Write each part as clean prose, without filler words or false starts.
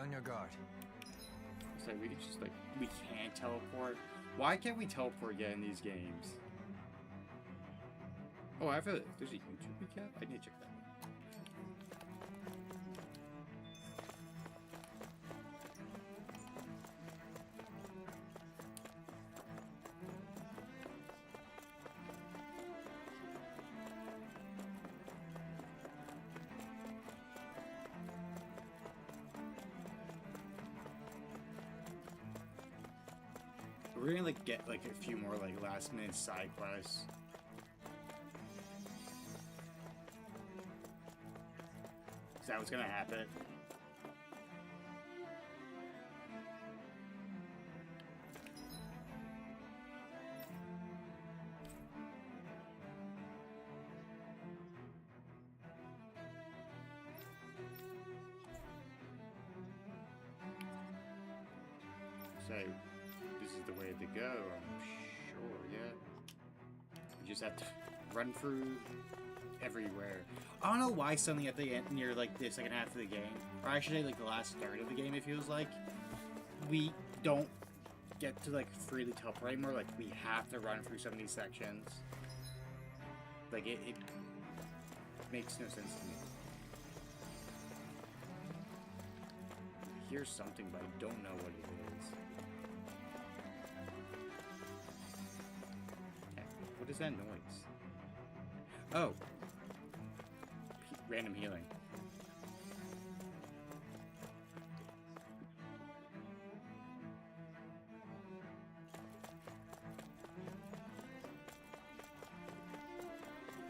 on your guard. So we could just, like, we can't teleport. Why can't we teleport yet in these games? Oh, there's a YouTube recap? I need to check that. We're gonna like get like a few more like last minute side quests. Is that what's gonna happen? So this is the way to go, I'm sure, yeah. You just have to run through everywhere. I don't know why suddenly at the end, near like the second half of the game, or I should say like the last third of the game, it feels like, we don't get to like freely teleport anymore. Like we have to run through some of these sections. Like it makes no sense to me. I hear something, but I don't know what it is. What is that noise? Oh. Random healing.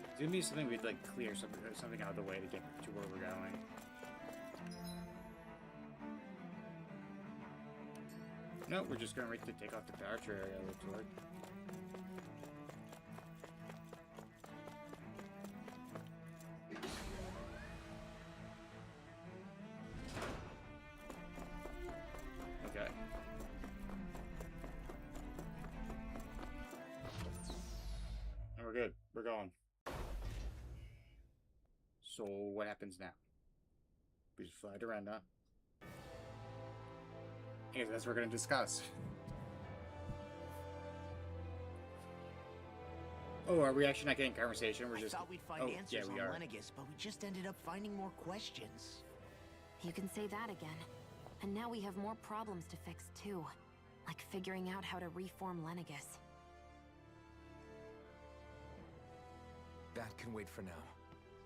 It's gonna be something we'd like clear something out of the way to get to where we're going. No, we're just going right to take off the departure area, it looks like. Okay. And we're good. We're going. So what happens now? We just fly to Rena. I guess that's what we're going to discuss. Oh, are we actually not getting conversation? We're just... I thought we'd find answers on Lenegis, but we just ended up finding more questions. You can say that again. And now we have more problems to fix too. Like figuring out how to reform Lenegis. That can wait for now.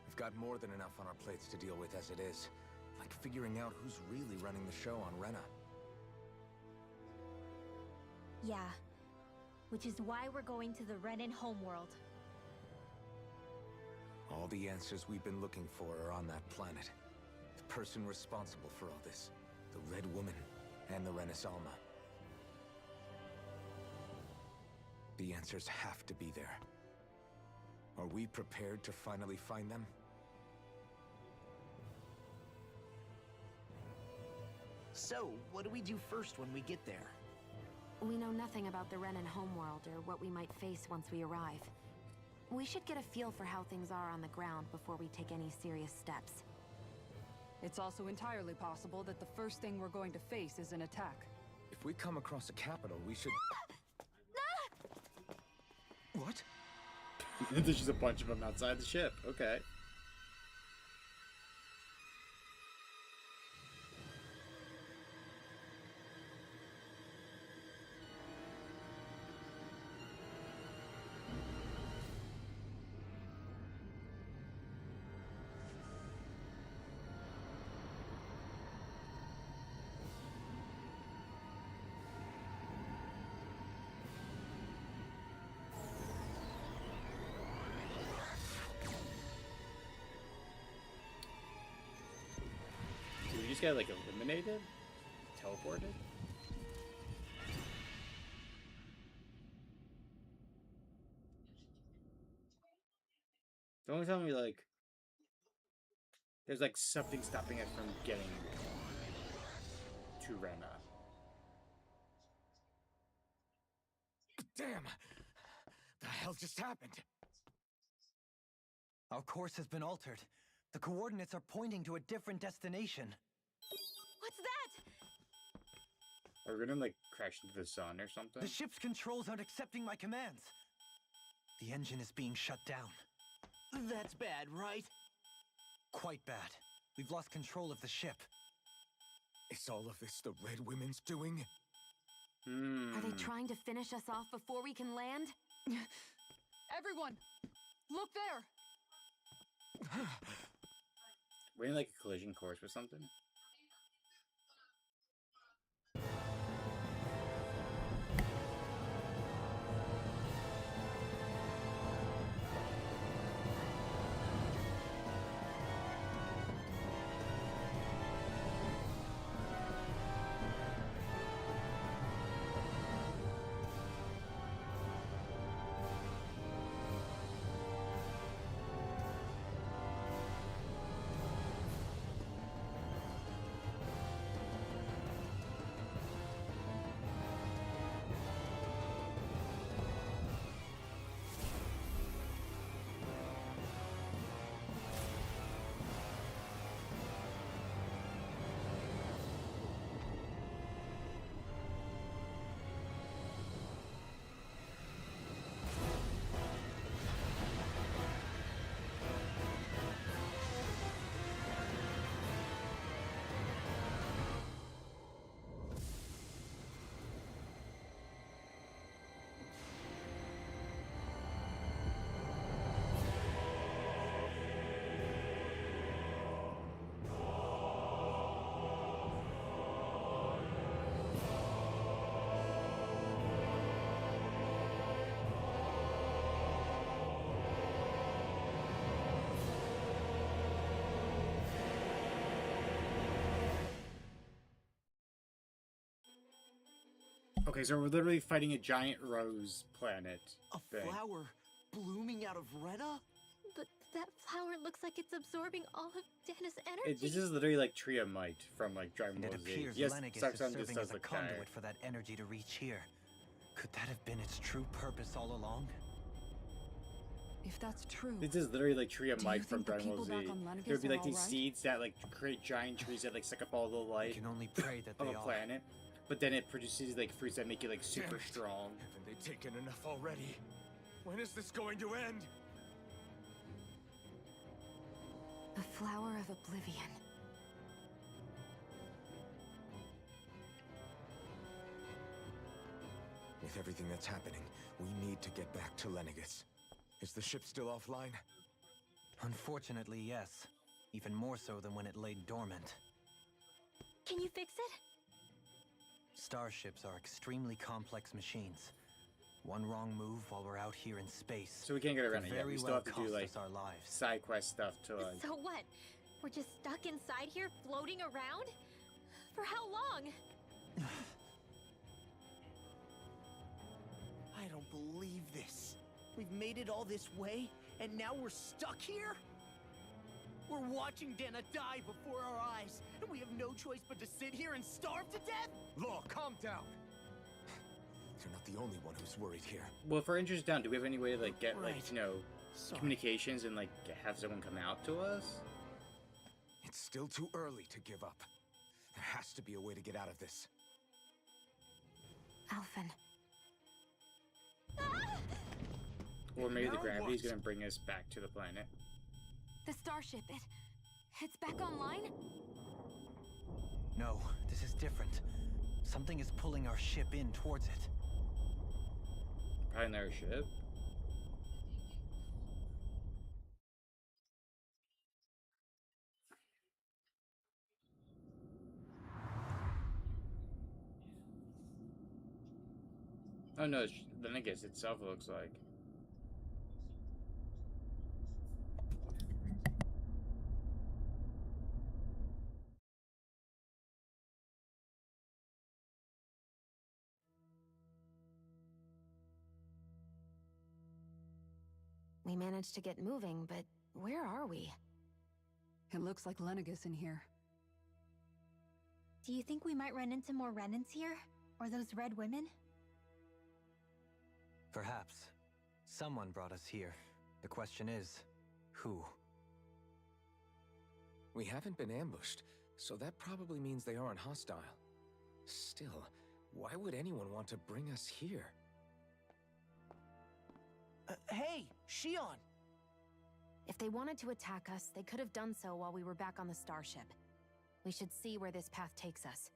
We've got more than enough on our plates to deal with as it is. Like figuring out who's really running the show on Rena. Yeah. Which is why we're going to the Renan homeworld. All the answers we've been looking for are on that planet. The person responsible for all this. The Red Woman and the Renis Alma. The answers have to be there. Are we prepared to finally find them? So, what do we do first when we get there? We know nothing about the Renan homeworld or what we might face once we arrive. We should get a feel for how things are on the ground before we take any serious steps. It's also entirely possible that the first thing we're going to face is an attack. If we come across a capital, we should... What? There's just a bunch of them outside the ship. Okay. We just got like eliminated? Teleported? Don't tell me like there's like something stopping us from getting to Rena. Damn! The hell just happened? Our course has been altered. The coordinates are pointing to a different destination. What's that? Are we gonna like crash into the sun or something? The ship's controls aren't accepting my commands. The engine is being shut down. That's bad, right? Quite bad. We've lost control of the ship. Is all of this the Red Women's doing? Are they trying to finish us off before we can land? Everyone, look there! We're in like a collision course or something. Okay, so we're literally fighting a giant rose planet. A flower blooming out of Rena? But that flower looks like it's absorbing all of Dana's energy. This is literally like Triamite from like Dragon And Ball it Z. appears Yes, Lenegis is Saxon just serving does as a the conduit for that energy to reach here. Could that have been its true purpose all along? If that's true, This is literally like do you Triamite from think the Dragon Ball people Z. back on Lenegis There would be are like these alright? seeds that like create giant trees that like suck up all the I light can only pray that of they a are. planet. But then it produces like fruits that make it like super Damn it. strong. Haven't they taken enough already? When is this going to end? The flower of oblivion. With everything that's happening, we need to get back to Lenegis. Is the ship still offline? Unfortunately, yes. Even more so than when it lay dormant. Can you fix it? Starships are extremely complex machines. One wrong move while we're out here in space. So we can't get around could it yet. very We still well have to do cost like us our lives. side quest stuff to like. So what? We're just stuck inside here floating around? For how long? I don't believe this. We've made it all this way, and now we're stuck here? We're watching Dana die before our eyes, and we have no choice but to sit here and starve to death? Law, calm down! You're not the only one who's worried here. Well, if our engine's down, do we have any way to like get like Right. you know Sorry. communications and like have someone come out to us? It's still too early to give up. There has to be a way to get out of this. Alphen. Or maybe the Now gravity's what? gonna bring us back to the planet. The starship, it's back online? No, this is different. Something is pulling our ship in towards it. Probably another ship. Oh no, then I guess itself looks like. We managed to get moving, but where are we? it looks like Lenegis in here. Do you think we might run into more Renans here? Or those red women? Perhaps. Someone brought us here. The question is, who? We haven't been ambushed, so that probably means they aren't hostile. Still, Why would anyone want to bring us here? Hey, Shion! If they wanted to attack us, they could have done so while we were back on the starship. We should see where this path takes us.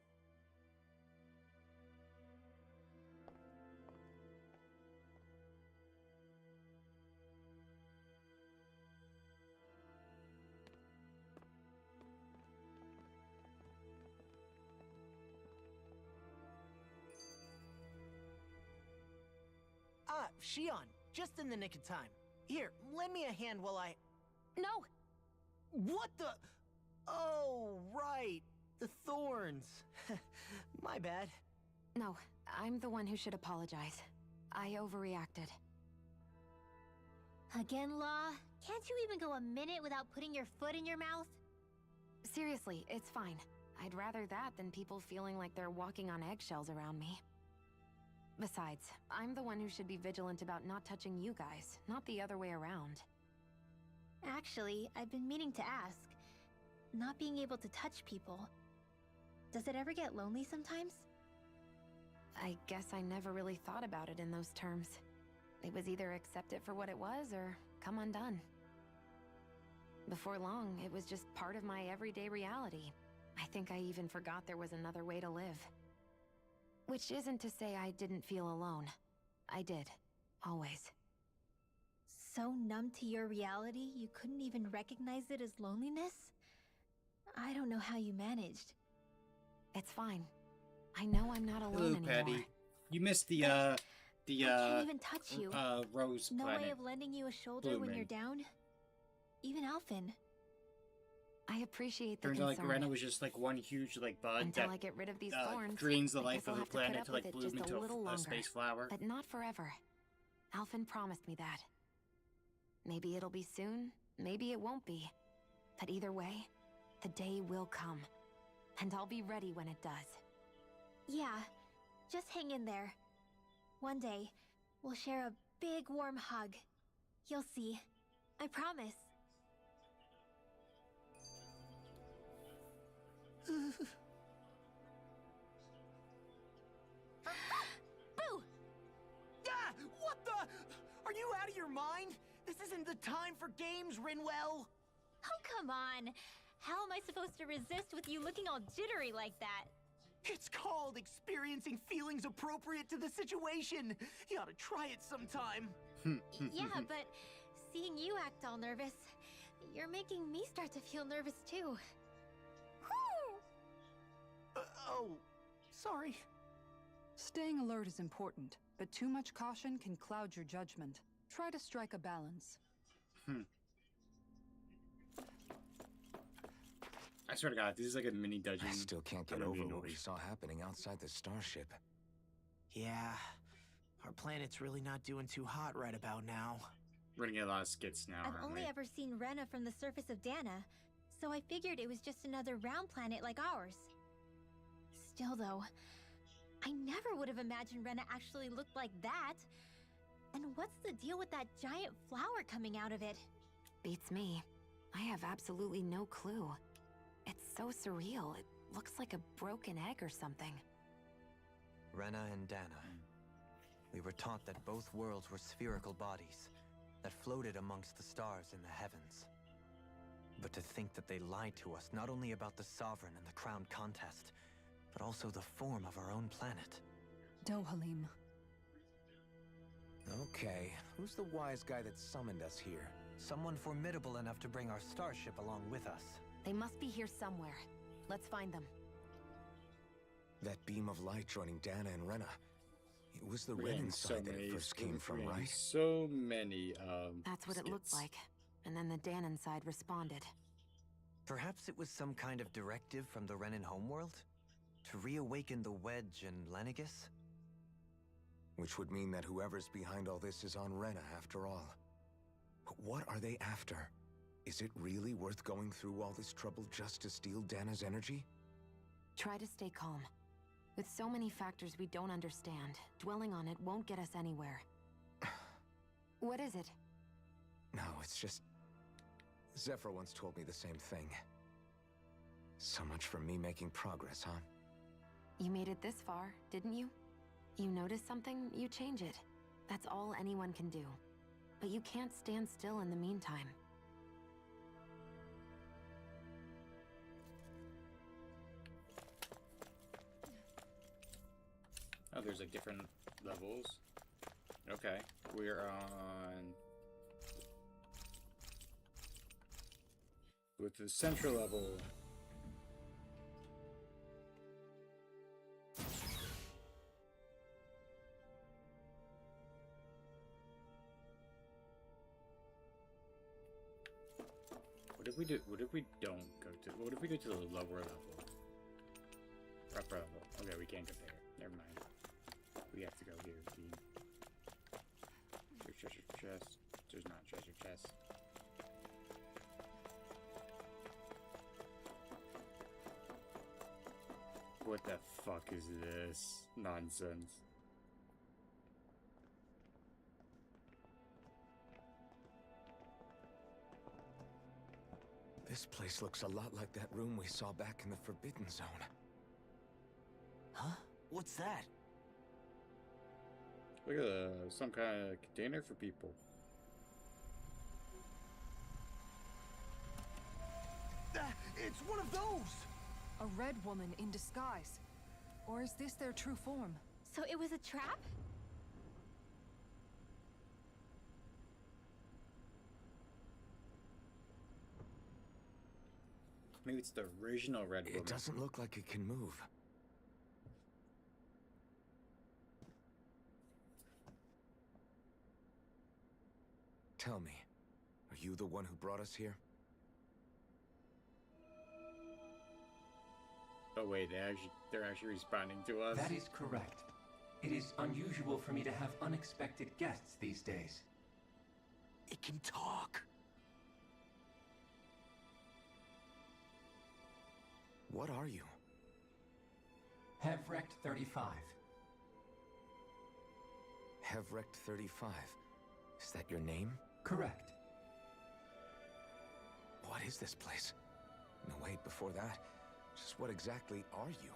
Ah, Shion, just in the nick of time. Here, lend me a hand while I... No! What the... Oh, right. The thorns. My bad. No, I'm the one who should apologize. I overreacted. Again, Law? Can't you even go a minute without putting your foot in your mouth? Seriously, it's fine. I'd rather that than people feeling like they're walking on eggshells around me. Besides, I'm the one who should be vigilant about not touching you guys, not the other way around. Actually, I've been meaning to ask. Not being able to touch people, does it ever get lonely sometimes? I guess I never really thought about it in those terms. It was either accept it for what it was or come undone. Before long, it was just part of my everyday reality. I think I even forgot there was another way to live. Which isn't to say I didn't feel alone. I did. Always. So numb to your reality, you couldn't even recognize it as loneliness? I don't know how you managed. It's fine. I know I'm not alone Hello, anymore. Patty. You missed the I can't even touch you. Rose No planet. way of lending you a shoulder when blooming. you're down? Even Alphen. I appreciate the Turns out, like, concern. Rena was just, like, one huge, like, bud Until that I get rid of these thorns, drains the I life guess I'll of the have to put planet up to, like, with it bloom just into a little a longer. space flower. But not forever. Alphen promised me that. Maybe it'll be soon, maybe it won't be. But either way, the day will come. And I'll be ready when it does. Yeah, just hang in there. One day, we'll share a big warm hug. You'll see. I promise. Boo! Ah! What the... Are you out of your mind? This isn't the time for games, Rinwell! Oh, come on. How am I supposed to resist with you looking all jittery like that? It's called experiencing feelings appropriate to the situation. You ought to try it sometime. Yeah, but seeing you act all nervous, you're making me start to feel nervous too. Oh, sorry. Staying alert is important, but too much caution can cloud your judgment. Try to strike a balance. I swear to God, this is like a mini dungeon. I still can't get I'm gonna over be what we annoyed. saw happening outside the starship. Yeah, our planet's really not doing too hot right about now. We're gonna get a lot of skits now, I've aren't only we? ever seen Rena from the surface of Dana, so I figured it was just another round planet like ours. Still though, I never would have imagined Rena actually looked like that. And what's the deal with that giant flower coming out of it? Beats me. I have absolutely no clue. It's so surreal. It looks like a broken egg or something. Rena and Dana. We were taught that both worlds were spherical bodies that floated amongst the stars in the heavens. But to think that they lied to us not only about the Sovereign and the Crown contest, but also the form of our own planet. Dohalim. Okay, who's the wise guy that summoned us here? Someone formidable enough to bring our starship along with us. They must be here somewhere. Let's find them. That beam of light joining Dana and Rena. It was the We're red getting so inside that many- it first came from, we're getting right? So many, That's what it looked skits. like. And then the Danon side responded. Perhaps it was some kind of directive from the Renan homeworld? To reawaken the Wedge and Lenegis? Which would mean that whoever's behind all this is on Rena after all. But what are they after? Is it really worth going through all this trouble just to steal Dana's energy? Try to stay calm. With so many factors we don't understand, dwelling on it won't get us anywhere. What is it? No, it's just... Zephyr once told me the same thing. So much for me making progress, huh? You made it this far, didn't you? You notice something, you change it. That's all anyone can do. But you can't stand still in the meantime. Oh, there's like different levels. Okay, we're on with the central level. What if we do? What if we don't go to? What if we go to the lower level? Upper level. Okay, we can't go there. Never mind. We have to go here. There's treasure chest. There's not treasure chest. What the fuck is this nonsense? This place looks a lot like that room we saw back in the Forbidden Zone. Huh? What's that? Look at some kind of container for people. It's one of those! A red woman in disguise. Or is this their true form? So it was a trap? Maybe it's the original Red Woman. It doesn't look like it can move. Tell me, are you the one who brought us here? Oh wait, they're actually responding to us. That is correct. It is unusual for me to have unexpected guests these days. It can talk. What are you? Hevrect 35. Hevrect 35. Is that your name? Correct. What is this place? No, wait, before that, just what exactly are you?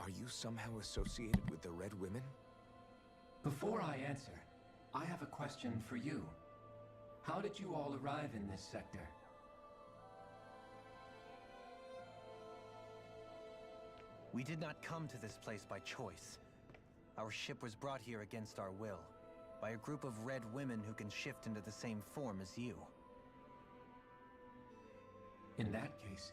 Are you somehow associated with the Red Women? Before I answer, I have a question for you. How did you all arrive in this sector? We did not come to this place by choice. Our ship was brought here against our will, by a group of red women who can shift into the same form as you. In that case,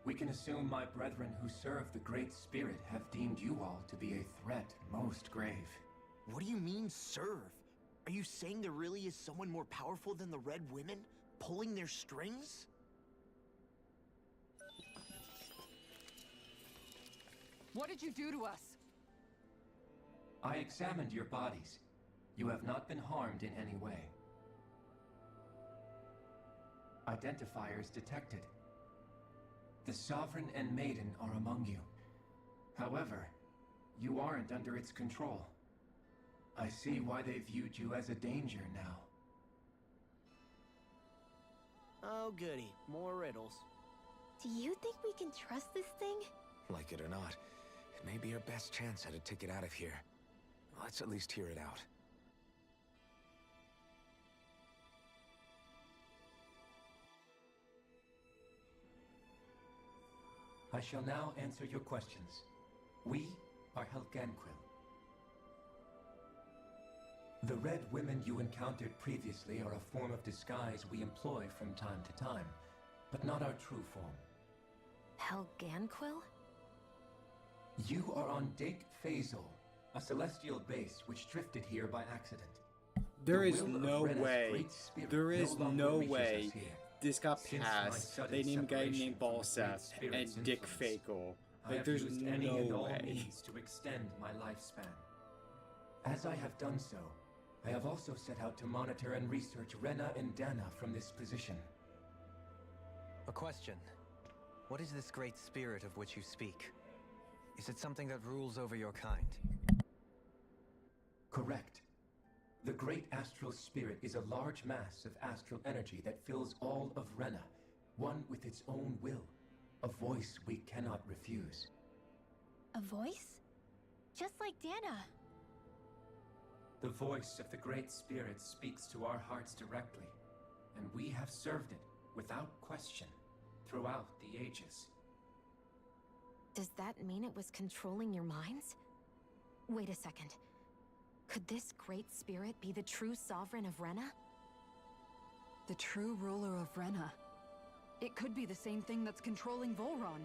we can assume my brethren who serve the Great Spirit have deemed you all to be a threat most grave. What do you mean, serve? Are you saying there really is someone more powerful than the Red Women, pulling their strings? What did you do to us? I examined your bodies. You have not been harmed in any way. Identifiers detected. The Sovereign and Maiden are among you. However, you aren't under its control. I see why they viewed you as a danger now. Oh, goody. More riddles. Do you think we can trust this thing? Like it or not, it may be our best chance at a ticket out of here. Let's at least hear it out. I shall now answer your questions. We are Helganquil. The Red Women you encountered previously are a form of disguise we employ from time to time, but not our true form. Helganquil? You are on Dake Phasal, a celestial base which drifted here by accident. There The is will of no Rena's way. great spirit There is no longer no reaches way us here. this got Since my passed. sudden They named a guy separation named from the great Balseth spirit's and Dick influence, Fakel. I Like, have there's used any and no all way. means to extend my lifespan. As I have done so, I have also set out to monitor and research Rena and Dana from this position. A question. What is this great spirit of which you speak? Is it something that rules over your kind? Correct. The Great Astral Spirit is a large mass of astral energy that fills all of Rena, one with its own will, a voice we cannot refuse. A voice? Just like Dana. The voice of the Great Spirit speaks to our hearts directly, and we have served it without question throughout the ages. Does that mean it was controlling your minds? Wait a second. Could this Great Spirit be the true sovereign of Rena? The true ruler of Rena. It could be the same thing that's controlling Volron.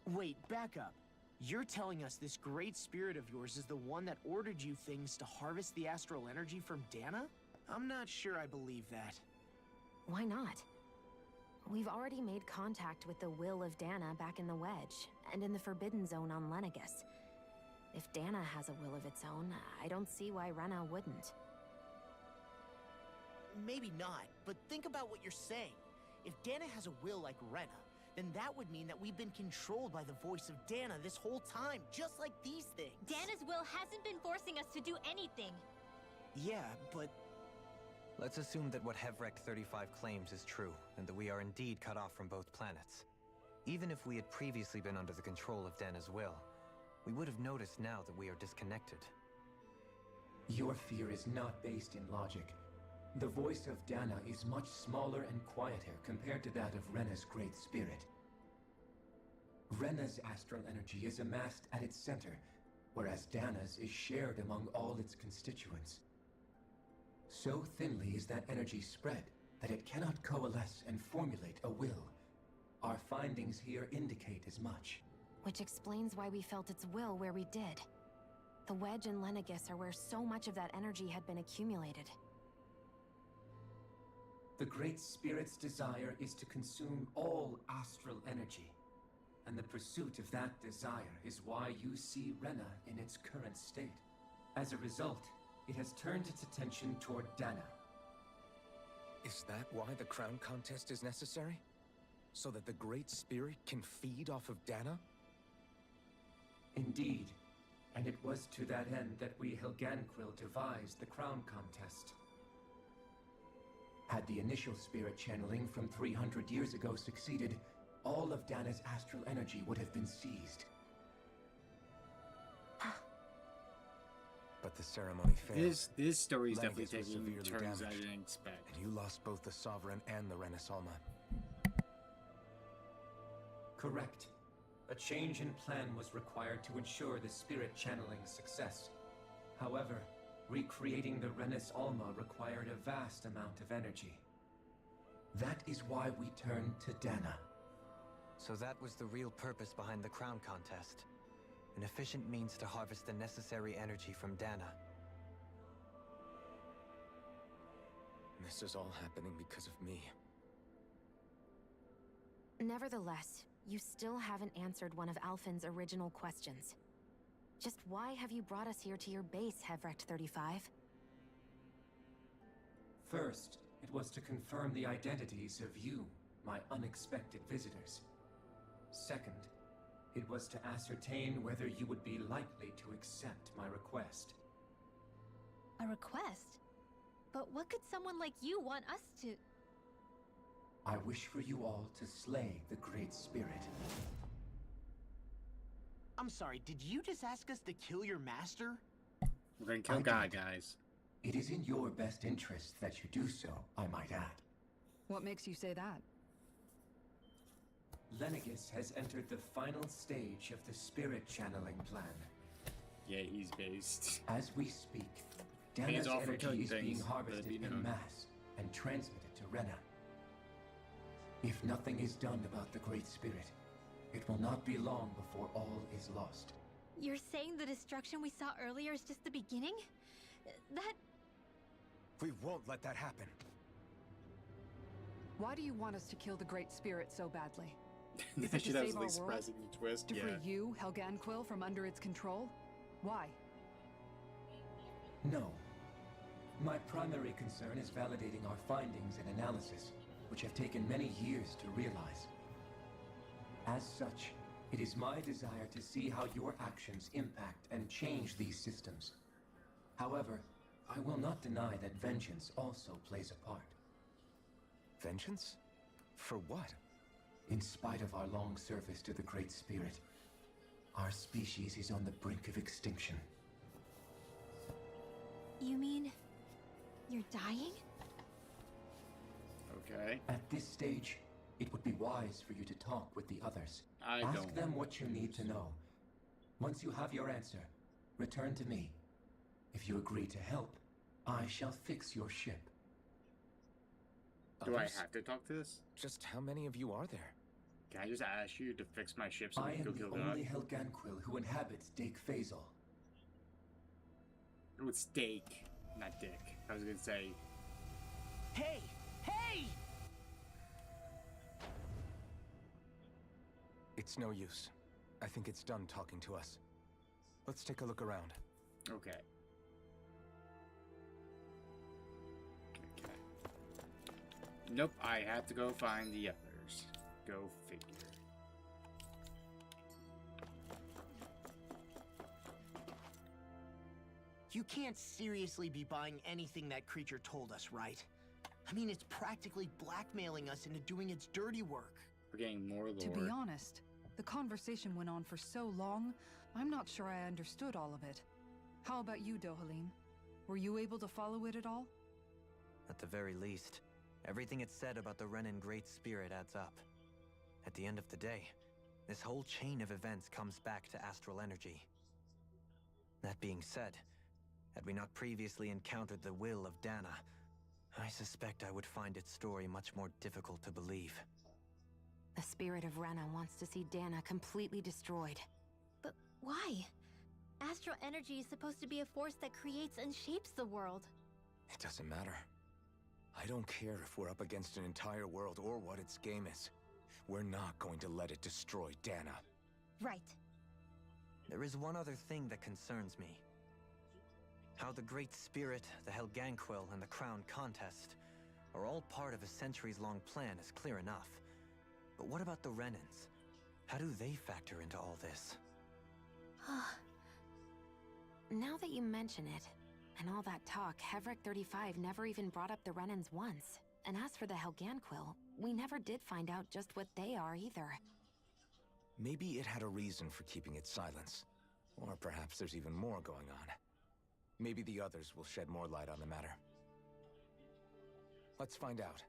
Wait, back up. You're telling us this great spirit of yours is the one that ordered you things to harvest the astral energy from Dana? I'm not sure I believe that. Why not? We've already made contact with the will of Dana back in the Wedge, and in the Forbidden Zone on Lenegus. If Dana has a will of its own, I don't see why Rena wouldn't. Maybe not, but think about what you're saying. If Dana has a will like Rena, then that would mean that we've been controlled by the voice of Dana this whole time, just like these things. Dana's will hasn't been forcing us to do anything. Yeah, but Let's assume that what Hevrect 35 claims is true, and that we are indeed cut off from both planets. Even if we had previously been under the control of Dana's will, we would have noticed now that we are disconnected. Your fear is not based in logic. The voice of Dana is much smaller and quieter compared to that of Rena's Great Spirit. Rena's astral energy is amassed at its center, whereas Dana's is shared among all its constituents. So thinly is that energy spread that it cannot coalesce and formulate a will. Our findings here indicate as much. Which explains why we felt its will where we did. The Wedge and Lenegus are where so much of that energy had been accumulated. The Great Spirit's desire is to consume all astral energy. And the pursuit of that desire is why you see Rena in its current state. As a result, it has turned its attention toward Dana. Is that why the crown contest is necessary? So that the Great Spirit can feed off of Dana? Indeed. And it was to that end that we Helganquil devised the crown contest. Had the initial spirit channeling from 300 years ago succeeded, all of Dana's astral energy would have been seized. But the ceremony failed. This story is Lenegus definitely was taking severely turns I damaged. didn't expect. And you lost both the Sovereign and the Renasalma. Correct. A change in plan was required to ensure the spirit channeling's success. However, recreating the Renis Alma required a vast amount of energy. That is why we turned to Dana. So that was the real purpose behind the crown contest. An efficient means to harvest the necessary energy from Dana. This is all happening because of me. Nevertheless, you still haven't answered one of Alphen's original questions. Just why have you brought us here to your base, Hevrect 35? First, it was to confirm the identities of you, my unexpected visitors. Second, it was to ascertain whether you would be likely to accept my request. A request? But what could someone like you want us to... I wish for you all to slay the Great Spirit. I'm sorry, did you just ask us to kill your master? We're gonna kill I God, did. guys. It is in your best interest that you do so, I might add. What makes you say that? Lenegus has entered the final stage of the spirit channeling plan. Yeah, he's based. As we speak, Hands Dana's off for energy killing is being things, harvested but, you know. in mass and transmitted to Rena. If nothing is done about the Great Spirit, it will not be long before all is lost. You're saying the destruction we saw earlier is just the beginning? That... We won't let that happen. Why do you want us to kill the Great Spirit so badly? Is That it to shit has save a our least world? surprising twist. To Yeah. free you, Helganquil, from under its control? Why? No. My primary concern is validating our findings and analysis, which have taken many years to realize. As such, it is my desire to see how your actions impact and change these systems. However, I will not deny that vengeance also plays a part. Vengeance? For what? In spite of our long service to the Great Spirit, Our species is on the brink of extinction. You mean you're dying? Okay. At this stage, it would be wise for you to talk with the others. I Ask don't them want what you need to know. Once you have your answer, return to me. If you agree to help, I shall fix your ship. Do I Others? have to talk to this? Just how many of you are there? Can I just ask you to fix my ship so I we can am go kill the God? only Helganquil who inhabits Dake Phasal. With steak, not dick. I was gonna say, Hey! Hey! It's no use. I think it's done talking to us. Let's take a look around. okay. Okay. Nope, I have to go find the others. Go figure. You can't seriously be buying anything that creature told us, right? I mean, it's practically blackmailing us into doing its dirty work. We're getting more lore. To be honest, the conversation went on for so long, I'm not sure I understood all of it. How about you, Dohalim? Were you able to follow it at all? At the very least, everything it said about the Renan Great Spirit adds up. At the end of the day, this whole chain of events comes back to astral energy. That being said, had we not previously encountered the will of Dana, I suspect I would find its story much more difficult to believe. The spirit of Rena wants to see Dana completely destroyed. But why? Astral energy is supposed to be a force that creates and shapes the world. It doesn't matter. I don't care if we're up against an entire world or what its game is. We're not going to let it destroy Dana. Right. There is one other thing that concerns me. How the Great Spirit, the Helganquil, and the Crown Contest are all part of a centuries-long plan is clear enough. But what about the Renans? How do they factor into all this? Now that you mention it, and all that talk, Hevric 35 never even brought up the Renans once. And as for the Helganquil, we never did find out just what they are either. Maybe it had a reason for keeping its silence. Or perhaps there's even more going on. Maybe the others will shed more light on the matter. Let's find out.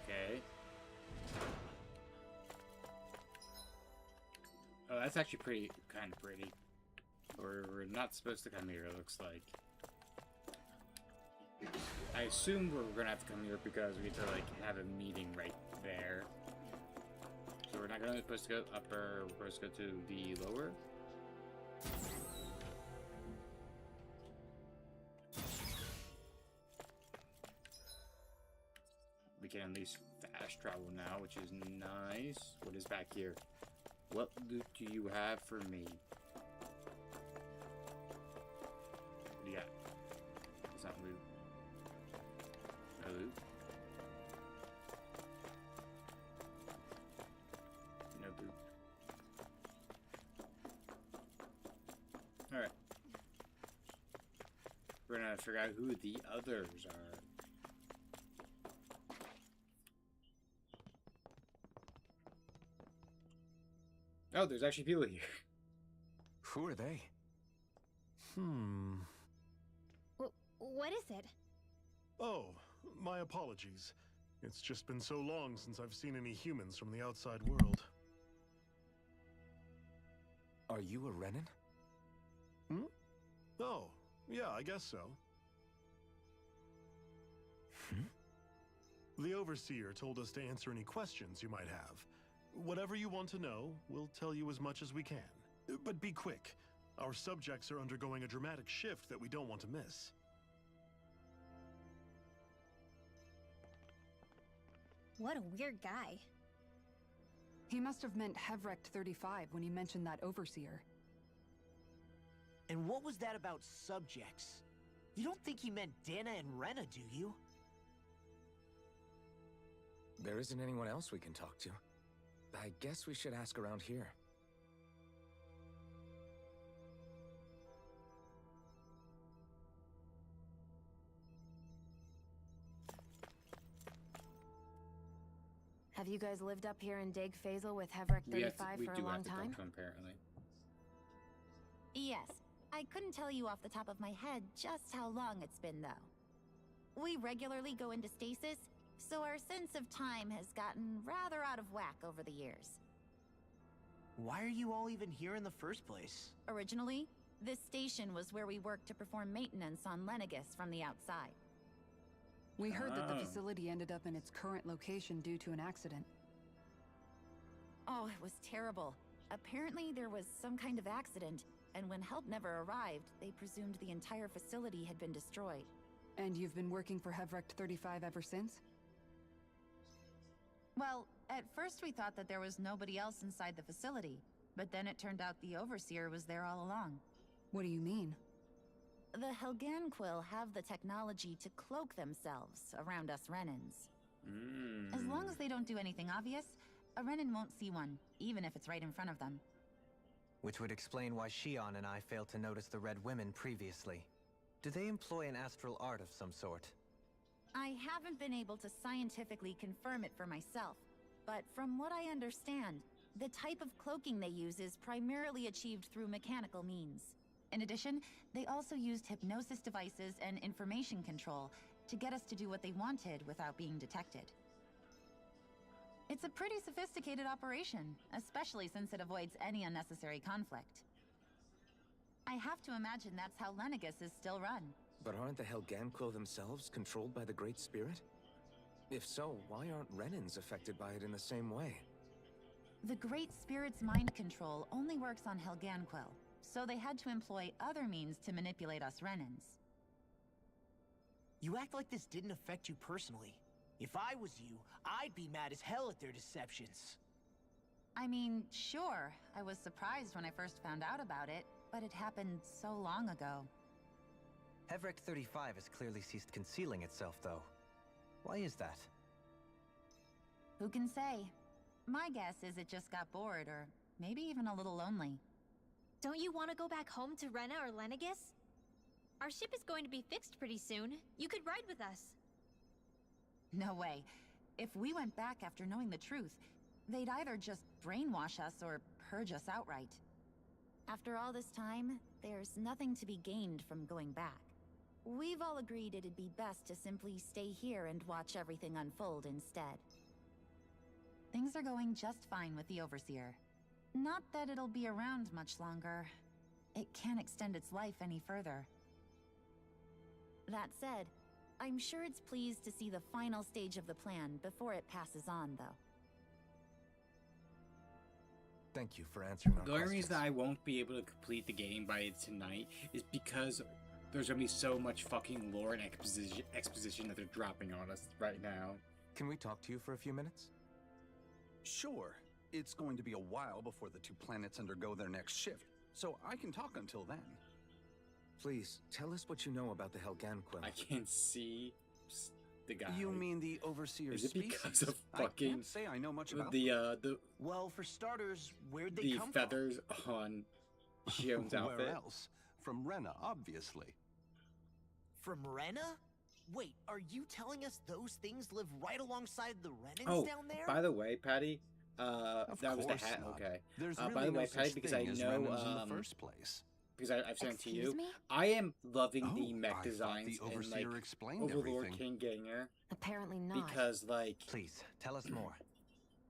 Okay. Oh, that's actually kind of pretty. We're not supposed to come here, it looks like. I assume we're gonna have to come here because we get to, like, have a meeting right there. So we're not supposed to go up, or we're supposed to go to the lower? We can at least fast travel now, which is nice. What is back here? What loot do you have for me? What do you got? It's not loot. No loot. No loot. Alright. We're gonna figure out who the others are. Oh, there's actually people here. Who are they? What is it? Oh, my apologies. It's just been so long since I've seen any humans from the outside world. Are you a Renan? Oh, yeah, I guess so. The Overseer told us to answer any questions you might have. Whatever you want to know, we'll tell you as much as we can. But be quick. Our subjects are undergoing a dramatic shift that we don't want to miss. What a weird guy. He must have meant Hevric 35 when he mentioned that Overseer. And what was that about subjects? You don't think he meant Dana and Rena, do you? There isn't anyone else we can talk to. I guess we should ask around here. Have you guys lived up here in Dag Fazel with Heverick 35 we for do a long have to time? talk to him, apparently. Yes. I couldn't tell you off the top of my head just how long it's been, though. We regularly go into stasis, so our sense of time has gotten rather out of whack over the years. Why are you all even here in the first place? Originally, this station was where we worked to perform maintenance on Lenegis from the outside. We heard that the Oh. facility ended up in its current location due to an accident. Oh, it was terrible. Apparently there was some kind of accident, and when help never arrived, they presumed the entire facility had been destroyed. And you've been working for Heverick 35 ever since? Well, at first we thought that there was nobody else inside the facility, but then it turned out the Overseer was there all along. What do you mean? The Helganquil have the technology to cloak themselves around us Renans. As long as they don't do anything obvious, a Renan won't see one, even if it's right in front of them. Which would explain why Shion and I failed to notice the Red Women previously. Do they employ an astral art of some sort? I haven't been able to scientifically confirm it for myself, but from what I understand, the type of cloaking they use is primarily achieved through mechanical means. In addition, they also used hypnosis devices and information control to get us to do what they wanted without being detected. It's a pretty sophisticated operation, especially since it avoids any unnecessary conflict. I have to imagine that's how Lenegis is still run. But aren't the Helganquil themselves controlled by the Great Spirit? If so, why aren't Renans affected by it in the same way? The Great Spirit's mind control only works on Helganquil, so they had to employ other means to manipulate us Renans. You act like this didn't affect you personally. If I was you, I'd be mad as hell at their deceptions. I mean, sure, I was surprised when I first found out about it, but it happened so long ago. Heverick 35 has clearly ceased concealing itself, though. Why is that? Who can say? My guess is it just got bored, or maybe even a little lonely. Don't you want to go back home to Rena or Lenegis? Our ship is going to be fixed pretty soon. You could ride with us. No way. If we went back after knowing the truth, they'd either just brainwash us or purge us outright. After all this time, there's nothing to be gained from going back. We've all agreed it'd be best to simply stay here and watch everything unfold instead. Things are going just fine with the Overseer. Not that it'll be around much longer. It can't extend its life any further. That said, I'm sure it's pleased to see the final stage of the plan before it passes on, though. Thank you for answering our The only questions. reason I won't be able to complete the game by tonight is because there's gonna be so much fucking lore and exposition that they're dropping on us right now. Can we talk to you for a few minutes? Sure. It's going to be a while before the two planets undergo their next shift, so I can talk until then. Please, tell us what you know about the Helganquil. I can't see the guy. You mean the Overseer's Is it species? because of I fucking can't say I know much about the Well, for starters, where'd they the come feathers on Shion's outfit? Where else? From Rena, obviously. from? From Rena? Wait, are you telling us those things live right alongside the Renans Oh, down there? by the way, Patty, Of that was the course hat. not. Okay. There's by really the no way, such Patty, because I thing as know Renans in the first place. because I've sent it to Excuse you. me? I am loving Oh, the mech I thought designs the and Overseer like explained Overlord everything. King Ganger Apparently not. because like Please, tell us more.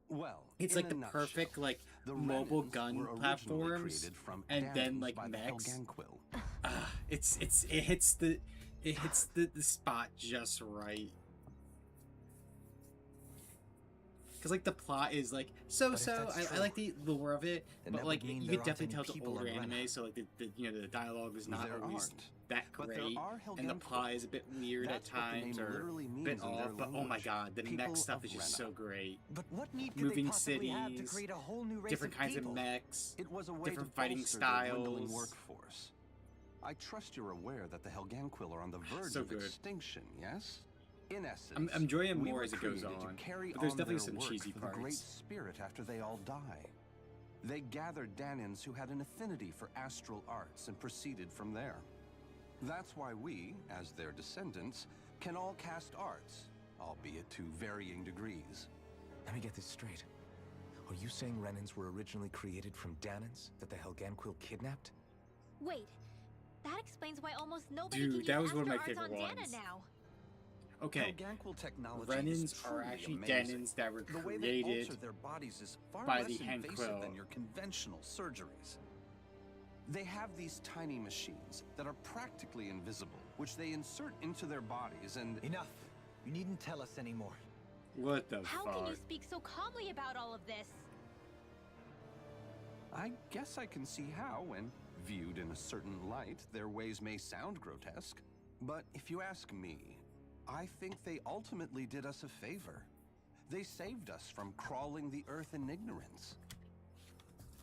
Well, it's in like a the nutshell, perfect like the mobile Renans gun were originally platforms, created from and then atoms like by the mechs. Helganquil. It hits the spot just right. Cause like the plot is like But if that's I true, like the lore of it, then but that like would mean you there could aren't definitely any tell the people older in Rena. anime, so like the the dialogue is not There always aren't. that But there great, are and the Helganquil. plot is a bit weird That's at what the times name or literally a means bit in their off. But oh my language. god, the mech People stuff of is just Rena. so great. But what need could Moving they possibly have to cities, create a whole new race Different of kinds people? of mechs. It was a way Different to fighting bolster their dwindling styles. workforce. I trust you're aware that the Helganquil are on the verge So of good. extinction, yes? In essence, I'm enjoying it we more were as it goes created to on, carry but there's on definitely their some work cheesy for the Great parts. Spirit after they all die. They gathered Danans who had an affinity for astral arts and proceeded from there. That's why we, as their descendants, can all cast arts, albeit to varying degrees. Let me get this straight. Are you saying Renans were originally created from Danans that the Helganquil kidnapped? Wait, that explains why almost nobody Dude, can use that was one of my Astro Arts favorite on Dana ones. now. Okay, Helganquil technology Renans is are truly actually amazing. Danans that were The way they created alter their bodies is far by less the invasive Helganquil. than your conventional surgeries. They have these tiny machines that are practically invisible, which they insert into their bodies and... Enough. You needn't tell us anymore. What the How fuck? can you speak so calmly about all of this? I guess I can see how, when viewed in a certain light, their ways may sound grotesque. But if you ask me, I think they ultimately did us a favor. They saved us from crawling the earth in ignorance.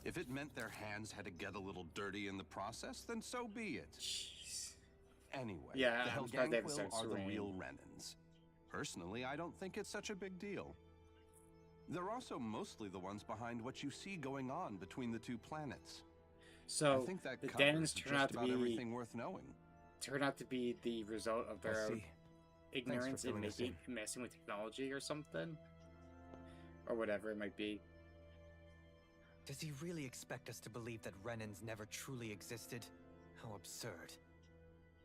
If it meant their hands had to get a little dirty in the process, then so be it. Jeez. Anyway, Yeah, the I'm surprised they haven't Helganquil started are the swaying. real Renans. Personally, I don't think it's such a big deal. They're also mostly the ones behind what you see going on between the two planets. So I think that the covers Danans just turn out to about be everything worth knowing. the result of their own see. ignorance in filling us making messing with technology or something, or whatever it might be. Does he really expect us to believe that Renans never truly existed? How absurd.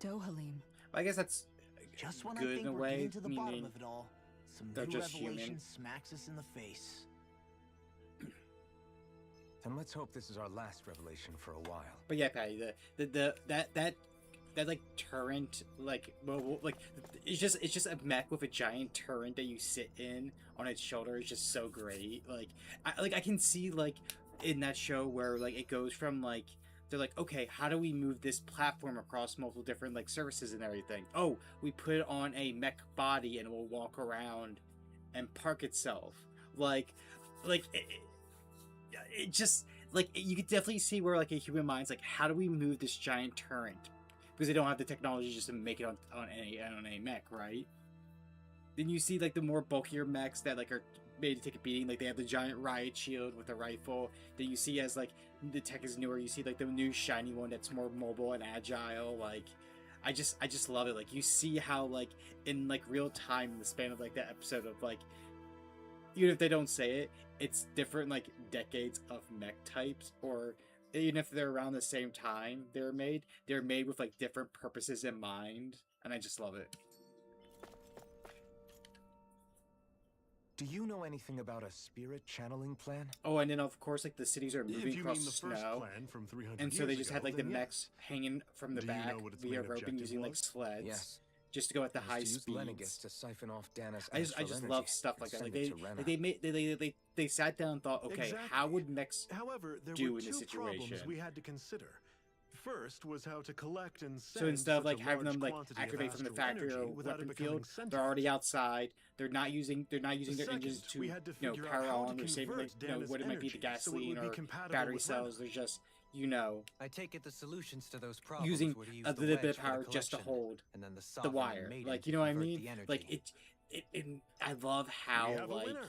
Dohalim. Oh, I guess that's Just when good I think in a we're way, getting to the bottom meaning of it all, some they're new just revelation human. smacks us in the face. Then let's hope this is our last revelation for a while. But yeah, Patty, that like turret, like mobile, like it's just a mech with a giant turret that you sit in on its shoulder is just so great. I can see like in that show where like it goes from like they're like, okay, how do we move this platform across multiple different like surfaces and everything? Oh, we put it on a mech body and it will walk around and park itself. It just like you could definitely see where like a human mind's like, how do we move this giant turret? Because they don't have the technology just to make it on a mech, right? Then you see like the more bulkier mechs that like are made to take a beating, like they have the giant riot shield with a rifle. That you see as like the tech is newer, you see like the new shiny one that's more mobile and agile. Like I just love it. Like you see how like in like real time in the span of like that episode of like, even if they don't say it, it's different like decades of mech types, or even if they're around the same time they're made with like different purposes in mind, and I just love it. Do you know anything about a spirit channeling plan? Oh, and then of course like the cities are If moving you across mean the the first snow, plan from 300 and so they years just ago, had like the then mechs hanging from the Do you know back what its via main roping objective using like was? sleds. Yes. Just to go at the It was high to use speeds. Lenegis to siphon off Dana's I astral just energy love stuff and like that. Like send it to Rena. they sat down and thought, okay, how would mechs However, there do were in this two problems situation? we had to consider. First was how to collect and send So instead of such like a having large them like quantity of activate from the astral factory or energy without it weapon becoming field, sentient. they're already outside. They're not using their Second, engines to we had to you know figure out power how on to or save like, convert you know Dana's what it might be the energy so it gasoline would be or compatible battery with cells. Rena. They're just I take it the solutions to those problems using were to use a the little bit wedge of for the power just to collection, hold and then the the sovereign wire. maiden Like to you know what I convert mean? the energy. Like I love how we have a like winner.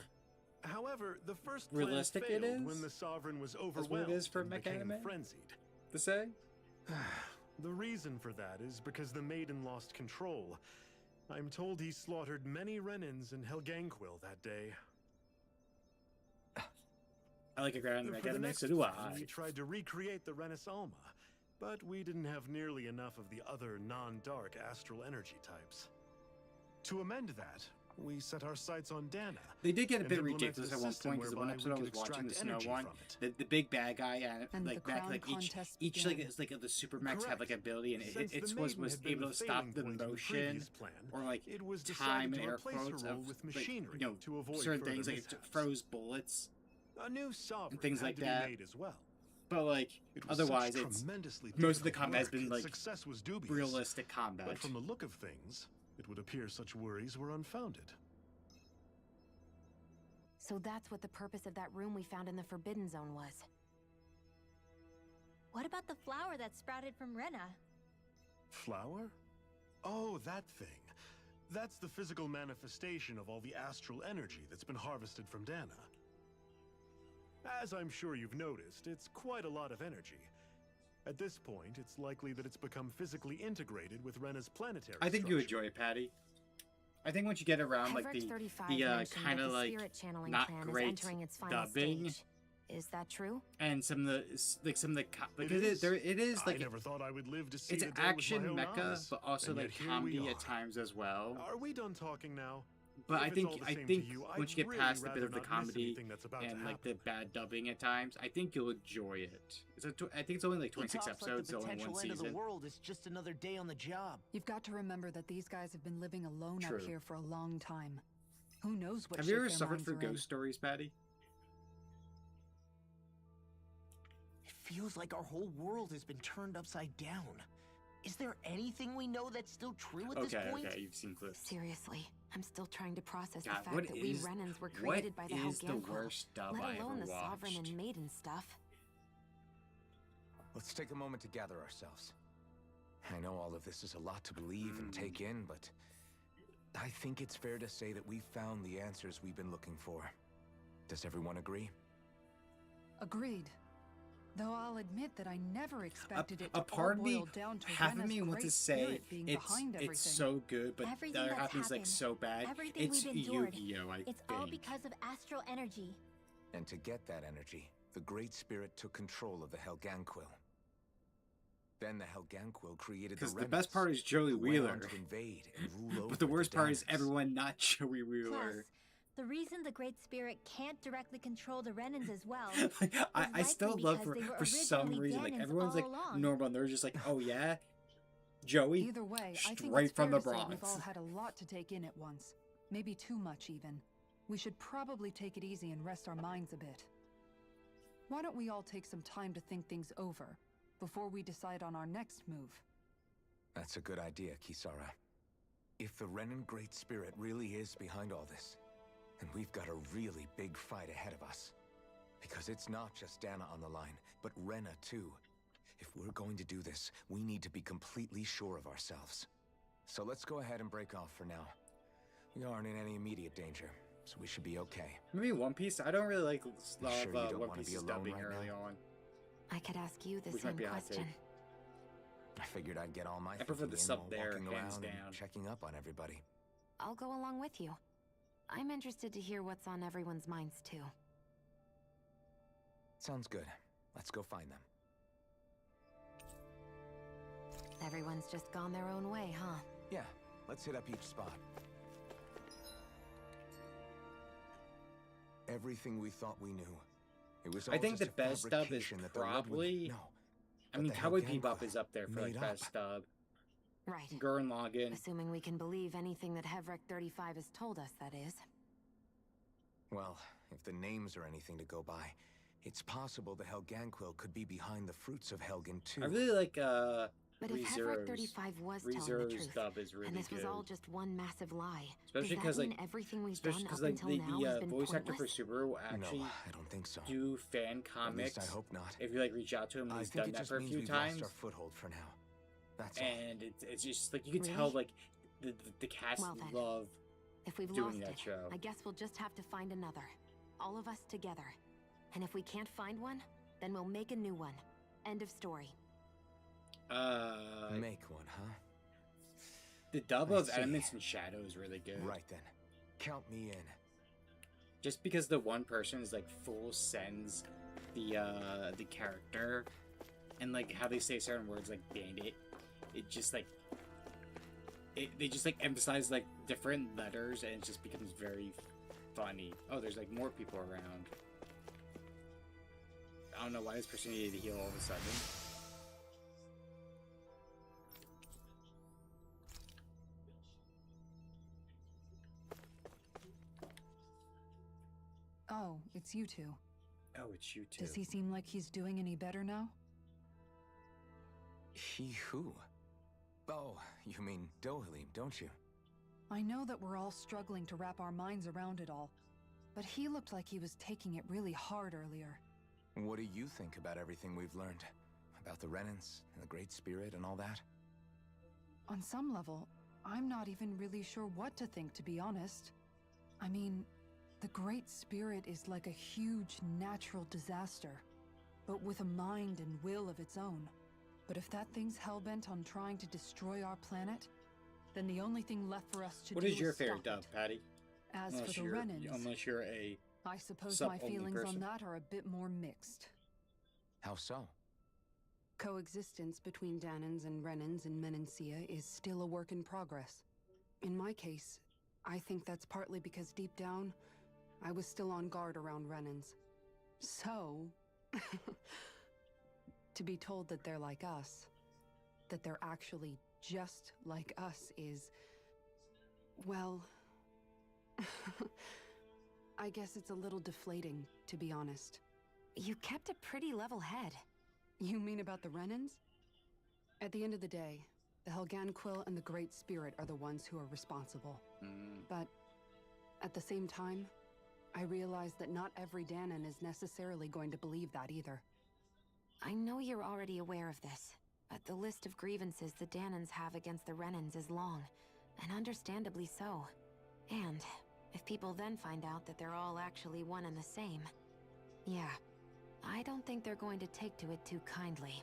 However, the first plan realistic it failed is. when the sovereign was That's what it overwhelmed is for and mech became anime? frenzied. to say. The reason for that is because the maiden lost control. I'm told he slaughtered many Renans in Helganquil that day. I like a grand For mech the anime, next so do plan, I. we tried to recreate the Renis Alma, but we didn't have nearly enough of the other non-dark astral energy types. To amend that, we set our sights on Dana. They did get a and bit implemented ridiculous a at one system point because the one whereby episode I we was could watching, the extract snow energy one, from it. the big bad guy And like the mech, crown like contest each like began. it's like the super mechs have like Correct. ability and Since it the was maiden had been able the to stop failing the point in the motion previous plan, or like it was time decided and to air replace quotes her role of with like, machinery you know to avoid certain further things like it mishaps. froze bullets, A new sovereign things had like to that. be made as well. but like It was otherwise such it's tremendously most of the difficult combat has work, been and like success was dubious. realistic combat. But from the look of things, it would appear such worries were unfounded. So that's what the purpose of that room we found in the Forbidden Zone was. What about the flower that sprouted from Rena? Flower? Oh, that thing. That's the physical manifestation of all the astral energy that's been harvested from Dana. As I'm sure you've noticed, it's quite a lot of energy. At this point, it's likely that it's become physically integrated with Rena's planetary I think you structure. enjoy it, Patty. I think once you get around like the kind of like not great dubbing, is that true? and some of the it is I like never thought I would live to see it's the day with my action own mecha, eyes. but also And like yet here we comedy are. at times as well. Are we done talking now? But If I it's think all the I same think to you, once I'd you get really past a bit rather of the not miss comedy anything that's about to and like happen. the bad dubbing at times, I think you'll enjoy it. I think it's only like He 26 talks episodes, like so the only one potential end of the season. world is just another day on the job. You've got to remember that these guys have been living alone True. out here for a long time. Who knows what Have shape you ever their suffered minds through are in. ghost stories, Patty? It feels like our whole world has been turned upside down. Is there anything we know that's still true at this point? Okay, you've seen clips. Seriously, I'm still trying to process God, the what fact that we is- Renans were what created by the is the Helganquil, worst dub let I ever alone the Sovereign watched? and Maiden stuff. Let's take a moment to gather ourselves. I know all of this is a lot to believe and take in, but I think it's fair to say that we've found the answers we've been looking for. Does everyone agree? Agreed. Though I'll admit that I never expected it to A part all of me, boil down to half of Rena's me wants to great say spirit being behind everything. it's so good, but Everything the other that's half is like happened, so bad. everything It's we've endured, Yu-Gi-Oh! I It's think. all because of astral energy. And to get that energy, the Great Spirit took control of the Helganquil. Then the Helganquil created the Because the best part is Renans, Joey who went Wheeler. on to invade and rule over But the worst part is Danas. everyone not Joey Wheeler. Plus, the reason the Great Spirit can't directly control the Renans as well I is still likely love because they were for some originally reason like Danans everyone's all like along. normal and they're just like, oh yeah, Joey, Either way, I think straight it's from fair the to say we've Bronx. all had a lot to take in at once. Maybe too much, even. We should probably take it easy and rest our minds a bit. Why don't we all take some time to think things over before we decide on our next move? That's a good idea, Kisara. If the Renan Great Spirit really is behind all this, then we've got a really big fight ahead of us. Because it's not just Dana on the line, but Rena too. If we're going to do this, we need to be completely sure of ourselves. So let's go ahead and break off for now. We aren't in any immediate danger, so we should be okay. Maybe One Piece. I don't really like You sure you don't One wanna be Piece's alone dubbing right early now? on. I could ask you the Which same might be a hot question. take. I figured I'd get all my I prefer thinking the in sub while there, walking hands around and down. checking up on everybody. I'll go along with you. I'm interested to hear what's on everyone's minds too. Sounds good. Let's go find them. Everyone's just gone their own way, huh? Yeah, let's hit up each spot. Everything we thought we knew. It was all I think just the a best dub is fabrication that the Red probably. Wing- No. I but mean, the Cowboy Helganquil Bebop is up there for like made best up. dub. Right. Gurren Lagann. Assuming we can believe anything that Hevrek 35 has told us, that is. Well, if the names are anything to go by, it's possible the Helganquil could be behind the fruits of Helgen too. I really like But if Hevrek 35 was telling the ReZero's truth, dub is really and this good. was all just one massive lie, Especially does because that like mean everything we've done especially up because like until now has the been voice actor for pointless? Subaru will actually No, I don't think so. do fan At comics. least I hope not. If you like reach out to him, I he's think done it that just for a means few we've times. lost our foothold for now. That's all. And it's just like you can tell Really? like the cast Well then, love If we've doing lost that it, show. I guess we'll just have to find another. All of us together. And if we can't find one, then we'll make a new one. End of story. Make one, huh? The dub Let's of see. Elements and Shadow is really good. Right then. Count me in. Just because the one person is like full sends the character and like how they say certain words like bandit, it just like they just like emphasize like different letters and it just becomes very funny. Oh, there's like more people around. I don't know why this person needed to heal all of a sudden. Oh, it's you two. Oh, it's you too. Does he seem like he's doing any better now? He who? Oh, you mean Dohalim, don't you? I know that we're all struggling to wrap our minds around it all, but he looked like he was taking it really hard earlier. What do you think about everything we've learned? About the Renans and the Great Spirit and all that? On some level, I'm not even really sure what to think, to be honest. I mean, the Great Spirit is like a huge natural disaster, but with a mind and will of its own. But if that thing's hellbent on trying to destroy our planet, then the only thing left for us to do is What is your favorite stop dub, it. Patty? As for the Renans, Unless you're a I suppose sub my only feelings person. on that are a bit more mixed. How so? Coexistence between Danans and Renans in Menancia is still a work in progress. In my case, I think that's partly because deep down, I was still on guard around Renans. So, to be told that they're like us, that they're actually just like us is, well, I guess it's a little deflating, to be honest. You kept a pretty level head. You mean about the Renans? At the end of the day, the Helganquil and the Great Spirit are the ones who are responsible. But at the same time, I realize that not every Danan is necessarily going to believe that either. I know you're already aware of this, but the list of grievances the Danans have against the Renans is long, and understandably so. And if people then find out that they're all actually one and the same, yeah, I don't think they're going to take to it too kindly.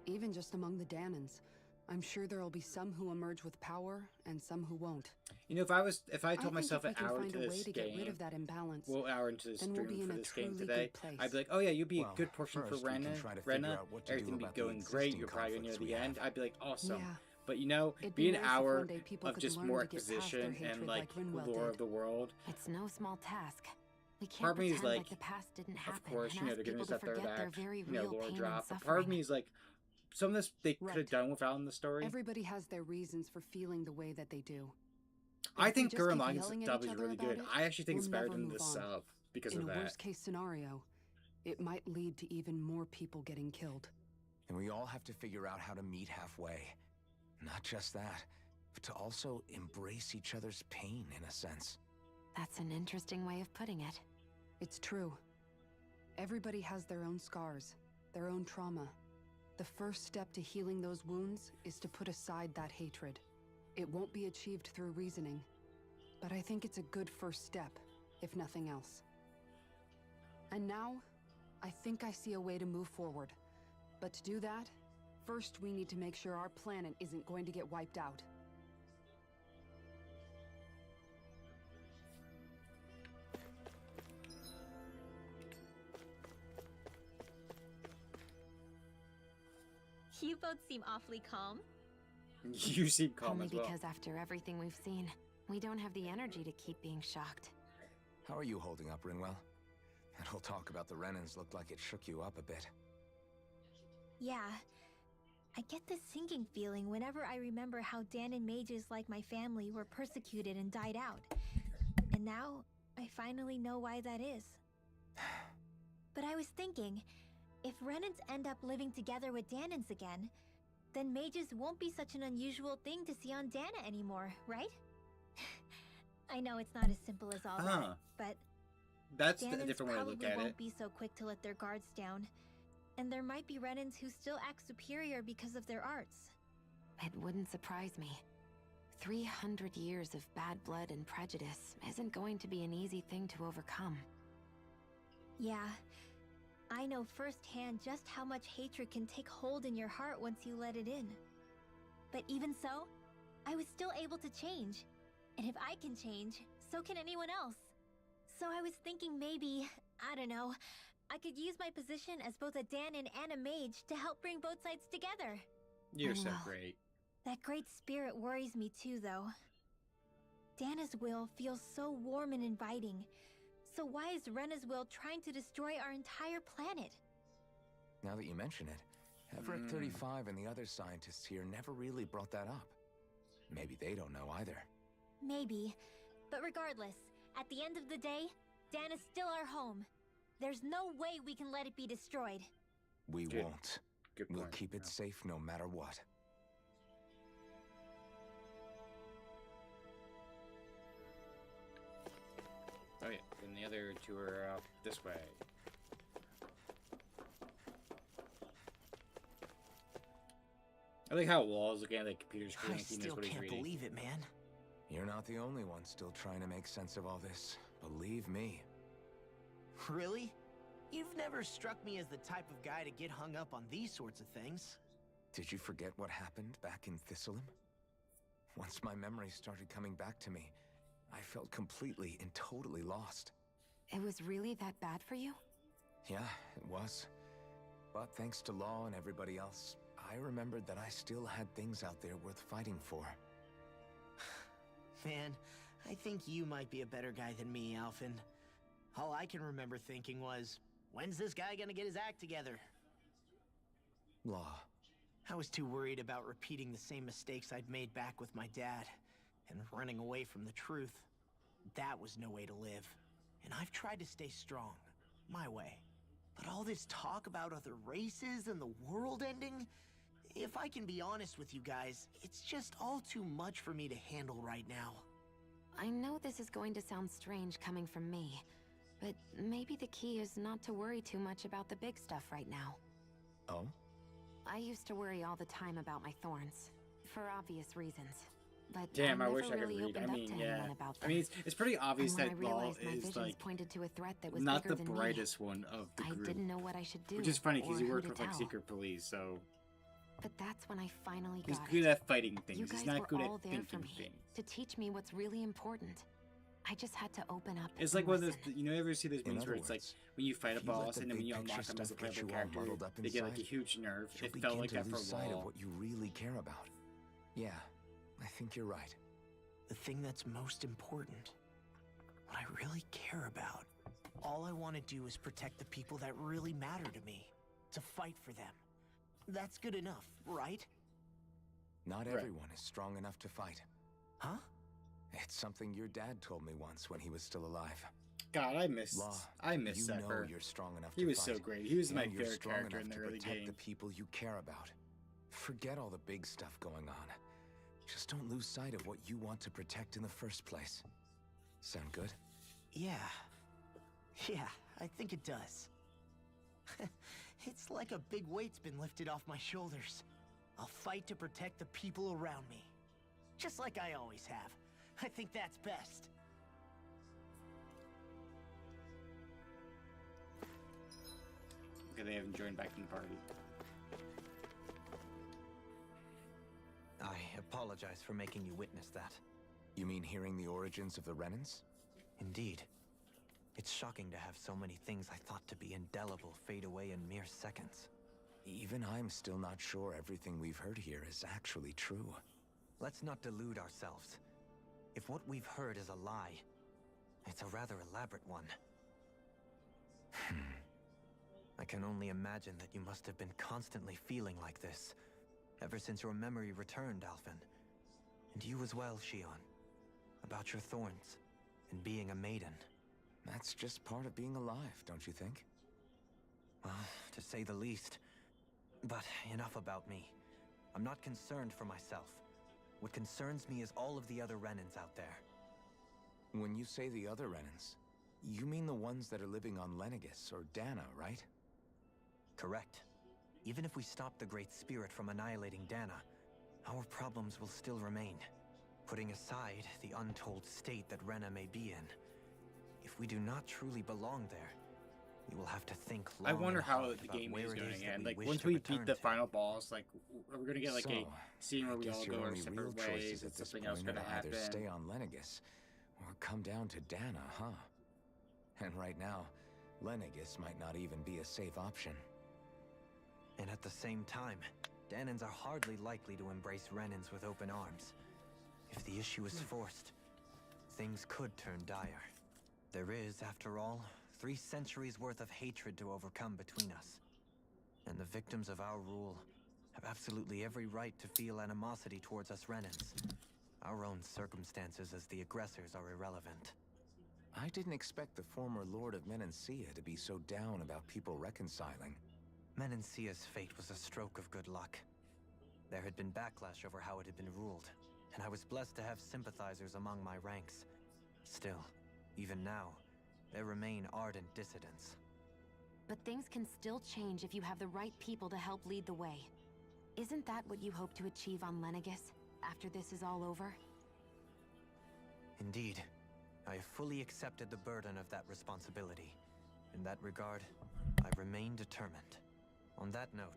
Even just among the Danans, I'm sure there'll be some who emerge with power and some who won't. You know, if I told myself an hour into this to game, get rid of that imbalance, well, hour into the then we'll stream be in for a this game truly today, good place. I'd be like, oh yeah, you'd be Well, a good portion for first we can Rena. try to figure Rena, out what to do everything would be about the going great. existing You're probably near conflicts the we end. have. I'd be like, awesome. Yeah. But you know, It'd be be an nice if hour one day people of could just learn more to get past their exposition hatred and like like Rinwell lore did. of the world. It's no small task. We can't Part of me is pretend like, the past didn't happen of course, and you know, ask they're giving people us to that third forget their act, very you know, real lore pain drop. and But part of suffering. me is like, some of this they could have Right. done without in the story. Everybody has their reasons for feeling the way that they do. I If we think just Gurren keep Lagann's yelling at dub each is other really about good. it, I actually think it's we'll better never than the move on. sub because In of a that. worst-case scenario, it might lead to even more people getting killed. And we all have to figure out how to meet halfway. Not just that, but to also embrace each other's pain in a sense. That's an interesting way of putting it. It's true. Everybody has their own scars, their own trauma. The first step to healing those wounds is to put aside that hatred. It won't be achieved through reasoning, but I think it's a good first step, if nothing else. And now, I think I see a way to move forward. But to do that, first we need to make sure our planet isn't going to get wiped out. You both seem awfully calm. You seem calm Only as well. because after everything we've seen, we don't have the energy to keep being shocked. How are you holding up, Rinwell? That whole talk about the Renans looked like it shook you up a bit. Yeah. I get this sinking feeling whenever I remember how Danan mages like my family were persecuted and died out. And now, I finally know why that is. But I was thinking, if Renans end up living together with Danans again, then mages won't be such an unusual thing to see on Dana anymore, right? I know it's not as simple as all that, but That's a Danans different way to probably look at won't it. be so quick to let their guards down. And there might be Renans who still act superior because of their arts. It wouldn't surprise me. 300 years of bad blood and prejudice isn't going to be an easy thing to overcome. Yeah, I know firsthand just how much hatred can take hold in your heart once you let it in. But even so, I was still able to change. And if I can change, so can anyone else. So I was thinking maybe, I don't know, I could use my position as both a Danan and a mage to help bring both sides together. You're so Well, great. That great spirit worries me too, though. Dana's will feels so warm and inviting. So why is Rena's will trying to destroy our entire planet? Now that you mention it, Everett 35 and the other scientists here never really brought that up. Maybe they don't know either. Maybe. But regardless, at the end of the day, Dana's still our home. There's no way we can let it be destroyed. We Good. won't. Good We'll point, keep it yeah. safe no matter what. Oh yeah, and the other two are out this way. I like how Wall's looking at the computer screen I like he knows still what he's can't reading. believe it, man. You're not the only one still trying to make sense of all this. Believe me. Really? You've never struck me as the type of guy to get hung up on these sorts of things. Did you forget what happened back in Thistleum? Once my memories started coming back to me, I felt completely and totally lost. It was really that bad for you? Yeah, it was. But thanks to Law and everybody else, I remembered that I still had things out there worth fighting for. Man, I think you might be a better guy than me, Alphen. All I can remember thinking was, when's this guy gonna get his act together? Law. I was too worried about repeating the same mistakes I'd made back with my dad, and running away from the truth. That was no way to live. And I've tried to stay strong, my way. But all this talk about other races and the world ending, if I can be honest with you guys, it's just all too much for me to handle right now. I know this is going to sound strange coming from me, but maybe the key is not to worry too much about the big stuff right now. Oh? I used to worry all the time about my thorns, for obvious reasons. But Damn, I never wish I could really read. opened I mean, up to yeah. anyone about I them. mean, it's pretty obvious And when that I Law realized my is visions like pointed to a threat that was not bigger the than brightest one of the I group. didn't know what I should do. Which is funny because or he who worked to with like tell. secret police, so But that's when I finally he's got good it. at fighting You things. guys He's not were good all at there for thinking me things. to teach me what's really important. I just had to open up. It's and like one of those, listen. you know, ever see those In memes other where it's like words, when you fight a if you let boss the and then when big you picture unlock them as a stuff playable get you all character, muddled up they get like a inside, huge nerve. you'll It felt begin like to that for lose sight Wall. of what you really care about. Yeah, I think you're right. The thing that's most important, what I really care about. All I want to do is protect the people that really matter to me, to fight for them. That's good enough, right? Not Right. everyone is strong enough to fight. Huh? It's something your dad told me once when he was still alive. God, I miss Law, you know Zephyr. you're strong enough He to was fight. so great. He was my and you're favorite strong character in enough the to early protect game. the people you care about. Forget all the big stuff going on. Just don't lose sight of what you want to protect in the first place. Sound good? Yeah. Yeah, I think it does. It's like a big weight's been lifted off my shoulders. I'll fight to protect the people around me. Just like I always have. I think that's best. Okay, they haven't joined back in the party. I apologize for making you witness that. You mean hearing the origins of the Renans? Indeed. It's shocking to have so many things I thought to be indelible fade away in mere seconds. Even I'm still not sure everything we've heard here is actually true. Let's not delude ourselves. If what we've heard is a lie, it's a rather elaborate one. I can only imagine that you must have been constantly feeling like this, ever since your memory returned, Alphen. And you as well, Shion. About your thorns, and being a maiden. That's just part of being alive, don't you think? Well, to say the least. But enough about me. I'm not concerned for myself. What concerns me is all of the other Renans out there. When you say the other Renans, you mean the ones that are living on Lenegis or Dana, right? Correct. Even if we stop the Great Spirit from annihilating Dana, our problems will still remain. Putting aside the untold state that Rena may be in, if we do not truly belong there, we will have to think long I wonder and how hard the about game where is it going is to that end. we Like, wish once to we return beat the to. final boss, like, are we going to get, like, a scene where I we guess all your go our only separate real choice ways? is at Is this something else point going to to either happen? stay on Lenegis or come down to Dana, huh? And right now, Lenegis might not even be a safe option. And at the same time, Danans are hardly likely to embrace Renans with open arms. If the issue is forced, things could turn dire. There is, after all, 3 centuries worth of hatred to overcome between us. And the victims of our rule have absolutely every right to feel animosity towards us Renans. Our own circumstances as the aggressors are irrelevant. I didn't expect the former Lord of Menancia to be so down about people reconciling. Menancia's fate was a stroke of good luck. There had been backlash over how it had been ruled, and I was blessed to have sympathizers among my ranks. Still, even now, there remain ardent dissidents. But things can still change if you have the right people to help lead the way. Isn't that what you hope to achieve on Lenegis, after this is all over? Indeed. I have fully accepted the burden of that responsibility. In that regard, I remain determined. On that note,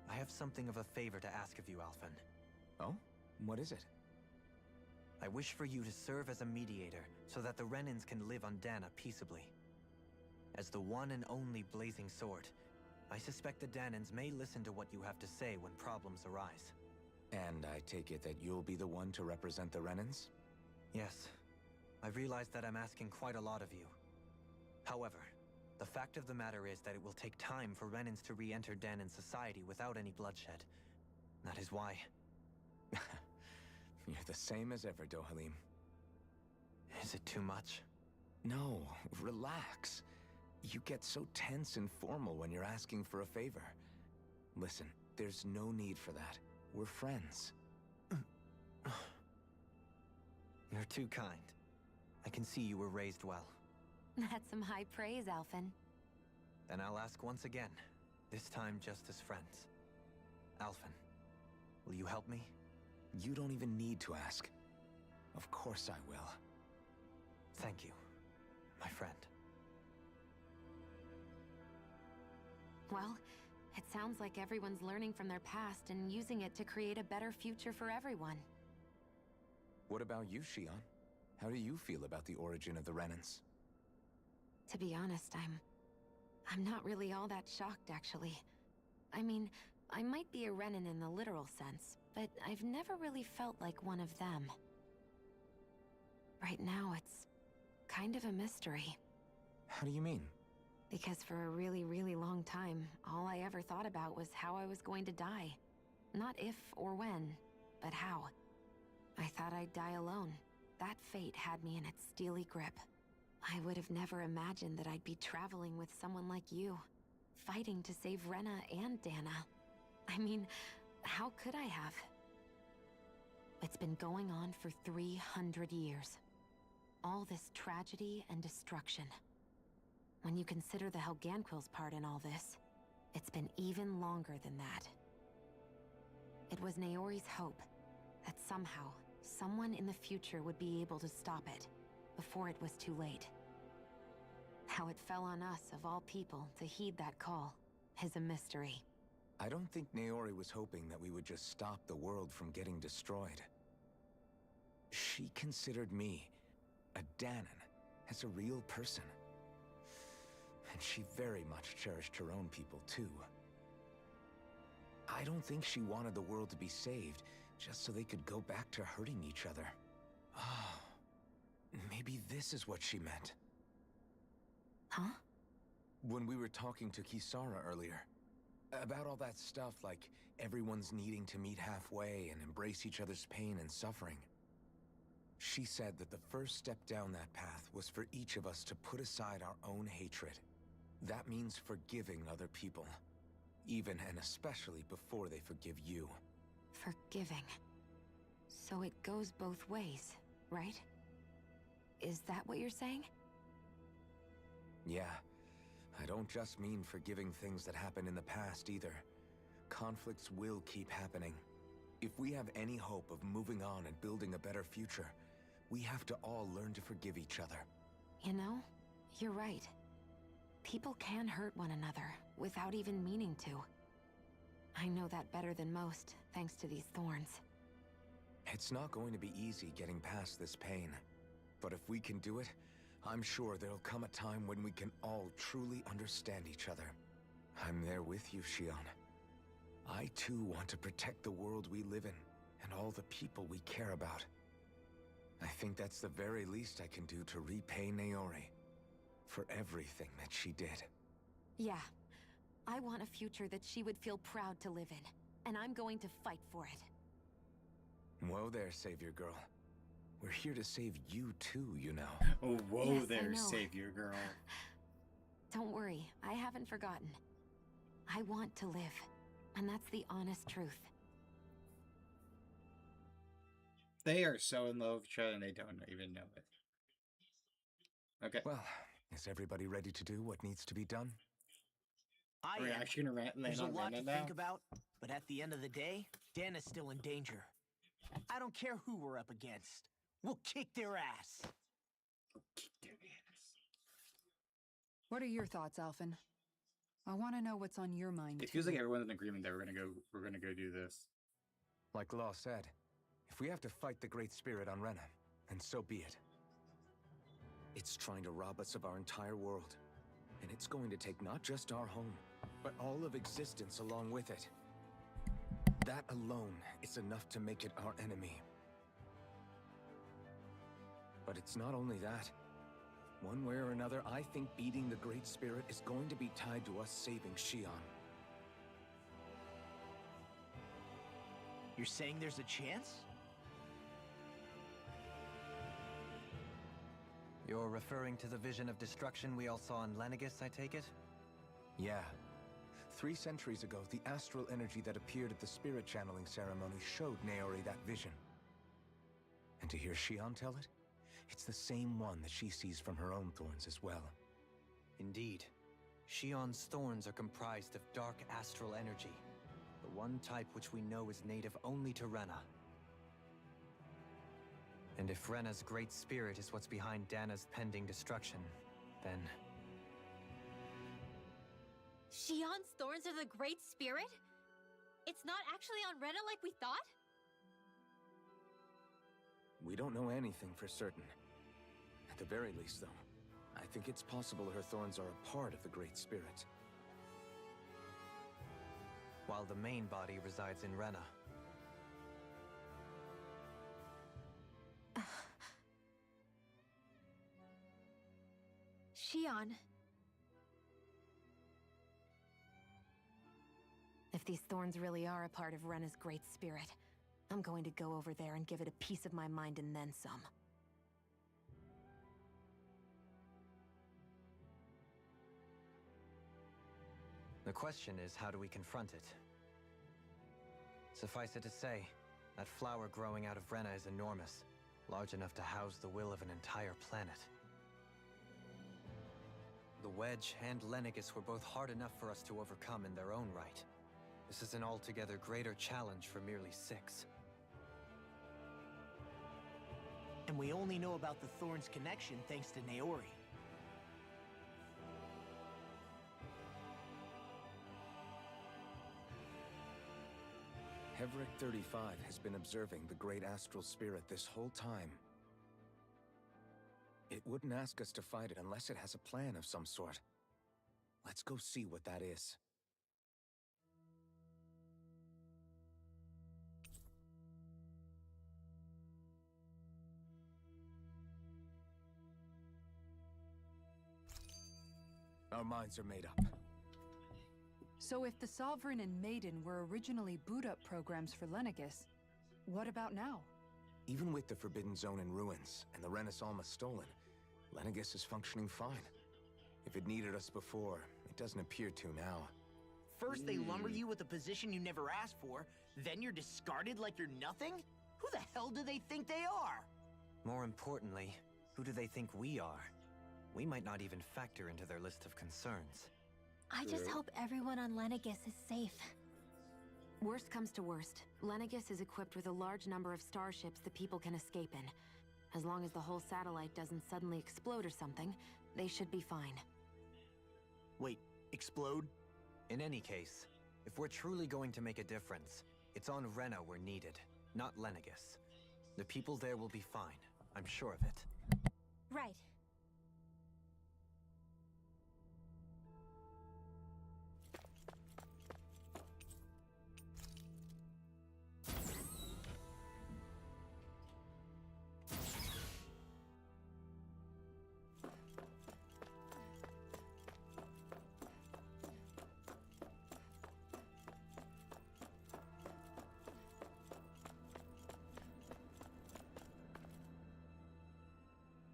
I have something of a favor to ask of you, Alphen. Oh? What is it? I wish for you to serve as a mediator, so that the Renans can live on Dana peaceably. As the one and only Blazing Sword, I suspect the Danans may listen to what you have to say when problems arise. And I take it that you'll be the one to represent the Renans? Yes. I realize that I'm asking quite a lot of you. However, the fact of the matter is that it will take time for Renans to re-enter Danan society without any bloodshed. That is why... You're the same as ever, Dohalim. Is it too much? No, relax. You get so tense and formal when you're asking for a favor. Listen, there's no need for that. We're friends. You're too kind. I can see you were raised well. That's some high praise, Alphen. Then I'll ask once again, this time just as friends. Alphen, will you help me? You don't even need to ask. Of course I will. Thank you, my friend. Well, it sounds like everyone's learning from their past and using it to create a better future for everyone. What about you, Shion? How do you feel about the origin of the Renans? To be honest, I'm not really all that shocked, actually. I mean, I might be a Renan in the literal sense, but I've never really felt like one of them. Right now, it's kind of a mystery. How do you mean? Because for a really, really long time, all I ever thought about was how I was going to die. Not if or when, but how. I thought I'd die alone. That fate had me in its steely grip. I would have never imagined that I'd be traveling with someone like you, fighting to save Rena and Dana. I mean, how could I have? It's been going on for 300 years. All this tragedy and destruction. When you consider the Helganquil's part in all this, it's been even longer than that. It was Naori's hope that somehow, someone in the future would be able to stop it, before it was too late. How it fell on us, of all people, to heed that call, is a mystery. I don't think Naori was hoping that we would just stop the world from getting destroyed. She considered me, a Danan, as a real person. And she very much cherished her own people, too. I don't think she wanted the world to be saved, just so they could go back to hurting each other. Oh, maybe this is what she meant. Huh? When we were talking to Kisara earlier, about all that stuff like everyone's needing to meet halfway and embrace each other's pain and suffering. She said that the first step down that path was for each of us to put aside our own hatred. That means forgiving other people, even and especially before they forgive you. Forgiving. So it goes both ways, right? Is that what you're saying? Yeah. I don't just mean forgiving things that happened in the past either. Conflicts will keep happening. If we have any hope of moving on and building a better future, we have to all learn to forgive each other. You know, you're right. People can hurt one another without even meaning to. I know that better than most, thanks to these thorns. It's not going to be easy getting past this pain. But if we can do it, I'm sure there'll come a time when we can all truly understand each other. I'm there with you, Shion. I too want to protect the world we live in, and all the people we care about. I think that's the very least I can do to repay Naori for everything that she did. Yeah. I want a future that she would feel proud to live in, and I'm going to fight for it. Whoa there, Savior Girl. We're here to save you too, you know. Oh, whoa Yes, I there, know. Savior Girl. Don't worry, I haven't forgotten. I want to live, and that's the honest truth. They are so in love with each other and they don't even know it. Okay. Well, is everybody ready to do what needs to be done? I Are we am. actually gonna land There's a on lot Rena to now? think about, But at the end of the day, Dana's still in danger. I don't care who we're up against. We'll kick their ass. Kick their ass. What are your thoughts, Alphen? I want to know what's on your mind. It feels like everyone's in agreement that we're gonna go do this. Like Law said, if we have to fight the Great Spirit on Rena, then so be it. It's trying to rob us of our entire world. And it's going to take not just our home, but all of existence along with it. That alone is enough to make it our enemy. But it's not only that. One way or another, I think beating the Great Spirit is going to be tied to us saving Xion. You're saying there's a chance? You're referring to the vision of destruction we all saw in Lenegis, I take it? Yeah. 3 centuries ago, the astral energy that appeared at the spirit channeling ceremony showed Naori that vision. And to hear Xion tell it, it's the same one that she sees from her own thorns as well. Indeed. Xion's thorns are comprised of dark astral energy, the one type which we know is native only to Rena. And if Rena's great spirit is what's behind Dana's pending destruction, then... Xion's thorns are the Great Spirit? It's not actually on Rena like we thought? We don't know anything for certain. At the very least, though, I think it's possible her thorns are a part of the Great Spirit. While the main body resides in Rena. Xion. If these thorns really are a part of Rena's Great Spirit, I'm going to go over there and give it a piece of my mind and then some. The question is, how do we confront it? Suffice it to say, that flower growing out of Rena is enormous, large enough to house the will of an entire planet. The Wedge and Lenegis were both hard enough for us to overcome in their own right. This is an altogether greater challenge for merely 6. And we only know about the Thorns connection thanks to Naori. Hevric 35 has been observing the Great Astral Spirit this whole time. It wouldn't ask us to fight it unless it has a plan of some sort. Let's go see what that is. Our minds are made up. So if the Sovereign and Maiden were originally boot-up programs for Lenegis, what about now? Even with the Forbidden Zone in ruins and the Renis Alma stolen, Lenegis is functioning fine. If it needed us before, it doesn't appear to now. First they lumber you with a position you never asked for, then you're discarded like you're nothing? Who the hell do they think they are? More importantly, who do they think we are? We might not even factor into their list of concerns. I just hope everyone on Lenegis is safe. Worst comes to worst, Lenegis is equipped with a large number of starships that people can escape in. As long as the whole satellite doesn't suddenly explode or something, they should be fine. Wait, explode? In any case, if we're truly going to make a difference, it's on Rena we're needed, not Lenegis. The people there will be fine, I'm sure of it. Right.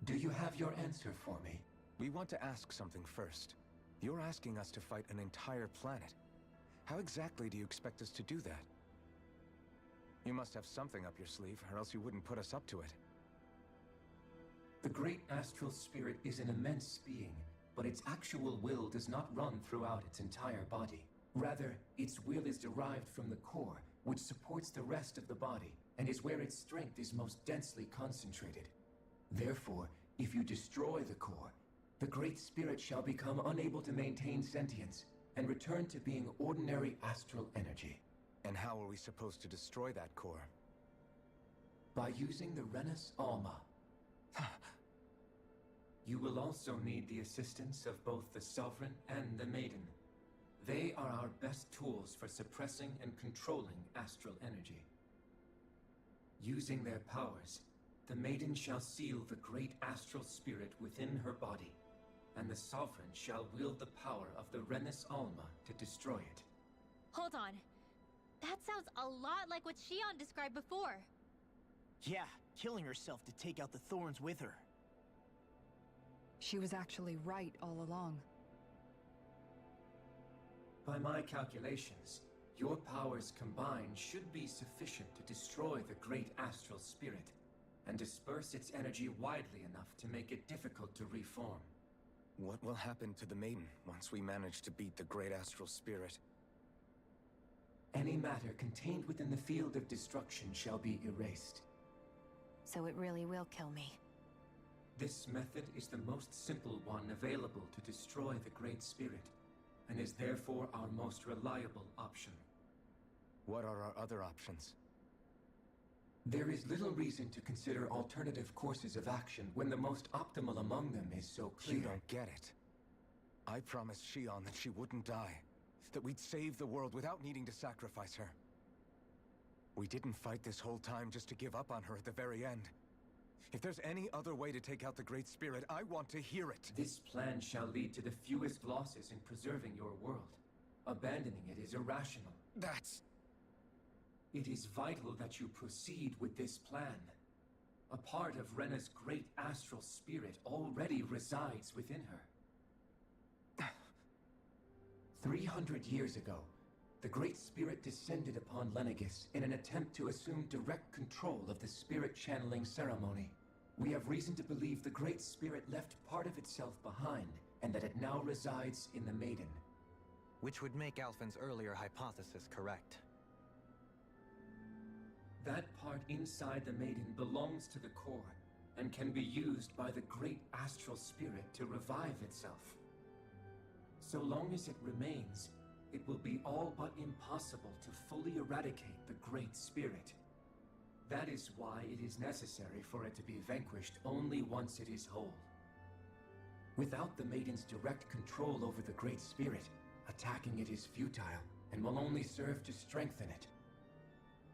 Do you have your answer for me? We want to ask something first. You're asking us to fight an entire planet. How exactly do you expect us to do that? You must have something up your sleeve, or else you wouldn't put us up to it. The Great Astral Spirit is an immense being, but its actual will does not run throughout its entire body. Rather, its will is derived from the core, which supports the rest of the body, and is where its strength is most densely concentrated. Therefore, if you destroy the core, the Great Spirit shall become unable to maintain sentience, and return to being ordinary astral energy. And how are we supposed to destroy that core? By using the Renus Alma. You will also need the assistance of both the Sovereign and the Maiden. They are our best tools for suppressing and controlling astral energy. Using their powers, the Maiden shall seal the great astral spirit within her body, and the Sovereign shall wield the power of the Renus Alma to destroy it. Hold on. That sounds a lot like what Shion described before. Yeah, killing herself to take out the thorns with her. She was actually right all along. By my calculations, your powers combined should be sufficient to destroy the great astral spirit, and disperse its energy widely enough to make it difficult to reform. What will happen to the Maiden once we manage to beat the great astral spirit? Any matter contained within the field of destruction shall be erased. So it really will kill me. This method is the most simple one available to destroy the Great Spirit, and is therefore our most reliable option. What are our other options? There is little reason to consider alternative courses of action when the most optimal among them is so clear. You don't get it. I promised Shion that she wouldn't die, that we'd save the world without needing to sacrifice her. We didn't fight this whole time just to give up on her at the very end. If there's any other way to take out the Great Spirit, I want to hear it. This plan shall lead to the fewest losses in preserving your world. Abandoning it is irrational. That's... It is vital that you proceed with this plan. A part of Rena's great astral spirit already resides within her. 300 years ago, the Great Spirit descended upon Lenegis in an attempt to assume direct control of the spirit channeling ceremony. We have reason to believe the Great Spirit left part of itself behind, and that it now resides in the Maiden. Which would make Alphen's earlier hypothesis correct. That part inside the Maiden belongs to the core, and can be used by the great astral spirit to revive itself. So long as it remains, it will be all but impossible to fully eradicate the Great Spirit. That is why it is necessary for it to be vanquished only once it is whole. Without the Maiden's direct control over the Great Spirit, attacking it is futile, and will only serve to strengthen it.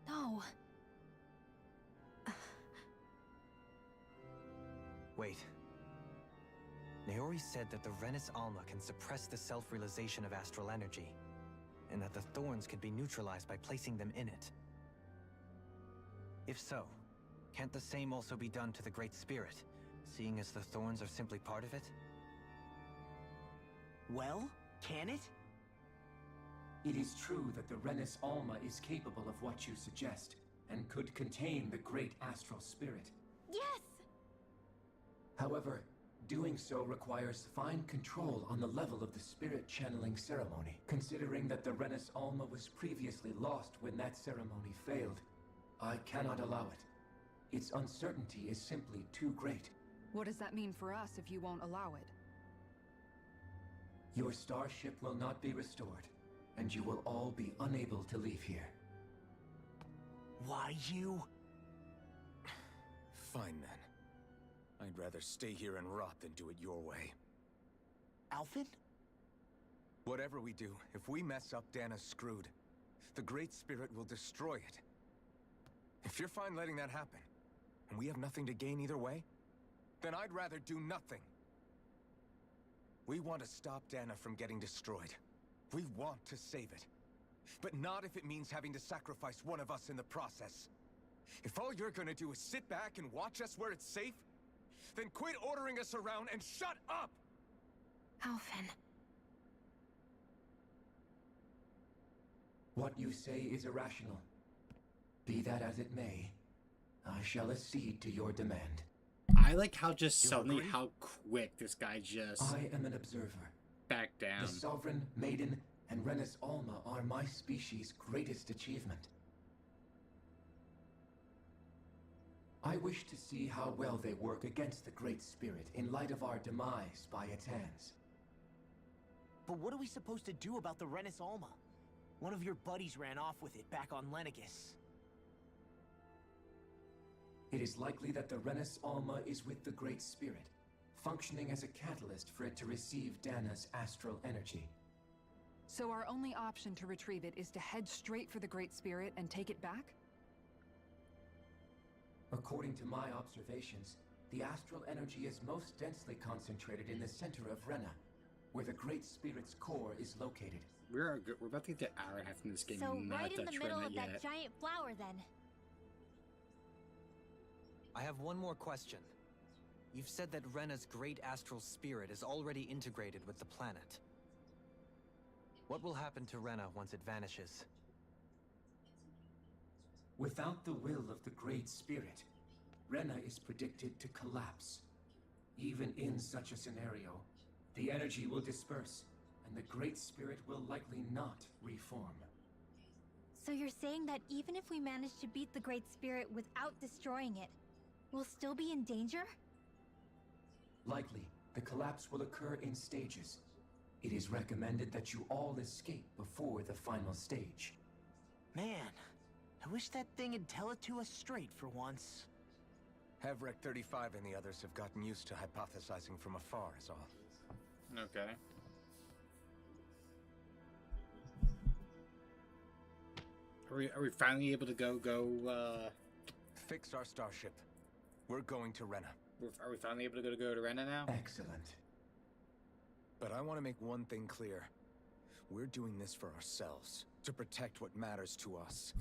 No. Wait. Naori said that the Renus Alma can suppress the self-realization of astral energy, and that the thorns could be neutralized by placing them in it. If so, can't the same also be done to the Great Spirit, seeing as the thorns are simply part of it? Well, can it? It is true that the Renus Alma is capable of what you suggest, and could contain the great astral spirit. Yes! However, doing so requires fine control on the level of the spirit channeling ceremony, considering that the Renus Alma was previously lost when that ceremony failed. I cannot allow it. Its uncertainty is simply too great. What does that mean for us if you won't allow it? Your starship will not be restored, and you will all be unable to leave here. Why you? Fine then. I'd rather stay here and rot than do it your way. Alphen? Whatever we do, if we mess up, Dana's screwed. The Great Spirit will destroy it. If you're fine letting that happen, and we have nothing to gain either way, then I'd rather do nothing. We want to stop Dana from getting destroyed. We want to save it. But not if it means having to sacrifice one of us in the process. If all you're gonna do is sit back and watch us where it's safe, then quit ordering us around and shut up! Alphen. What you say is irrational. Be that as it may, I shall accede to your demand. I like how just suddenly how quick this guy just I am an observer. backed down. The Sovereign, Maiden, and Rena's Alma are my species' greatest achievement. I wish to see how well they work against the Great Spirit in light of our demise by its hands. But what are we supposed to do about the Renis Alma? One of your buddies ran off with it back on Lenegis. It is likely that the Renis Alma is with the Great Spirit, functioning as a catalyst for it to receive Dana's astral energy. So our only option to retrieve it is to head straight for the Great Spirit and take it back? According to my observations, the astral energy is most densely concentrated in the center of Rena, where the Great Spirit's core is located. We're about to get to hour and a half in this game. So and not right in the touch middle Rena of yet. that giant flower, then. I have one more question. You've said that Rena's great astral spirit is already integrated with the planet. What will happen to Rena once it vanishes? Without the will of the Great Spirit, Rena is predicted to collapse. Even in such a scenario, the energy will disperse, and the Great Spirit will likely not reform. So you're saying that even if we manage to beat the Great Spirit without destroying it, we'll still be in danger? Likely, the collapse will occur in stages. It is recommended that you all escape before the final stage. Man, I wish that thing would tell it to us straight for once. Havrek 35 and the others have gotten used to hypothesizing from afar, is all. Okay. Are we finally able to go Fix our starship. We're going to Rena. Are we finally able to go to Rena now? Excellent. But I want to make one thing clear. We're doing this for ourselves, to protect what matters to us.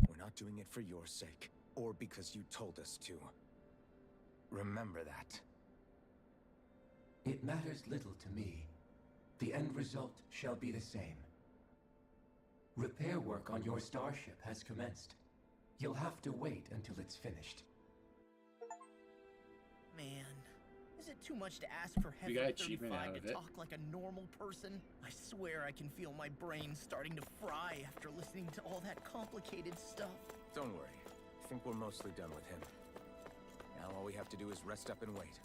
We're not doing it for your sake, or because you told us to. Remember that. It matters little to me. The end result shall be the same. Repair work on your starship has commenced. You'll have to wait until it's finished. Man, is it too much to ask for You got Heaven achievement out 35 of to it. talk like a normal person? I swear I can feel my brain starting to fry after listening to all that complicated stuff. Don't worry. I think we're mostly done with him. Now all we have to do is rest up and wait.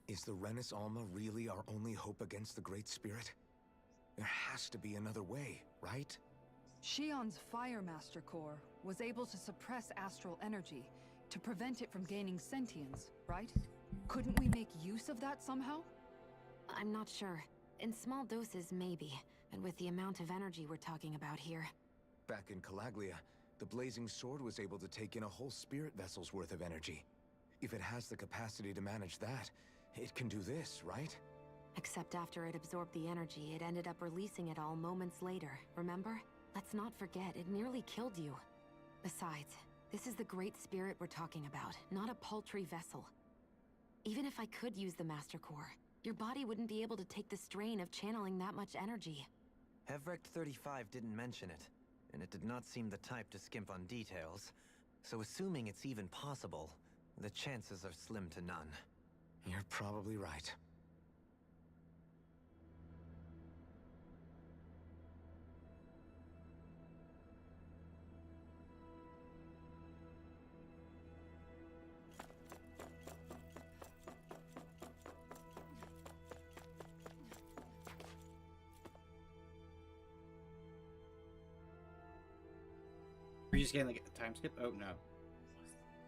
Is the Renis Alma really our only hope against the Great Spirit? There has to be another way, right? Shion's Fire Master Core was able to suppress astral energy to prevent it from gaining sentience, right? Couldn't we make use of that somehow? I'm not sure. In small doses, maybe. And with the amount of energy we're talking about here. Back in Calaglia, the Blazing Sword was able to take in a whole spirit vessel's worth of energy. If it has the capacity to manage that, it can do this, right? Except after it absorbed the energy, it ended up releasing it all moments later, remember? Let's not forget, it nearly killed you. Besides, this is the Great Spirit we're talking about, not a paltry vessel. Even if I could use the Master Core, your body wouldn't be able to take the strain of channeling that much energy. Hevrek 35 didn't mention it, and it did not seem the type to skimp on details. So assuming it's even possible, the chances are slim to none. You're probably right. Are you just getting like a time skip? Oh no.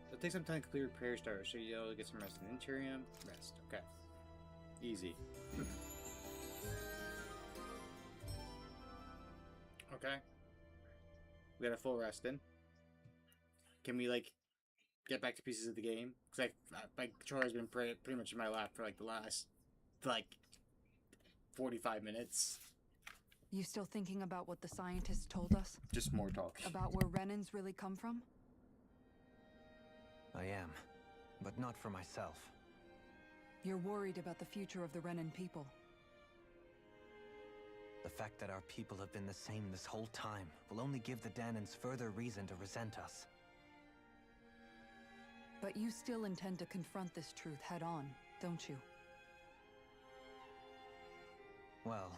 It'll take some time to clear prayer stars, so you'll get some rest in Interium. Rest. Okay. Easy. Okay. We got a full rest in. Can we like get back to pieces of the game? Because my controller's been pretty much in my lap for like the last 45 minutes. You still thinking about what the scientists told us? Just more talk. About where Renans really come from? I am, but not for myself. You're worried about the future of the Renan people. The fact that our people have been the same this whole time will only give the Danans further reason to resent us. But you still intend to confront this truth head on, don't you? Well,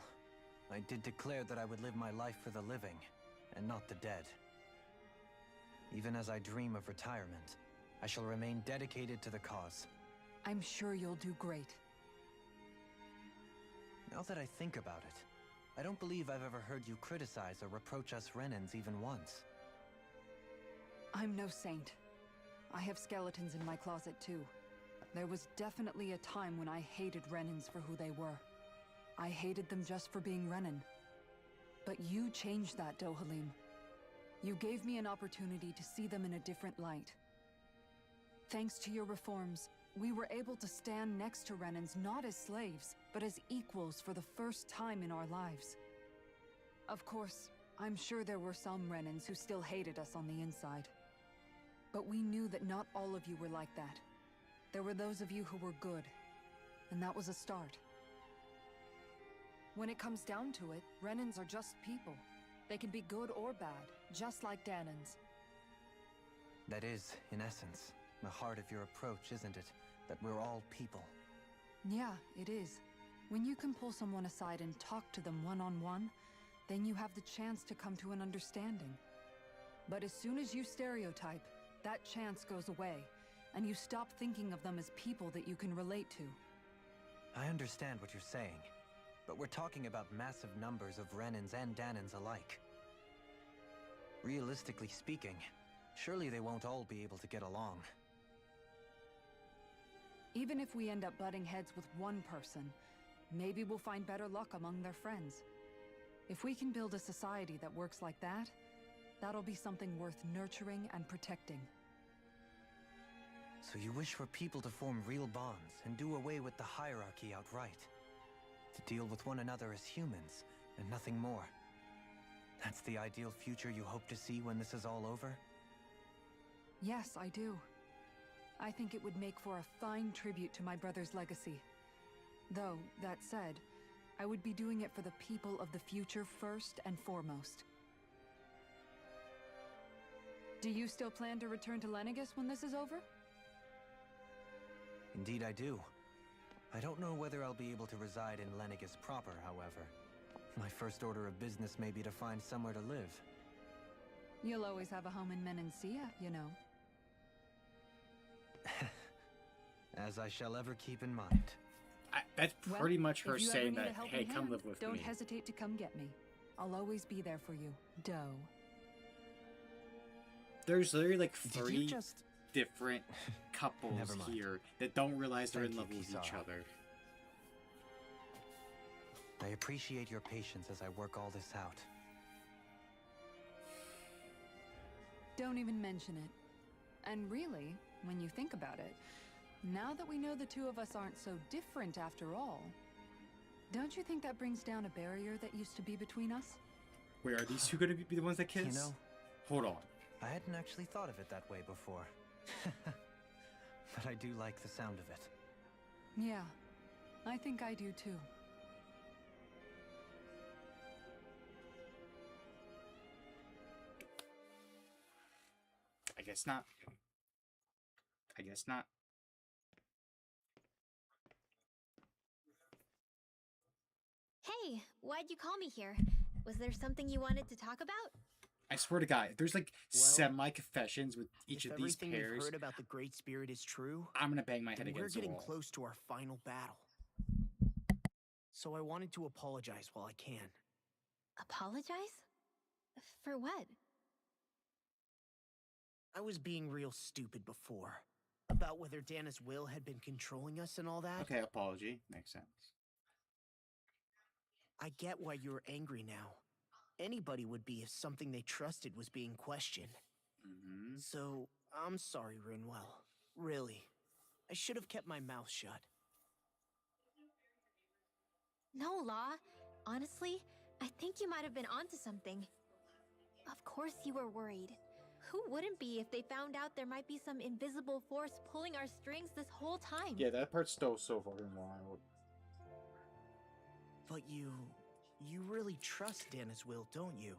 I did declare that I would live my life for the living, and not the dead. Even as I dream of retirement, I shall remain dedicated to the cause. I'm sure you'll do great. Now that I think about it, I don't believe I've ever heard you criticize or reproach us Renans even once. I'm no saint. I have skeletons in my closet too. There was definitely a time when I hated Renans for who they were. I hated them just for being Renan. But you changed that, Dohalim. You gave me an opportunity to see them in a different light. Thanks to your reforms, we were able to stand next to Renans not as slaves, but as equals for the first time in our lives. Of course, I'm sure there were some Renans who still hated us on the inside. But we knew that not all of you were like that. There were those of you who were good, and that was a start. When it comes down to it, Renans are just people. They can be good or bad, just like Danans. That is, in essence, the heart of your approach, isn't it? That we're all people. Yeah, it is. When you can pull someone aside and talk to them one-on-one, then you have the chance to come to an understanding. But as soon as you stereotype, that chance goes away, and you stop thinking of them as people that you can relate to. I understand what you're saying, but we're talking about massive numbers of Renans and Danans alike. Realistically speaking, surely they won't all be able to get along. Even if we end up butting heads with one person, maybe we'll find better luck among their friends. If we can build a society that works like that, that'll be something worth nurturing and protecting. So you wish for people to form real bonds and do away with the hierarchy outright? To deal with one another as humans, and nothing more? That's the ideal future you hope to see when this is all over? Yes, I do. I think it would make for a fine tribute to my brother's legacy. Though, that said, I would be doing it for the people of the future first and foremost. Do you still plan to return to Lenegis when this is over? Indeed I do. I don't know whether I'll be able to reside in Lenegis proper, however. My first order of business may be to find somewhere to live. You'll always have a home in Menancia, you know. As I shall ever keep in mind. That's pretty much her if you saying ever need that, a helping hey, come hand, live with don't me. hesitate to come get me. I'll always be there for you, Doe. There's literally like Did you three just... different couples Never mind. here that don't realize they're in Thank love you, with each Kisara. other. I appreciate your patience as I work all this out. Don't even mention it. And really, when you think about it, now that we know the two of us aren't so different after all, don't you think that brings down a barrier that used to be between us? Wait, are these two going to be the ones that kiss? You know, Hold on. I hadn't actually thought of it that way before. But I do like the sound of it. Yeah, I think I do too. I guess not. I guess not. Hey, why'd you call me here? Was there something you wanted to talk about? I swear to God, if there's like Well, semi-confessions with each if of these everything pairs, you've heard about the Great Spirit is true, I'm gonna bang my head then we're against the getting wall. close to our final battle. So I wanted to apologize while I can. Apologize? For what? I was being real stupid before. About whether Dana's will had been controlling us and all that. Okay, apology. Makes sense. I get why you're angry now. Anybody would be if something they trusted was being questioned. Mm-hmm. So, I'm sorry, Rinwell. Really. I should have kept my mouth shut. No, Law. Honestly, I think you might have been onto something. Of course you were worried. Who wouldn't be if they found out there might be some invisible force pulling our strings this whole time? Yeah, that part's still so fucking wild. But you really trust Dana's will, don't you?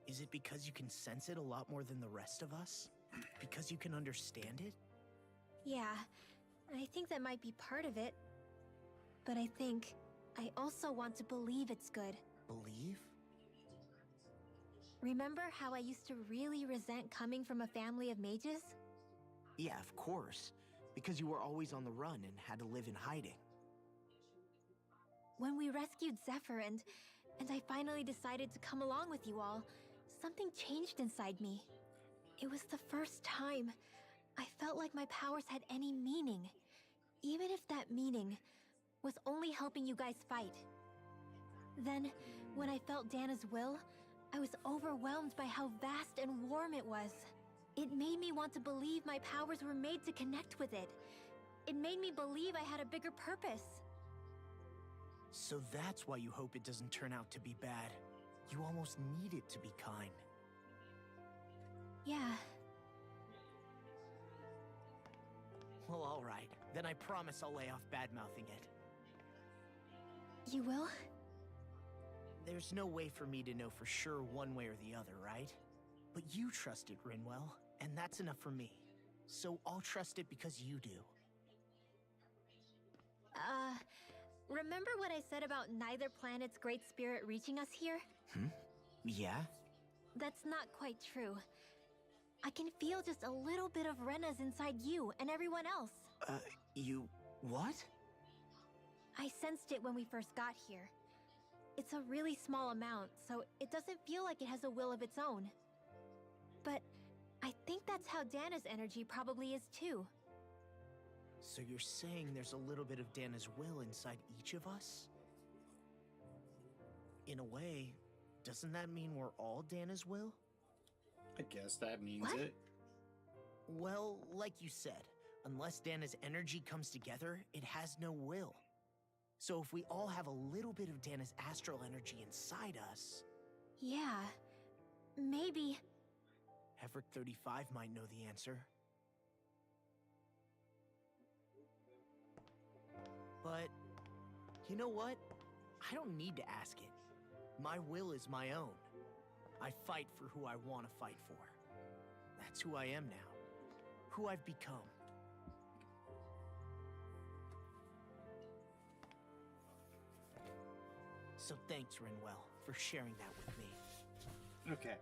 Is it because you can sense it a lot more than the rest of us? Because you can understand it? Yeah, I think that might be part of it. But I think I also want to believe it's good. Believe? Remember how I used to really resent coming from a family of mages? Yeah, of course. Because you were always on the run and had to live in hiding. When we rescued Zephyr and I finally decided to come along with you all, something changed inside me. It was the first time I felt like my powers had any meaning, even if that meaning was only helping you guys fight. Then, when I felt Dana's will, I was overwhelmed by how vast and warm it was. It made me want to believe my powers were made to connect with it. It made me believe I had a bigger purpose. So that's why you hope it doesn't turn out to be bad. You almost need it to be kind. Yeah. Well, alright. Then I promise I'll lay off bad-mouthing it. You will? There's no way for me to know for sure one way or the other, right? But you trust it, Rinwell, and that's enough for me. So I'll trust it because you do. Remember what I said about neither planet's great spirit reaching us here? Yeah? That's not quite true. I can feel just a little bit of Rena's inside you and everyone else. You... what? I sensed it when we first got here. It's a really small amount, so it doesn't feel like it has a will of its own. But I think that's how Dana's energy probably is too. So you're saying there's a little bit of Dana's will inside each of us? In a way, doesn't that mean we're all Dana's will? I guess that means What? it. Well, like you said, unless Dana's energy comes together, it has no will. So if we all have a little bit of Dana's astral energy inside us... Yeah, maybe... Heverick 35 might know the answer. But, you know what? I don't need to ask it. My will is my own. I fight for who I want to fight for. That's who I am now. Who I've become. So thanks, Rinwell, for sharing that with me. Okay.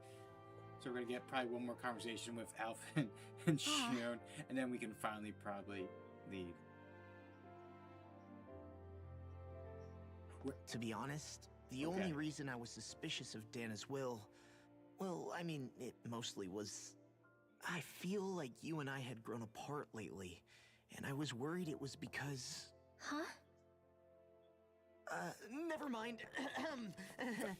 So we're gonna get probably one more conversation with Alphen and Shion, and then we can finally probably leave. To be honest, the only reason I was suspicious of Dana's will, well, I mean, it mostly was... I feel like you and I had grown apart lately, and I was worried it was because... Huh? Never mind.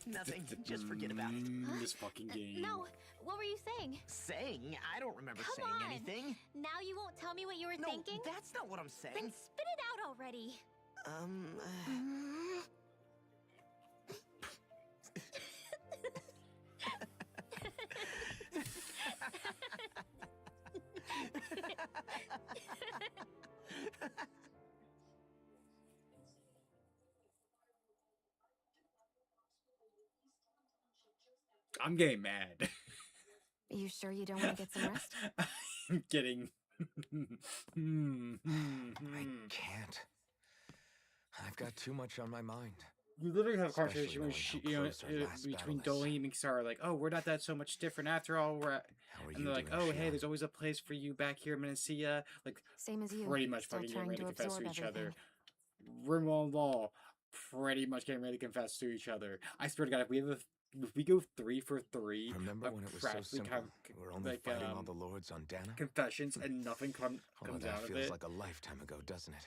Nothing. Just forget about it. This fucking game. No, what were you saying? Saying? I don't remember Come saying on. anything. Now you won't tell me what you were No, thinking? that's not what I'm saying. Then spit it out already. I'm getting mad. You sure you don't want to get some rest? I'm getting... I can't. I've got too much on my mind. You literally have a Especially conversation with knowing how you know, close our last between battle is. Dolly and Mixar, like, oh, we're not that so much different after all. We're at, How are and you they're like, doing, oh, hey, Shion? there's always a place for you back here in Menacia. Like, Same as you. pretty much Still fucking getting trying ready to to confess to absorb each other. everything. Rimwell and Law, pretty much getting ready to confess to each other. I swear to God, if we go 3 for 3, Remember when it was so practically simple? We're only like, fighting all the lords on Dana? confessions and nothing comes Although out that of feels it. like a lifetime ago, doesn't it?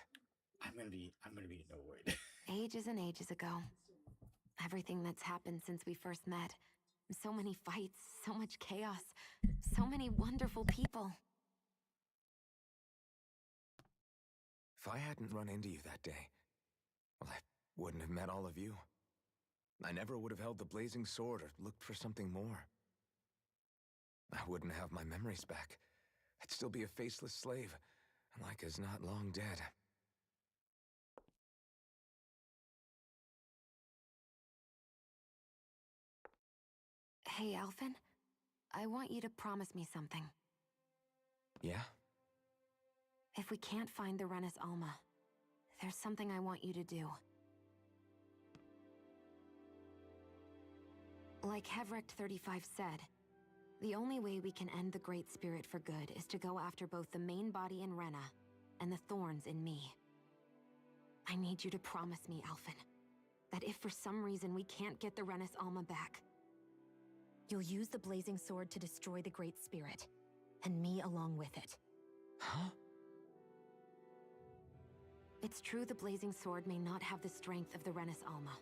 I'm gonna be annoyed. Ages and ages ago. Everything that's happened since we first met. So many fights, so much chaos, so many wonderful people. If I hadn't run into you that day, well, I wouldn't have met all of you. I never would have held the blazing sword or looked for something more. I wouldn't have my memories back. I'd still be a faceless slave, like as not long dead. Hey, Alphen. I want you to promise me something. Yeah? If we can't find the Renis Alma, there's something I want you to do. Like Hevrecht 35 said, the only way we can end the Great Spirit for good is to go after both the main body in Rena and the thorns in me. I need you to promise me, Alphen, that if for some reason we can't get the Renis Alma back, you'll use the Blazing Sword to destroy the Great Spirit, and me along with it. Huh? It's true the Blazing Sword may not have the strength of the Renis Alma.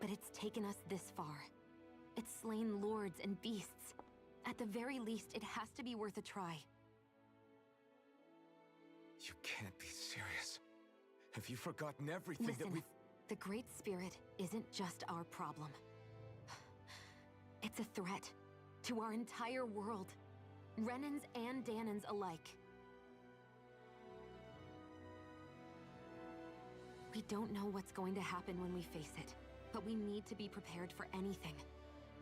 But it's taken us this far. It's slain lords and beasts. At the very least, it has to be worth a try. You can't be serious. Have you forgotten everything that Listen, we've... the Great Spirit isn't just our problem. It's a threat to our entire world. Renans and Danans alike. We don't know what's going to happen when we face it, but we need to be prepared for anything.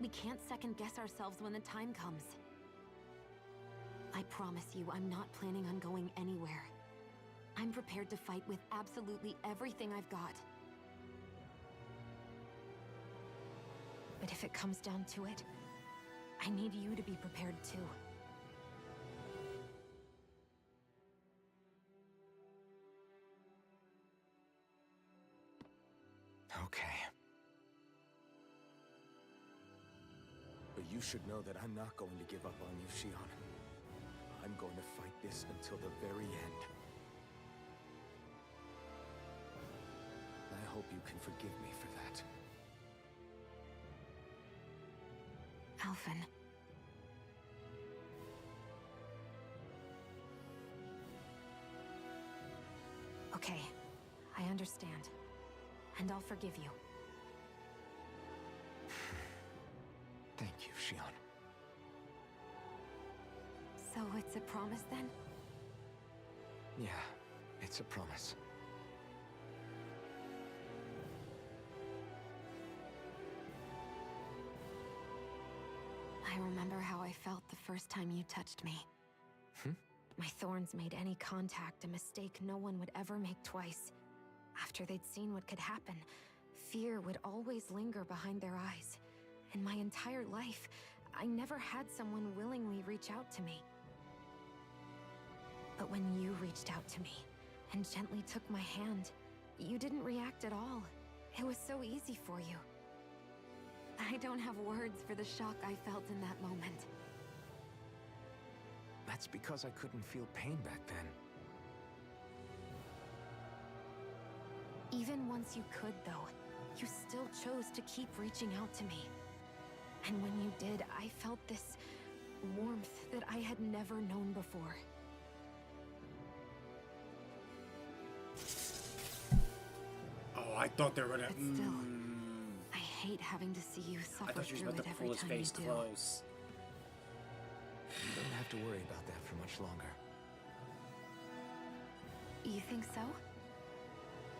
We can't second-guess ourselves when the time comes. I promise you, I'm not planning on going anywhere. I'm prepared to fight with absolutely everything I've got. But if it comes down to it, I need you to be prepared too. Okay. But you should know that I'm not going to give up on you, Shion. I'm going to fight this until the very end. I hope you can forgive me for that. Alphen. Okay, I understand. And I'll forgive you. Thank you, Shion. So it's a promise then? Yeah, it's a promise. I remember how I felt the first time you touched me. My thorns made any contact a mistake no one would ever make twice. After they'd seen what could happen, fear would always linger behind their eyes. In my entire life, I never had someone willingly reach out to me. But when you reached out to me and gently took my hand, you didn't react at all. It was so easy for you. I don't have words for the shock I felt in that moment. That's because I couldn't feel pain back then. Even once you could, though, you still chose to keep reaching out to me. And when you did, I felt this warmth that I had never known before. Oh, I thought they were gonna... But still, I hate having to see you I suffer thought she was through about it to every pull his time you face do. close. You don't have to worry about that for much longer. You think so?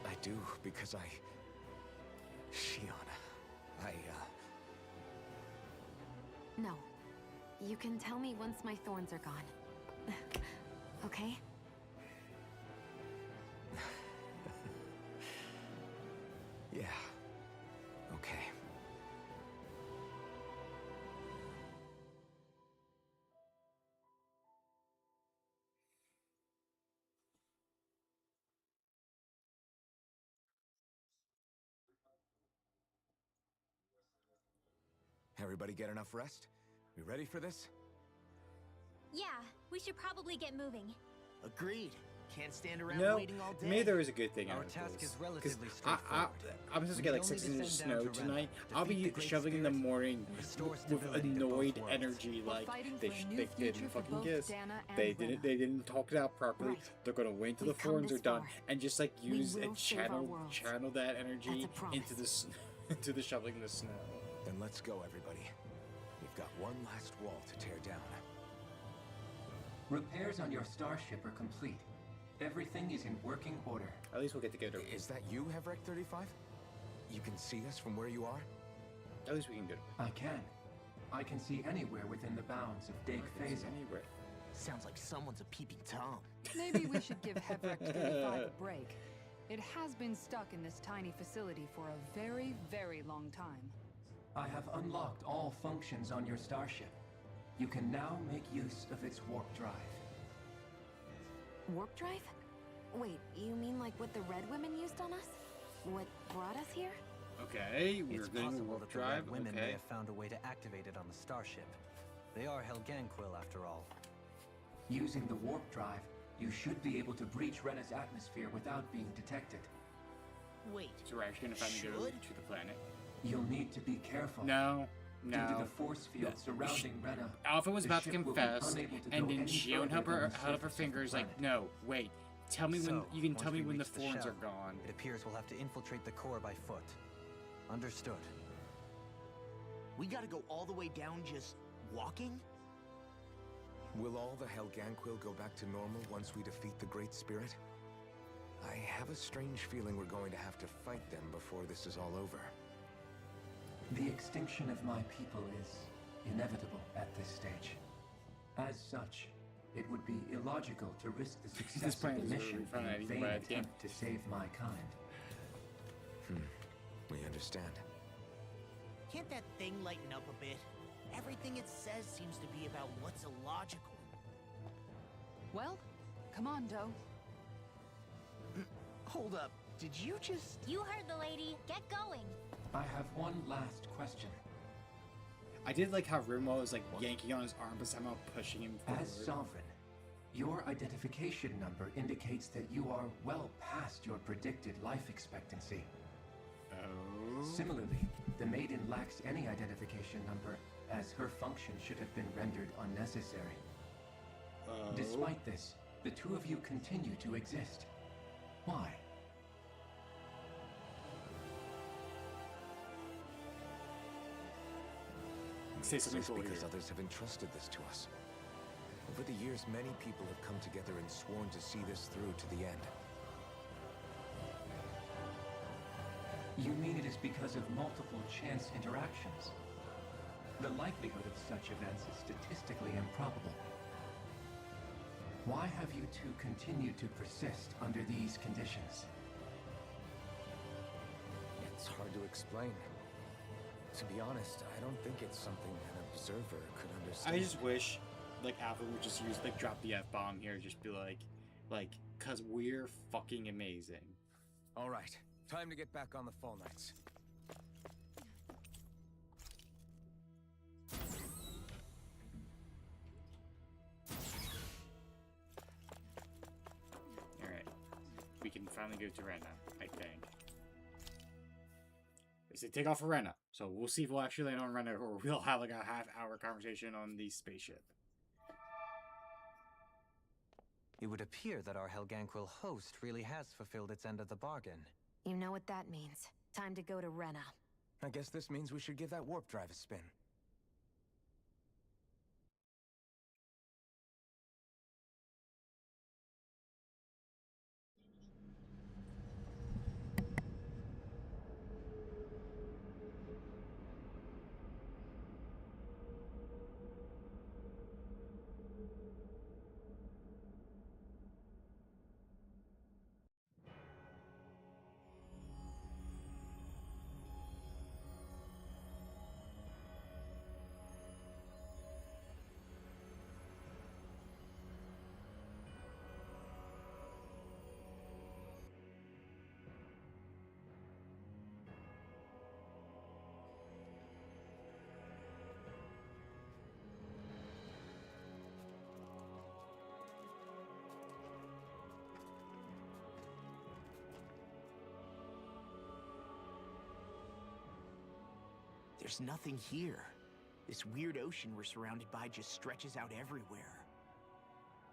I do, because Shion, No. You can tell me once my thorns are gone. Okay? Yeah. Okay. Everybody get enough rest? We ready for this? Yeah, we should probably get moving. Agreed. Can't stand around No, waiting all day. maybe there is a good thing Our out of task this. is 'Cause relatively straightforward. I'm supposed to We get like only 6 inches of descend down snow to Rena, tonight. I'll defeat be the Great shoveling in the Spirit, morning and restore with stability to both annoyed worlds. energy, We're like fighting they, for a new they future didn't for fucking both guess. Dana and They Rena. didn't talk it out properly. Right. They're gonna wait till We've the come thorns this are done far. and just like We use will and save our channel world. that energy That's a promise. into the into the shoveling the snow. Then let's go, everybody. We've got one last wall to tear down. Repairs on your starship are complete. Everything is in working order. At least we'll get to go to. Is that you, Hevrecht 35? You can see us from where you are? At least we can go to. I can. I can see anywhere within the bounds of Dake Phase. Anywhere. Sounds like someone's a peeping Tom. Maybe we should give Hevrecht 35 a break. It has been stuck in this tiny facility for a very, very long time. I have unlocked all functions on your starship. You can now make use of its warp drive. Warp drive? Wait, you mean like what the Red Women used on us? What brought us here? Okay, we're It's getting a possible warp that the drive. Red Women may Okay. have found a way to activate it on the starship. They are Helganquil, after all. Using the warp drive, you should be able to breach Rena's atmosphere without being detected. Wait. So we're actually gonna finally go Should? to the planet. You'll need to be careful. No, Due to no. the force field surrounding Rena, Alpha was the about to ship will be confess, unable to and go then any Shion further held than her the out of her surface of the fingers like, planet. no, wait. Tell me when So, you can once tell me we when the reach the thorns shell, are gone. It appears we'll have to infiltrate the core by foot. Understood. We gotta go all the way down just walking? Will all the Helganquil go back to normal once we defeat the Great Spirit? I have a strange feeling we're going to have to fight them before this is all over. The extinction of my people is inevitable at this stage. As such, it would be illogical to risk the success of planet the is mission really fun, in a vain but yeah. attempt to save my kind. We understand. Can't that thing lighten up a bit? Everything it says seems to be about what's illogical. Well, come on, Doe. Hold up, did you just... You heard the lady. Get going. I have one last question. I did like how Rimwo was like yanking on his arm, but somehow pushing him forward. As Sovereign, your identification number indicates that you are well past your predicted life expectancy. Oh. Similarly, the Maiden lacks any identification number, as her function should have been rendered unnecessary. Oh. Despite this, the two of you continue to exist. Why? Say something It's cool because here. others have entrusted this to us. Over the years, many people have come together and sworn to see this through to the end. You mean it is because of multiple chance interactions? The likelihood of such events is statistically improbable. Why have you two continued to persist under these conditions? It's hard to explain. To be honest, I don't think it's something an observer could understand. I just wish, like, Alpha would just use, like, drop the F-bomb here, just be like, cause we're fucking amazing. All right, time to get back on the Fall Knights. Alright. We can finally go to Rena, I think. They say take off for Rena, so we'll see if we'll actually land on Rena, or we'll have like a half-hour conversation on the spaceship. It would appear that our Helganquil host really has fulfilled its end of the bargain. You know what that means. Time to go to Rena. I guess this means we should give that warp drive a spin. There's nothing here. This weird ocean we're surrounded by just stretches out everywhere.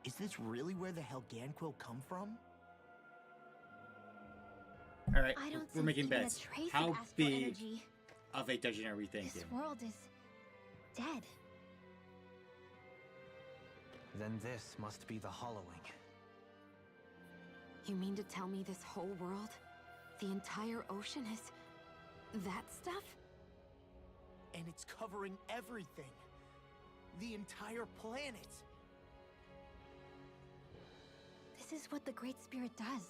Is this really where the Helganquil come from? Alright, I don't we're sense making even bets. a trace How of astral big energy. of a dungeon are we thinking? This world is dead. Then this must be the Hollowing. You mean to tell me this whole world, the entire ocean is that stuff? And it's covering everything. The entire planet. This is what the Great Spirit does.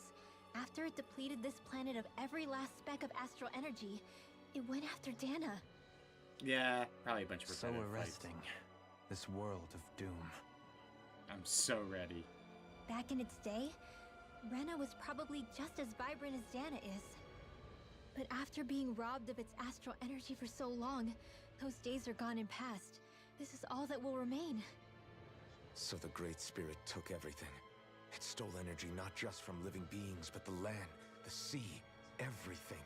After it depleted this planet of every last speck of astral energy, it went after Dana. Yeah, probably a bunch of So repetitive fights. arresting. This world of doom. I'm so ready. Back in its day, Rena was probably just as vibrant as Dana is. But after being robbed of its astral energy for so long, those days are gone and past. This is all that will remain. So the Great Spirit took everything. It stole energy not just from living beings, but the land, the sea, everything.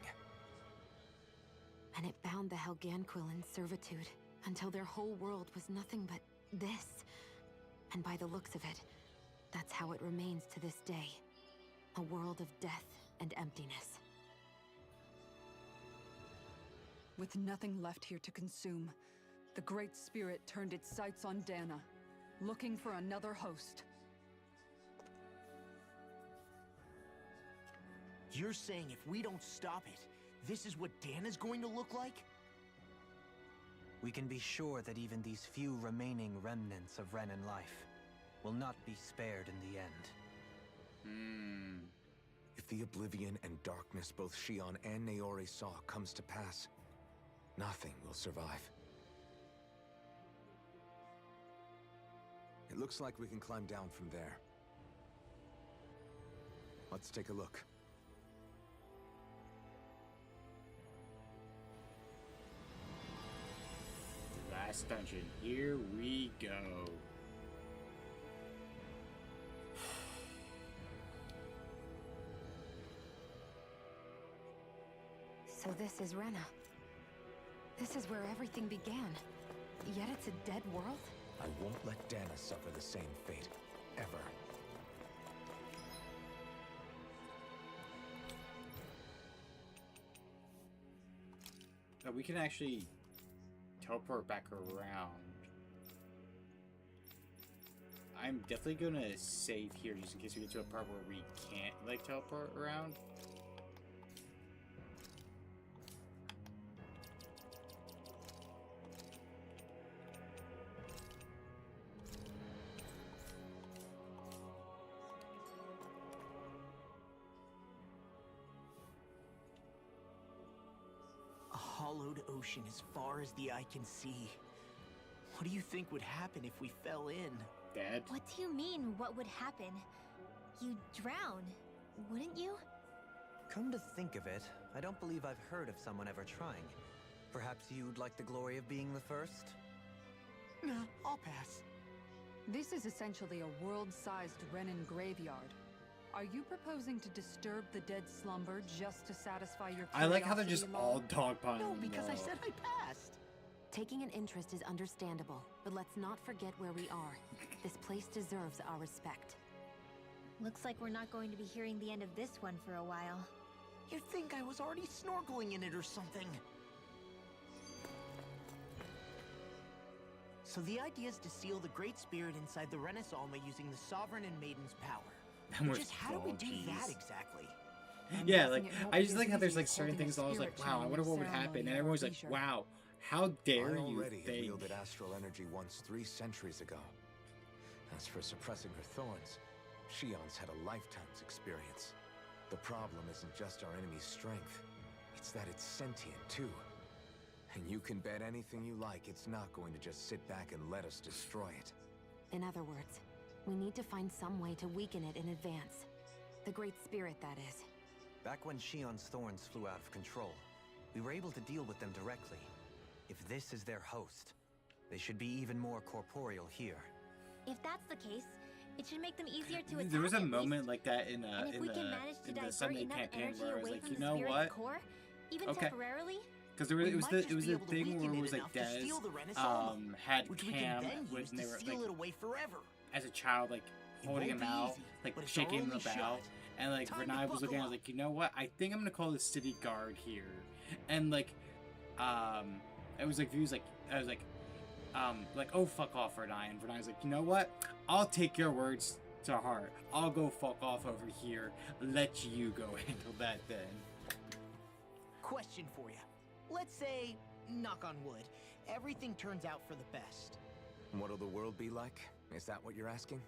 And it bound the Helganquil in servitude until their whole world was nothing but this. And by the looks of it, that's how it remains to this day. A world of death and emptiness. With nothing left here to consume, the Great Spirit turned its sights on Dana, looking for another host. You're saying if we don't stop it, this is what Dana's going to look like? We can be sure that even these few remaining remnants of Renan life will not be spared in the end. If the oblivion and darkness both Shion and Naori saw comes to pass, nothing will survive. It looks like we can climb down from there. Let's take a look. Last dungeon. Here we go. So this is Rena. This is where everything began. Yet it's a dead world? I won't let Dana suffer the same fate. Ever. We can actually teleport back around. I'm definitely gonna save here just in case we get to a part where we can't like teleport around. A hollowed ocean as far as the eye can see. What do you think would happen if we fell in? Dead? What do you mean, what would happen? You'd drown, wouldn't you? Come to think of it, I don't believe I've heard of someone ever trying. Perhaps you'd like the glory of being the first? Nah, I'll pass. This is essentially a world-sized Renan graveyard. Are you proposing to disturb the dead slumber just to satisfy your I like how they're just curiosity, all Law? dogpiling. No, because I said I passed. Taking an interest is understandable, but let's not forget where we are. This place deserves our respect. Looks like we're not going to be hearing the end of this one for a while. You'd think I was already snorkeling in it or something. So the idea is to seal the Great Spirit inside the Renaissance using the Sovereign and Maiden's power. Just how do we do that exactly? Yeah, like I just like how there's like certain things that I was like, wow, I wonder what would happen, and everyone's like, wow, how dare I you already had think? wielded astral energy once 3 centuries ago. As for suppressing her thorns, Shion's had a lifetime's experience. The problem isn't just our enemy's strength, it's that it's sentient too. And you can bet anything you like it's not going to just sit back and let us destroy it. In other words, we need to find some way to weaken it in advance. The Great Spirit, that is. Back when Shion's thorns flew out of control, we were able to deal with them directly. If this is their host, they should be even more corporeal here. If that's the case, it should make them easier to attack. There was a at least. moment like that in And if we can manage to in the divert Sunday enough campaign energy where I was away like, from you the know spirit's what? core, even Okay. temporarily, Because We it was might the just it was be the able to thing where weaken it it was like enough to Dez steal the Renaissance, had which we Cam can then when use they to were steal like it away forever. as a child like It holding won't him be out, easy, like but it's shaking our him only about, shot. and like Time to Renai was looking at it, buckle like, you know what? I think I'm gonna call the city guard here, and like, it was like views like I was like, oh fuck off, Renai, and Renai's like, you know what? I'll take your words to heart. I'll go fuck off over here. Let you go handle that then. Question for you. Let's say, knock on wood, everything turns out for the best. What'll the world be like? Is that what you're asking?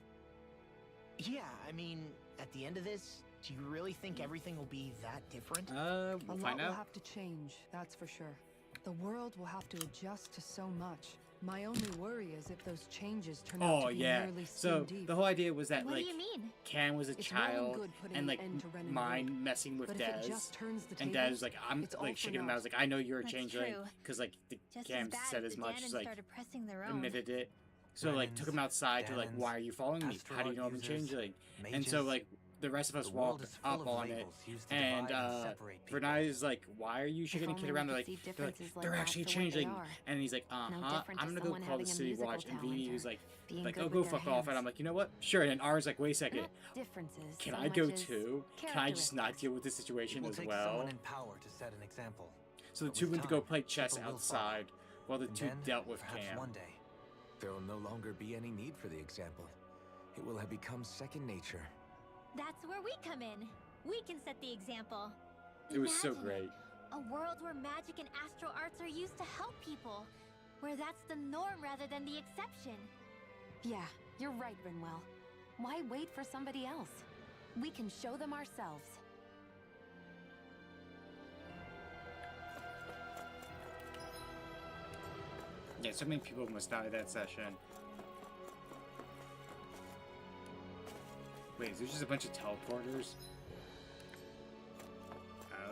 Yeah, I mean, at the end of this, do you really think everything will be that different? We'll A lot find will out. have to change, that's for sure. The world will have to adjust to so much. My only worry is if those changes turn out Oh to be yeah. merely So skin deep. the whole idea was that What like do you mean? Cam was a It's well and child good putting and an like end to Ren and mind Wood. messing with But if it Dez. just turns the And tables, Dez was like, I'm it's all like for shaking him. naught. I was like, I know you're a That's changeling true. because like the Just Cam as bad said if as the much. Danon She's like started pressing their own. admitted it. So like took him outside to like, why are you following me? How do you know I'm a changeling? And so like the rest of us walked up on it, and Vernai is like, why are you shaking a only kid we around? They're could like, see differences like they're that actually for what they changing. are. And he's like, No different I'm to gonna go someone call the having a city musical watch. And talent Vivi or was like, being oh, good go with their fuck off. And hands. I'm like, you know what? Sure. And R's like, wait a second. Not differences. Can so I much go as too? Can I just not characteristics. deal with this situation It will as take well? someone in power to set an example. So the But two with went to go time, play chess people will follow. outside while the And two then, dealt with perhaps Cam. one day, There will no longer be any need for the example. It will have become second nature. That's where we come in. We can set the example. It was so Imagine great. A world where magic and astral arts are used to help people. Where that's the norm rather than the exception. Yeah, you're right, Rinwell. Why wait for somebody else? We can show them ourselves. Yeah, so many people must die that session. Wait, is there just a bunch of teleporters?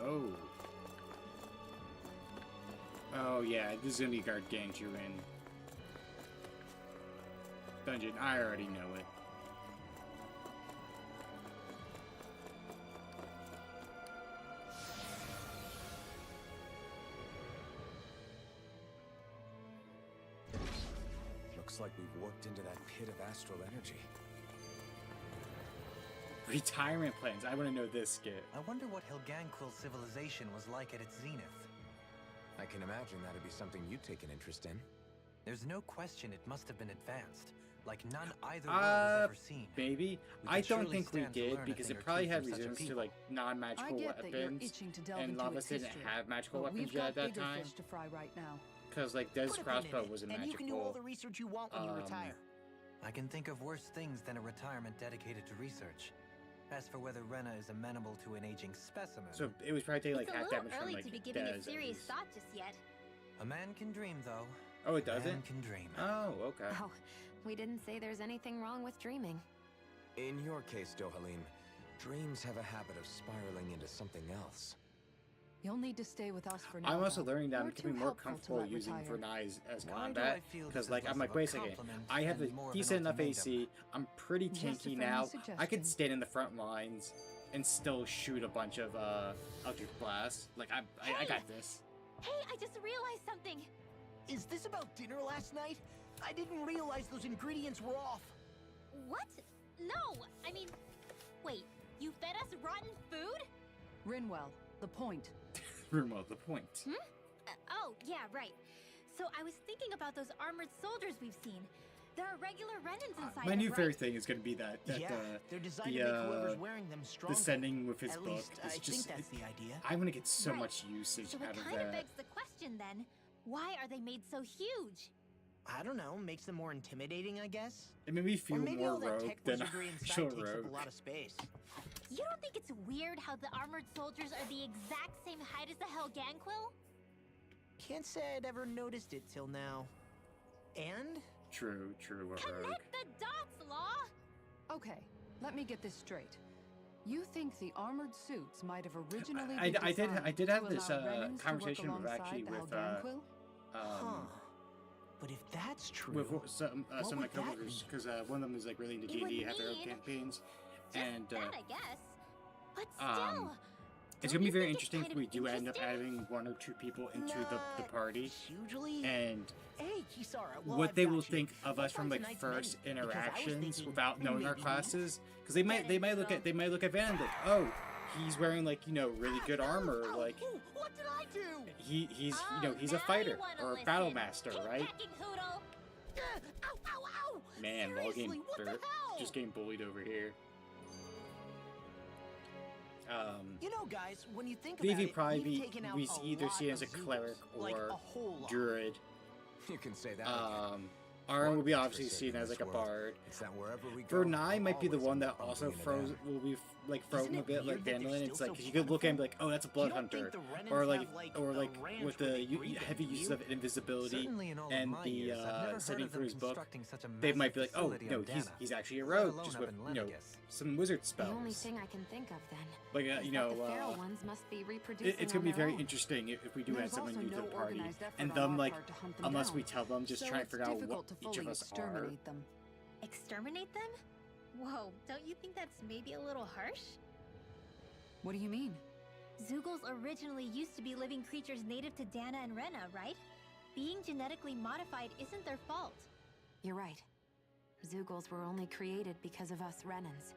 Oh. Oh yeah, this is gonna be Gargantuan dungeon. I already know it. Looks like we've warped into that pit of astral energy. Retirement plans. I want to know this skit. I wonder what Helganquil civilization was like at its zenith. I can imagine that'd be something you'd take an interest in. There's no question it must have been advanced, like none either world has ever seen. Maybe. We I could don't surely think we stand to did learn a because thing it or probably two had from such a resistance to people. like non-magical I get that you're weapons, itching to delve and into Lavos its didn't history, have magical but weapons we've yet got at that bigger time. fish to fry right now. Because like Dez's Put a pin in crossbow it, wasn't and magical. you can do all the research you want when you Um, retire. I can think of worse things than a retirement dedicated to research. As for whether Rena is amenable to an aging specimen, So it was probably taking like It's a half little damage from early like to be giving Dez it at serious least. thought just yet. a man can dream, though. Oh, it A man doesn't? can dream. Oh, okay. Oh, we didn't say there's anything wrong with dreaming. In your case, Dohalim, dreams have a habit of spiraling into something else. You'll need to stay with us for now. I'm also though. learning that I'm We're too becoming more helpful to comfortable let using retire. Vernai as Why do combat. I feel Because this like is I'm less like, of a wait a second, compliment I have and the more of an decent enough ultimatum? AC. I'm pretty Just a tanky friendly now. I suggestion. could stand in the front lines and still shoot a bunch of electric blasts. Like I got this. Hey, I just realized something. Is this about dinner last night? I didn't realize those ingredients were off. What? No, I mean, wait, you fed us rotten food? Rinwell, the point. Remote the point. Oh, yeah, right. So I was thinking about those armored soldiers we've seen. There are regular Renans inside My them, new right? favorite thing is gonna be that Yeah, they're designed the, to make whoever's wearing them stronger. the sending with his At book. least, It's I just think that's the idea. I'm gonna get so Right. much usage So out it of kind of that. begs the question then, why are they made so huge? I don't know, makes them more intimidating, I guess. It made me feel or maybe more all that rogue tech than wizardry inside actual takes up rogue. a lot of space. You don't think it's weird how the armored soldiers are the exact same height as the Helganquil? Can't say I'd ever noticed it till now. And True, what rogue. Connect the dots, Law! Okay, let me get this straight. You think the armored suits might have originally I been did designed have to this allow Renans to work conversation with alongside actually the with Helganquil? huh. But if that's true, with some what of my would that coworkers, mean? because one of them is like really into It would D&D, have their own mean campaigns, Just and that, I guess. But still, it's don't gonna be you very think it's interesting kind if of we do end up interesting? adding one or two people into the Not party, hugely. and Hey, Kisara, well, what I've they got will you. think of us What's from on like tonight's first menu? Because I was interactions thinking without knowing our maybe classes, because they might look at Van like, oh, he's wearing like really good armor, Ow, like ooh, what did I do? he's Oh, he's now a fighter you wanna or a listen. battle master, Keep right? packing, Hoodle. Ow, ow, ow! Man, ball Seriously, game what the they're hell? just getting bullied over here. You know, guys, when you think Vivi about it, probably we've taken out we a either lot see it as a of Zoodles, cleric like or a whole lot. druid. You can say that again. Our Aaron will be one thing's obviously for certain seen in as this like a world. bard. It's that wherever we For go, Nye we'll might be the always one end that up also bumping into froze Dan. will be like frozen a it bit weird like that they're Dandelion. It's still like so you could look at him powerful? like, oh, that's a You blood don't think hunter, the Renans or like have, a ranch with where the they breed and heavy use few? of invisibility Certainly in all of and my the years, I've never setting heard of for them his book. constructing such a They might massive be like, oh facility no, on Dana, he's actually a let rogue, alone just up with in Levigus. some wizard The only spells. thing I can think of then Like is you that know, the feral ones must be reproducing it's gonna on be their very own. interesting if we do add There's someone also new to no the party, organized effort and on them our like part to hunt them unless down. we tell them, just So try and it's figure out difficult what to each fully of us are. exterminate them. Exterminate them? Whoa, don't you think that's maybe a little harsh? What do you mean? Zeugles originally used to be living creatures native to Dana and Rena, right? Being genetically modified isn't their fault. You're right. Zeugles were only created because of us Renans.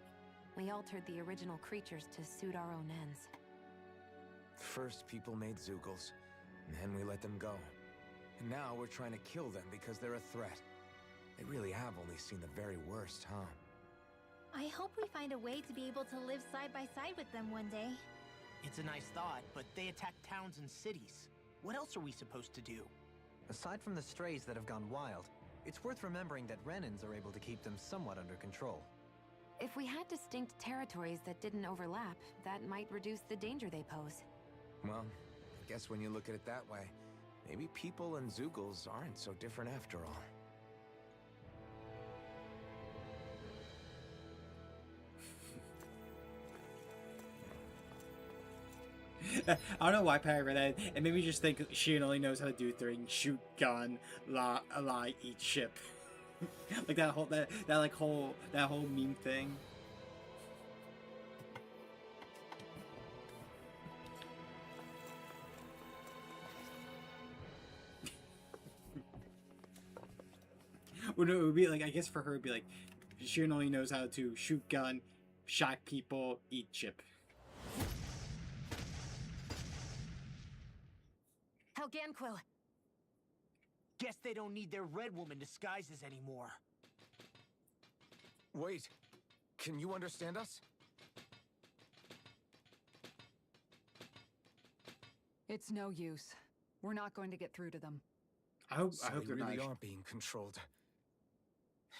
We altered the original creatures to suit our own ends. First, people made Zeugles, and then we let them go. And now we're trying to kill them because they're a threat. They really have only seen the very worst, huh? I hope we find a way to be able to live side by side with them one day. It's a nice thought, but they attack towns and cities. What else are we supposed to do? Aside from the strays that have gone wild, it's worth remembering that Renans are able to keep them somewhat under control. If we had distinct territories that didn't overlap, that might reduce the danger they pose. Well, I guess when you look at it that way, maybe people and Zeugles aren't so different after all. I don't know why Perry read that. It made me just think she only knows how to do things: shoot, gun, lie, eat ship. Like that whole meme thing. Well, no, it would be like, I guess for her it'd be like she only knows how to shoot gun, shot people, eat ship. Helganquil! Guess they don't need their Red Woman disguises anymore. Wait, can you understand us? It's no use. We're not going to get through to them. I hope So they they're really not. are being controlled.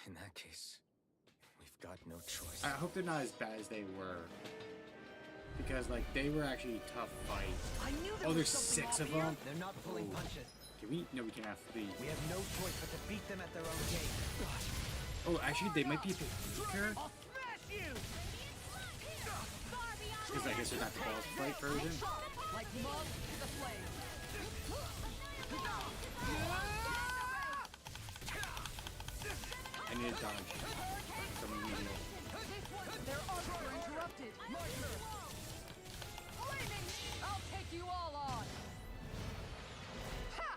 In that case, we've got no choice. I hope they're not as bad as they were. Because, like, they were actually a tough fight. I knew there Oh, was there's something 6 off of here. them? They're not pulling punches. Can we? No, we can't have 3. We have no choice but to beat them at their own game. Oh, actually, they might be a bit weaker. I'll smash you! Because I guess they're not the boss fight version. Like mud to the flame. I need to dodge. Someone need to. Their arms are interrupted. I'll take you all on. Ha!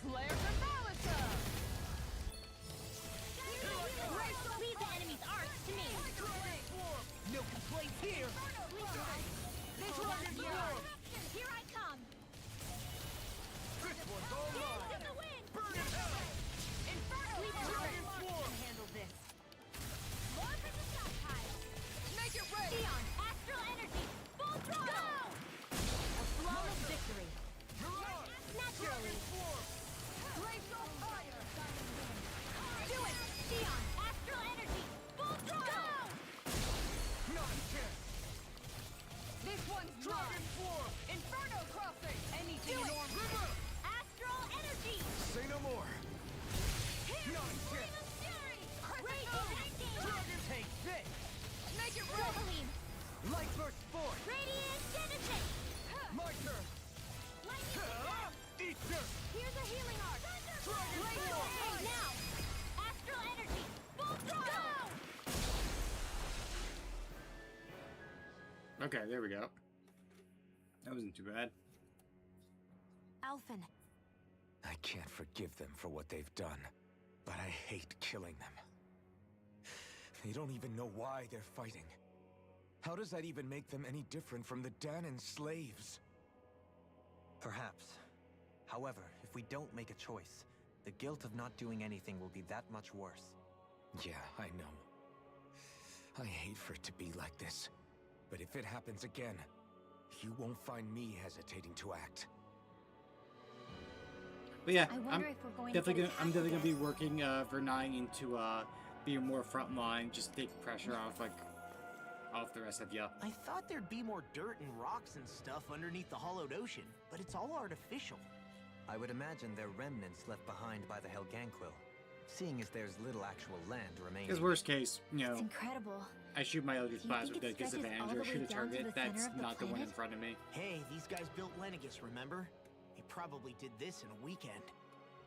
Flare to Malisa! Leave the enemy's arcs to me. No complaints here. Here I come. This one's all mine. Into the wind. Burn it out. Inferno Dragon can form. handle this. More projectile. Make it rain. Theon, astral energy. Full throttle. Go. A flawless victory. Naturally. Glacial fire! Do it. Theon, astral energy. Full throttle. Nonsense. This one's Dragon mine! form. Inferno crossing! Anything Do it. enormous! Astral energy. Say no more. Nonsense. Take this. Make it rain. Light burst force. Radiant Genesis. My turn. Lightning. Ether. Here's a healing arc. Glacial Hey, now. Astral energy. Full throttle. Okay, there we go. That wasn't too bad. Alphen, I can't forgive them for what they've done, but I hate killing them. They don't even know why they're fighting. How does that even make them any different from the Danan slaves? Perhaps. However, if we don't make a choice, the guilt of not doing anything will be that much worse. Yeah, I know. I hate for it to be like this. But if it happens again, you won't find me hesitating to act. But yeah, I I'm wonder if we're going definitely to gonna, I'm definitely gonna be working Vernine into being more frontline, just to take pressure off off the rest of ya. I thought there'd be more dirt and rocks and stuff underneath the hollowed ocean, but it's all artificial. I would imagine they're remnants left behind by the Helganquil, seeing as there's little actual land remaining. Because worst case, you know, It's incredible. I shoot my Eldritch Do you Blast think with it the stretches all disadvantage the or shoot way a down to target the that's center of the not the one in planet? front of me. Hey, these guys built Lenegis, remember? They probably did this in a weekend.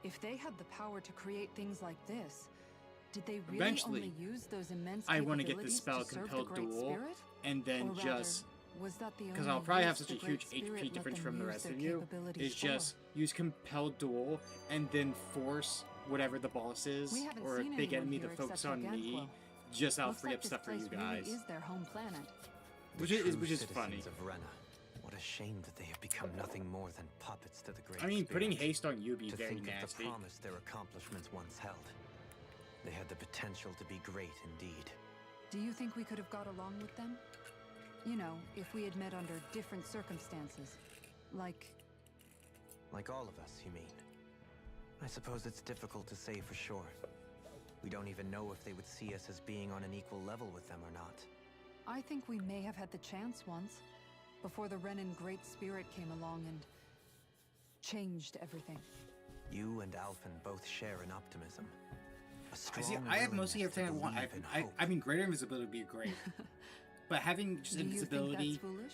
If they had the power to create things like this, did they really Eventually, only use those immense I want to get the capabilities spell to serve the Compelled Great Duel, Spirit? and then Or rather, just was that the because only I'll probably have use such a the huge Great Spirit HP let difference them from the use rest their of you, capabilities is for? just use Compelled Duel and then force whatever the boss is We haven't or a seen big anyone enemy here to focus except on me. Helganquil. Just I'll Looks free like up this stuff for you place guys, really is their home planet. which The is true funny. citizens of Rena. What a shame that they have become nothing more than puppets to the Great I mean, Spirit. putting haste on you would be To very think of the nasty. promise their accomplishments once held. They had the potential to be great indeed. Do you think we could have got along with them? You know, if we had met under different circumstances. Like, Like all of us, you mean? I suppose it's difficult to say for sure. We don't even know if they would see us as being on an equal level with them or not. I think we may have had the chance once, before the Renan Great Spirit came along and changed everything. You and Alphen both share an optimism. A I strong see. I have mostly willingness to everything I want. believe in hope. I mean, greater invisibility would be great, but having just Do you think invisibility, that's foolish?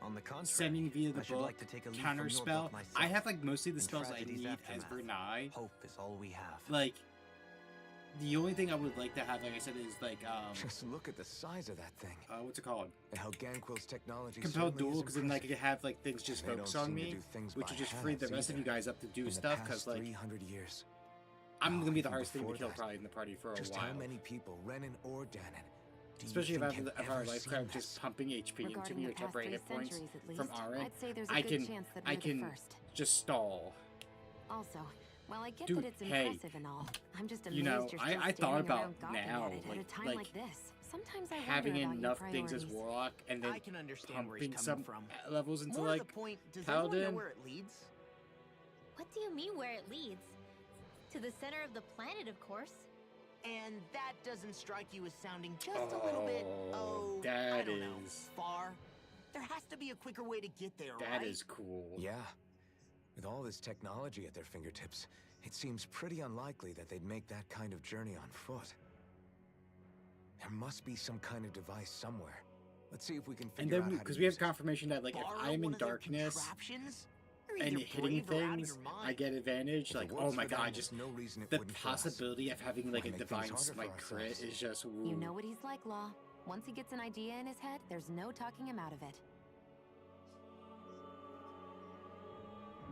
On the contrary, sending via the I should book, like to take a leaf counter from your spell. book myself. I have like mostly the In spells I Tragedy's need as aftermath, Vernai. Hope is all we have. Like, the only thing I would like to have, like I said, is like Just look at the size of that thing. what's it called? And how Ganquil's technology Compelled certainly Duel, is because then like I impressive. could have like things just They don't focus on seem to me, do things which by would just free the halves rest of you either. guys up to do In the stuff. past Because like 300 years. I'm gonna be the even hardest thing to before kill that, probably in the party for a Just while. how many people, Renan or Danon, do you Especially if think I have have our ever life seen crowd this? just pumping HP into Regarding me the or past temporary 3 hit points centuries at least, from our end, I'd say there's a I good can chance that I we're the can first. just stall. Also, while I get Dude, that it's hey, impressive and all, I'm just amazed you know, you're I still thought standing about around gawking now, at it at a time like like this. Sometimes I having wonder about enough your things as priorities. Warlock and then I can understand where he's pumping coming some from. levels into More like to the point, does everyone Paladin. know where it leads? What do you mean where it leads? To the center of the planet, of course. And that doesn't strike you as sounding just a little bit, I that don't know, is far? There has to be a quicker way to get there, that right? is cool. Yeah. With all this technology at their fingertips, it seems pretty unlikely that they'd make that kind of journey on foot. There must be some kind of device somewhere. Let's see if we can And figure out then how to because we have use it. confirmation that like if Borrow I'm one in of their darkness contraptions? You're and either hitting brave or out of things, your I mind. get advantage. If Like, it oh works my for them, god, there's just no reason it the wouldn't for us. possibility of having like Why a make things divine harder for smite crit ourselves? is just You ooh. know what he's like, Law. Once he gets an idea in his head, there's no talking him out of it.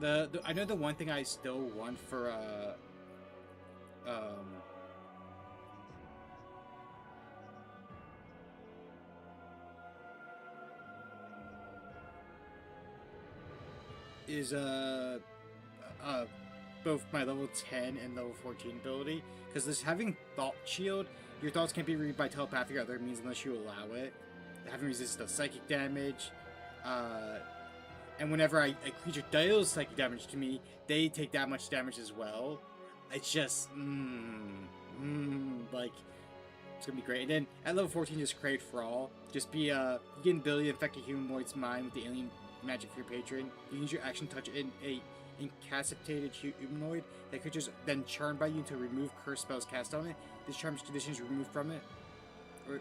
The I know the one thing I still want for is both my level 10 and level 14 ability, because this having Thought Shield, your thoughts can't be read by telepathic or other means unless you allow it. Having resistance to psychic damage, and whenever a creature deals psychic damage to me, they take that much damage as well. It's just, like, it's gonna be great. And then at level 14, just create Thrall. Just be, you get an ability to affect a humanoid's mind with the alien magic for your patron. You use your action touch in a incapacitated humanoid that could just then charm by you to remove curse spells cast on it. This charm's condition is removed from it. Or,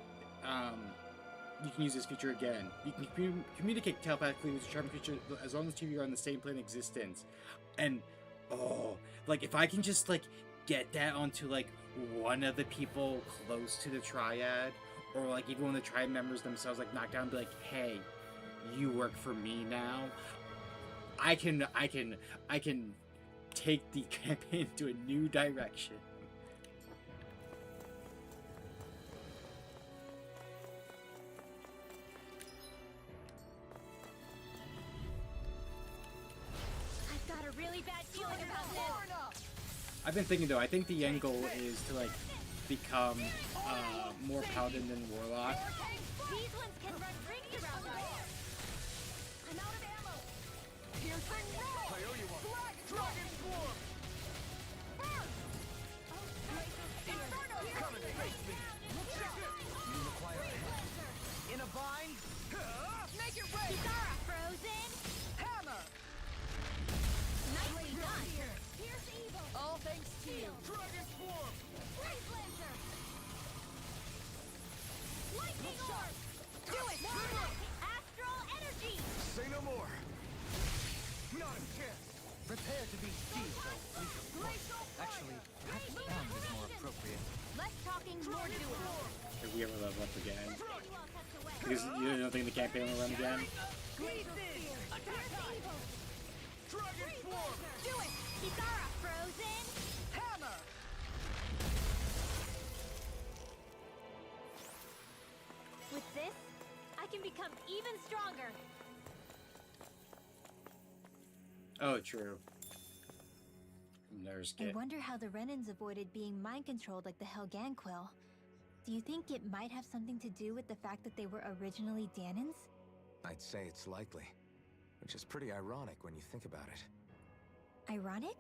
you can use this feature again. You can communicate telepathically with your charm creature as long as two of you are on the same plane of existence. And, oh, like, if I can just, like, get that onto, like, one of the people close to the Triad, or, like, even when the Triad members themselves, like, knock down and be like, hey, you work for me now, I can take the campaign to a new direction. I've got a really bad feeling about this. I've been thinking, though, I think the end goal is to, like, become more Paladin than Warlock. These ones can run rings around us. I'm out of ammo. Piercing roll. Black Dragon Swarm. Dragon Swarm! Blaze Lancer! Lightning Orb! Do it! Astral Energy! Say no more. Not a chance. Prepare to be sealed. Actually, perhaps bound is more appropriate. Less talking, more doing. If we ever level up again. Pretty well tucked away. Because you don't think the campaign will run again? Glacial Spear! Attack evil! Dragon Swarm! Do it! Kisara! Frozen! Hammer! With this, I can become even stronger. Oh, true. Nurse I kit. wonder how the Renans avoided being mind-controlled like the Helganquil. Do you think it might have something to do with the fact that they were originally Danans? I'd say it's likely. Which is pretty ironic when you think about it. Ironic?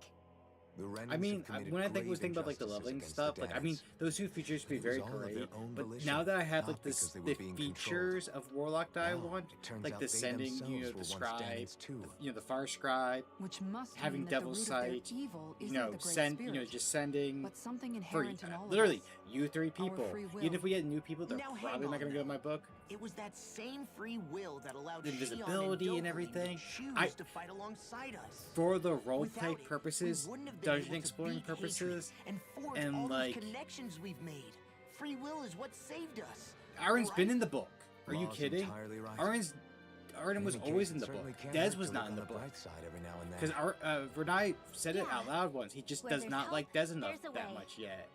The Renans I mean, have committed when I grave was thinking about like the injustices leveling against stuff, the like I mean, Danas. those two features could be It very was all of great. their own But volition, now that I have not like this, because they the were being features of Warlock that I No, want, it turns like out the they sending, themselves the were once scribe, Danans too. the Fire Scribe, Which must having mean that the Devil's root of their Sight, evil you isn't know, the Great send, Spirit, just sending but something for inherent in all literally of us. you three Our people. free will. Even if we get new people, they're Now hang probably not on, going to go in though. my book. It was that same free will that allowed The Shion invisibility and Doberman everything. to choose I- to fight alongside us. For the Without roleplay it, we purposes, wouldn't have been dungeon able to exploring beat hatred purposes, and forge and, all like- those connections we've made. Free will is what saved us. Aaron's been Right? in the book. Are you Law's kidding? entirely right. Arden was Maybe always Jason in the certainly book. can Dez have was to not look in the on book. bright side every now and then. Because Vernai said it out Yeah. loud once. He just Where does there's not help, like Dez enough there's a that way. much yet.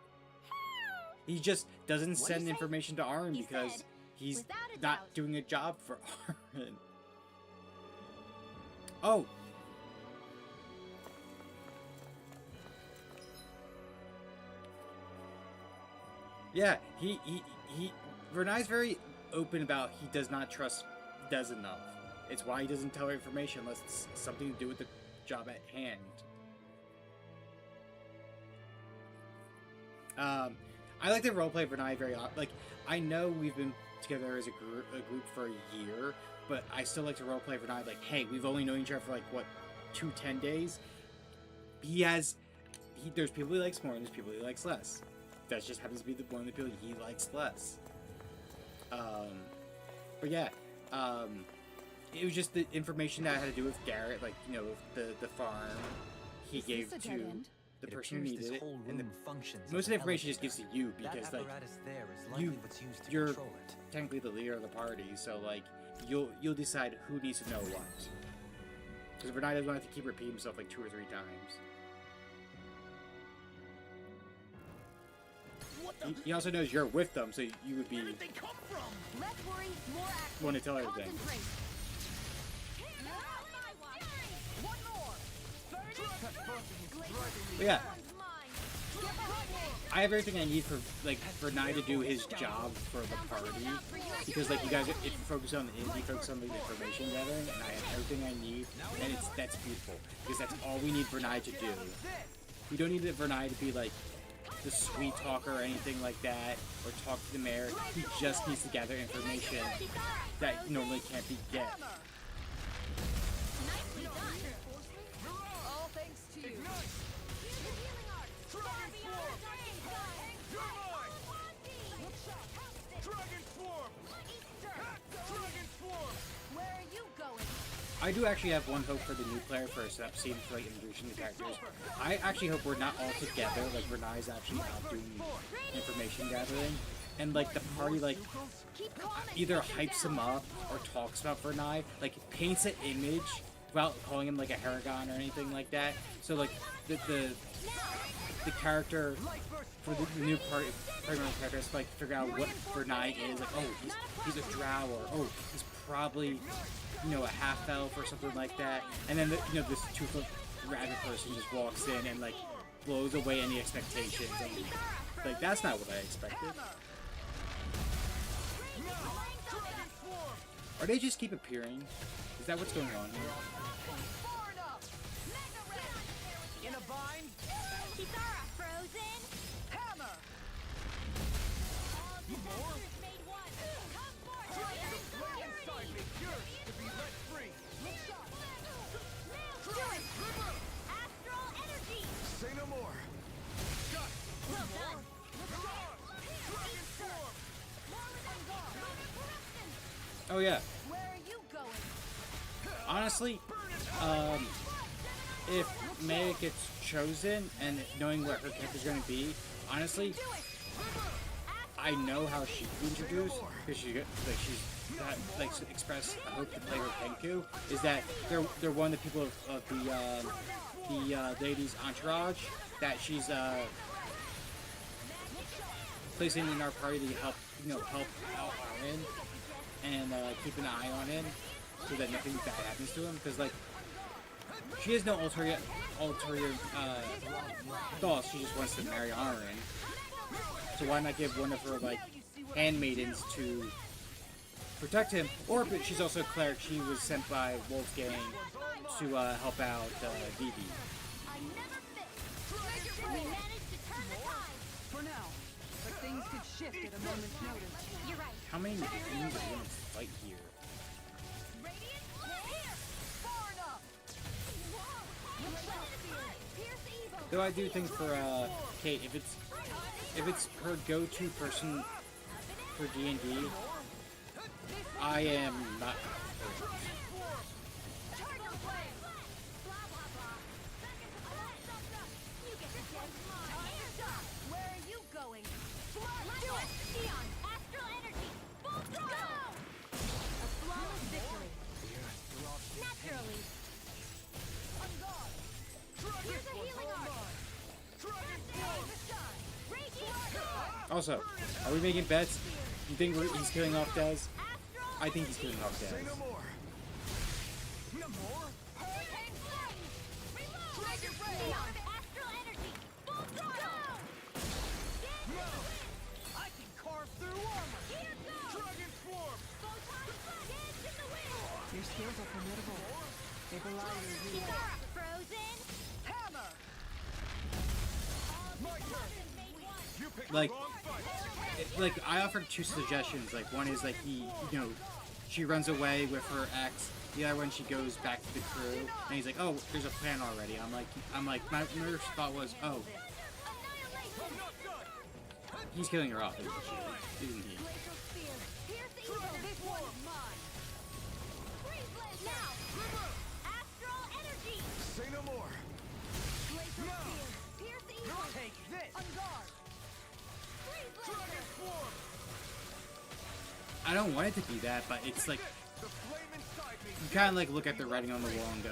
He just doesn't What'd send he say? information to Aaron He because said, he's "Without a not doubt." doing a job for Aaron. Oh. Yeah, he Vernai's very open about he does not trust Dez enough. It's why he doesn't tell her information unless it's something to do with the job at hand. I like to roleplay Vernai very like I know we've been together as a group for a year, but I still like to roleplay Vernai like, hey, we've only known each other for like what 10 days. There's people he likes more and there's people he likes less. That just happens to be the one of the people he likes less. But yeah, it was just the information that had to do with Garrett, like the farm he Is gave this a to dead end? the It person who appears needed this it, whole and room functions as most of an the information just gives elevator. to you That because like apparatus there is likely what's used to you're control it. technically the leader of the party, so like you'll decide who needs to know what. Because Vernai doesn't have to keep repeating himself like 2 or 3 times. What the? He also knows you're with them, so you would be Where did they come from? Less worry, more action. want to tell everything. Concentrate. One more. But yeah, I have everything I need for Nye to do his job for the party, because like you guys, if you focus on the indie, focus on the information gathering, and I have everything I need, and that's beautiful because that's all we need Vernai to do. We don't need Vernai to be like the sweet talker or anything like that, or talk to the mayor. He just needs to gather information that normally can't be get. Nicely done. All thanks to you. Dragon Swarm! Dragon Swarm! Where are you going? I do actually have one hope for the new player for a setup scene for like introducing the characters. I actually hope we're not all together, like Vernai's actually out doing information gathering, and like the party like either hypes him up or talks about Vernai, like paints an image without calling him like a Haragon or anything like that. So like the character for the new party character has to like figure out what Vernai is. Like, oh, he's a drow, or oh, he's probably a half elf or something like that. And then this 2-foot rabbit person just walks in and like blows away any expectations. And, like that's not what I expected. Or they just keep appearing? Is that what's going on here? In a bind? Kisara, frozen. Hammer! All defenses made one. Come forth. Right inside me, yours to be let free. Do it. Astral energy. Say no more. Got Oh yeah. Where are you going? Honestly, if Maya gets chosen and knowing what her character's going to be, honestly, I know how she'd be introduced because she's expressed a hope to play her Kenku. Is that they're one of the people of the lady's entourage that she's placing in our party to help out Aaron and keep an eye on him so that nothing bad happens to him. Because like she has no ulterior thoughts. She just wants to marry Aaron. So why not give one of her like handmaidens to protect him? Or but she's also a cleric. She was sent by Wolfgang to help out Vivi. For now, but things could shift at a moment's notice. You're right. How many things are going to fight here? Though I do think for Kate, if it's her go-to person for D&D, I am not. Where are you going? Do it! Neon! Astral energy! Full throttle! A flawless victory. Naturally. Here's a healing art. Also, are we making bets? You think he's killing off Dez? I think he's killing off Dez. Your skills are formidable. They belie your youth. Frozen. Hammer. Like I offered two suggestions. Like one is like she runs away with her ex. The other one she goes back to the crew, and he's like, oh, there's a plan already. I'm like, my first thought was, oh, he's killing her off, isn't he? Say no more. Take this. I don't want it to be that, but it's like you kind of like look at the writing on the wall and go,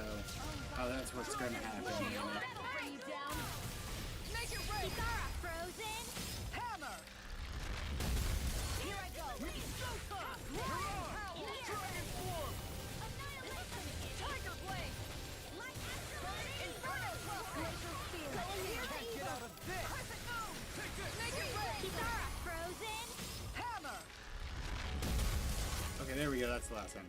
oh, that's what's gonna happen. You know? Okay, there we go. That's the last one.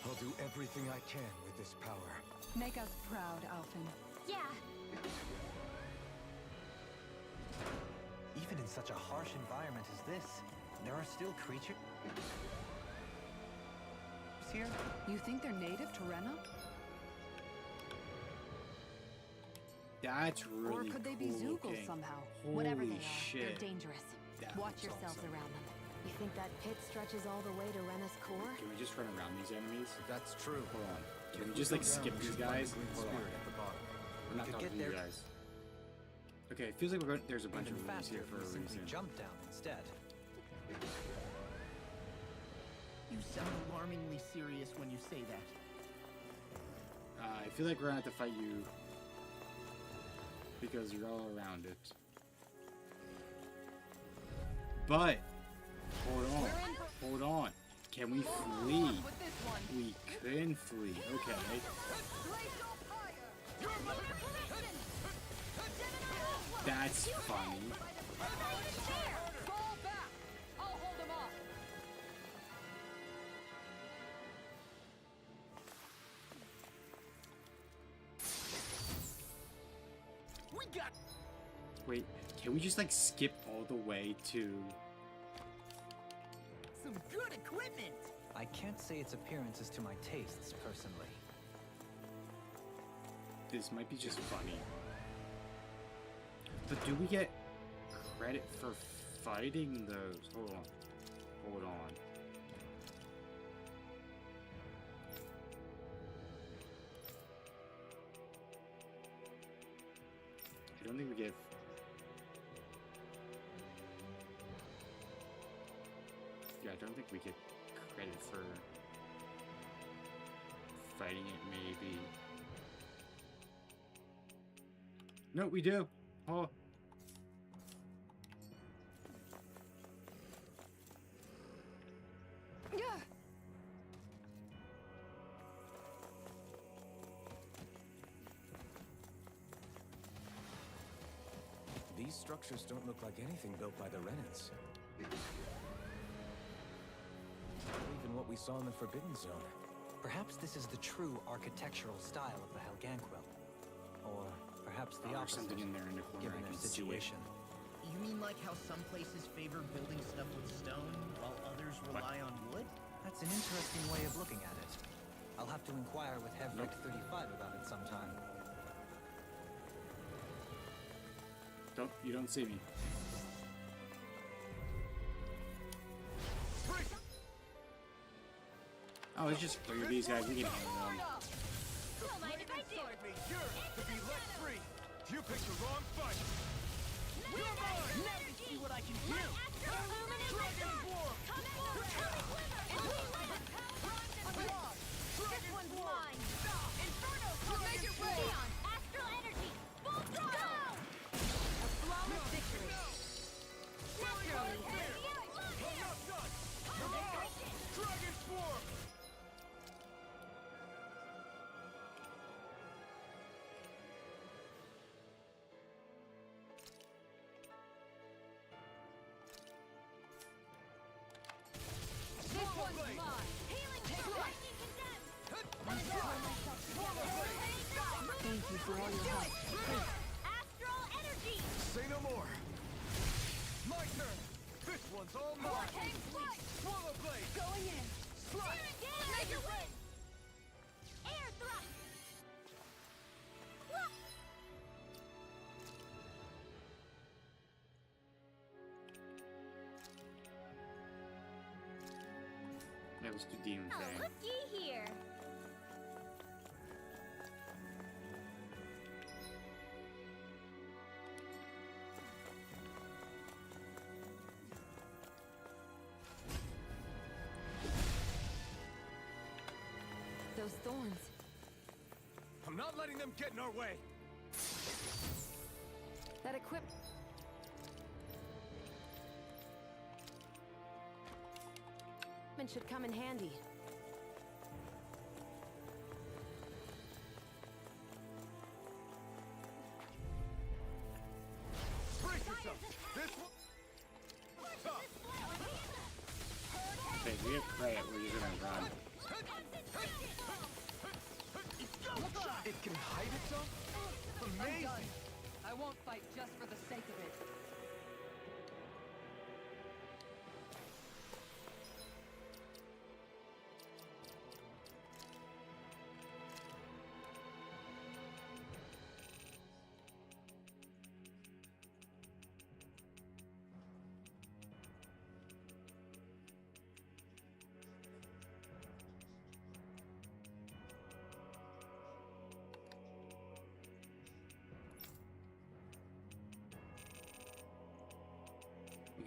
I'll do everything I can with this power. Make us proud, Alphen. Yeah. Even in such a harsh environment as this, there are still creatures here? You think they're native to Rena? That's really Or could they be cool Zoogle looking. somehow? Whatever Holy they are, shit. they're dangerous. That Watch looks yourselves awesome. around them. You think that pit stretches all the way to Rena's core? Can we just run around these enemies? That's true. Hold on. Can we just like skip these guys? Hold on. At the bottom. We're not could talking get to you there. guys. Okay, it feels like there's a bunch of Even rooms faster here if for we a simply reason. jump down instead. You sound alarmingly serious when you say that. I feel like we're gonna have to fight you because you're all around it. But hold on. Can we flee? We can flee. Okay. That's funny. Wait, can we just like skip all the way to? Some good equipment. I can't say its appearance is to my tastes, personally. This might be just funny. But do we get credit for fighting those? Hold on. don't think we get. Yeah, I don't think we get credit for fighting it, maybe. No, we do. Oh. These structures don't look like anything built by the Renans. Even what we saw in the Forbidden Zone. Perhaps this is the true architectural style of the Helganquil. Or perhaps the There's opposite, something in there in the corner. given I their can see it. situation. You mean like how some places favor building stuff with stone, while others rely on wood? That's an interesting way of looking at it. I'll have to inquire with Hevric 35 about it sometime. You don't see me. Oh, it's just three of these guys. We can handle them. Don't mind if I do. To be let free. You picked the wrong fight. You're mine. Now you see what I can do. Dragon Swarm. This one's mine. Inferno, make it rain. Astral energy. Full throttle. A flawless victory. Naturally. Dragon Swarm. This one's mine. Healing lightning condemned. Thank you for all your help. Astral energy. Say no more. My turn. This one's all mine. Vortex strike. Swallow blade. Going in. Strike. Make it win. Air thrust. Whoop. That was the demon Oh, thing. looky here. Those thorns. I'm not letting them get in our way. That equip... should come in handy. Brace yourself. This one. Okay, we have credit. We're just gonna run. It can hide itself? Amazing! I won't fight just for the sake of it.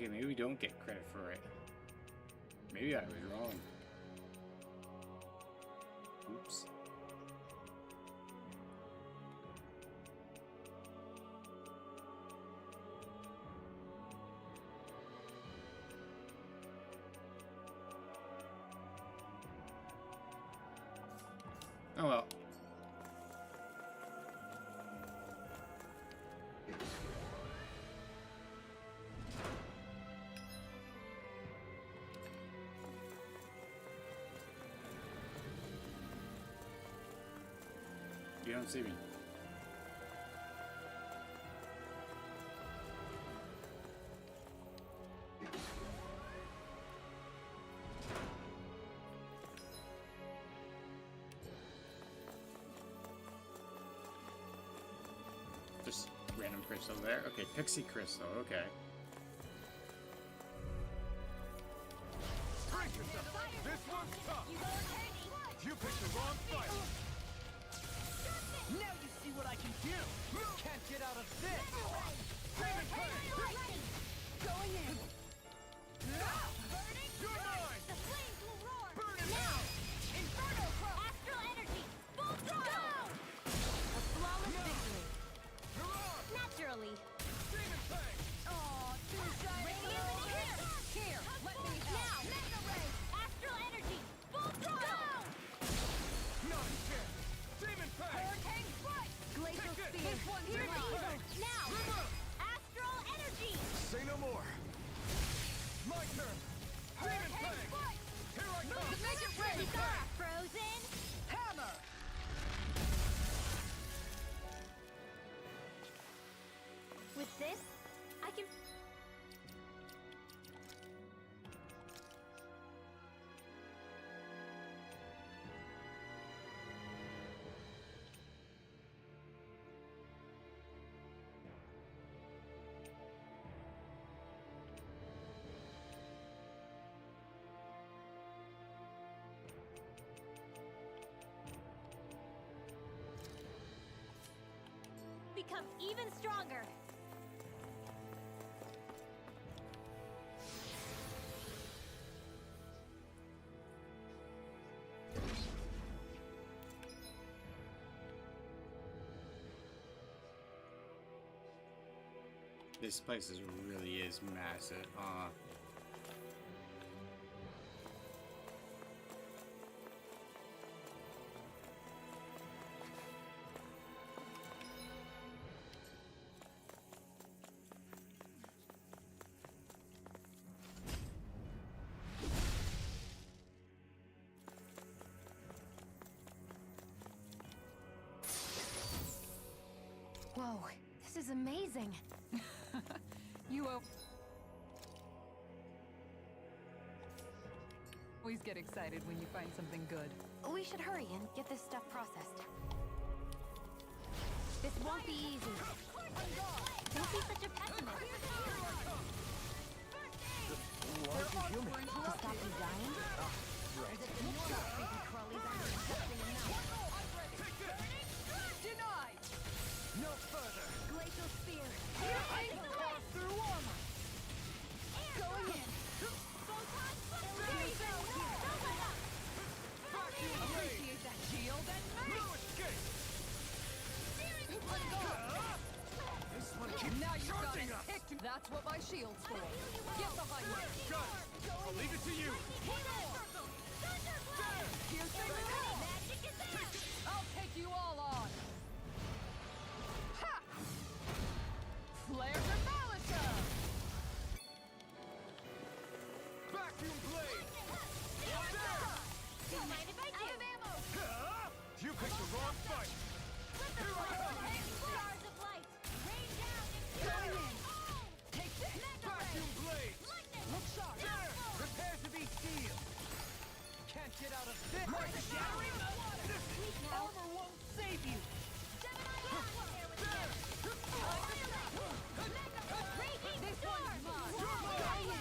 Okay, maybe we don't get credit for it. Maybe I was wrong. Oops. Oh well. You don't see me. Just random crystal there. Okay, pixie crystal. Okay. Brace yourself. This one's tough. You picked the wrong fight. Now you see see what I can do. Can't get out of this! Going in. Burning! You're mine! The flames will roar! Burn it now! out! Inferno Pro! Astral energy! Full throttle! A flawless victory. Naturally. Demon Fang! Oh, two-sided Radiant here! Let me help! Now! Mega Ray! Astral energy! Full throttle! Not a chance! Demon Fang! Hurricane strike! Glacial Take spear! this one, Here's Demon evil! Fang! Now! Remove! Astral energy! Say no more. My turn! Demon Fang! Strike! Here I come! Make it ready! Frozen! Hammer! With this, I can... become even stronger. This place really is massive, huh? Whoa, this is amazing. You always get excited when you find something good. We should hurry and get this stuff processed. This won't be easy. Don't be such a pessimist. To stop you dying? As if the normal creepy crawlies aren't disgusting enough. Denied! No further! Glacial spear. Pass through armor! Going in. Photon Appreciate that shield and no escape! This one keeps Now you've got charging it us! kicked. That's what my shield's for. Get behind me. Got it! I'll leave it to you! Magic is out. I'll take you all on. Ha! Flare Demolisher! Vacuum blade! Don't mind if I do. Out of ammo. You picked the wrong fight! Here I come! Stars of light. Rain down and Going in. Oh! Take this! Vacuum blade! Look sharp. There! Prepare to be sealed! Can't get out of this! My shattering! This armor won't save you! This one's mine.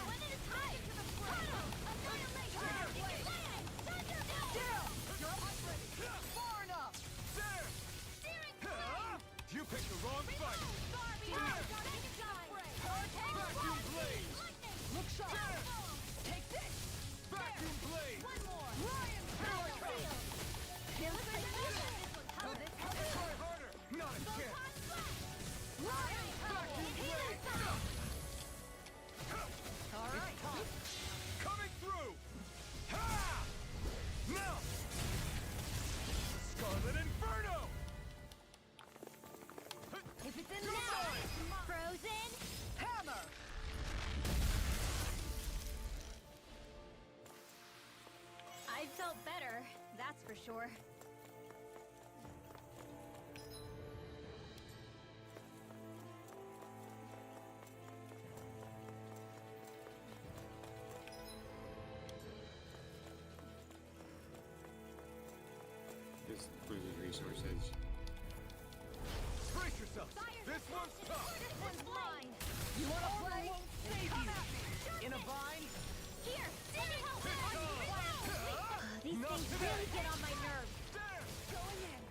When it is time to the front. Annihilation. Thunderbolt. You're unready! Far enough! There! Steering blade. You picked the wrong fight! Vacuum blade! Look sharp. Take this! Vacuum blade! One more. Ryan! Here I come! Try harder! Not a chance! Vacuum blade! All right. Coming through! Ha! Now! Scarlet Inferno! If it's in now, Frozen. Hammer! I felt better, that's for sure. This includes resources. Brace yourself! This one's tough! This one's mine. You want to play? Won't save you! In a bind? Here, Danny, help me. These things really get on my nerves. There! Going in.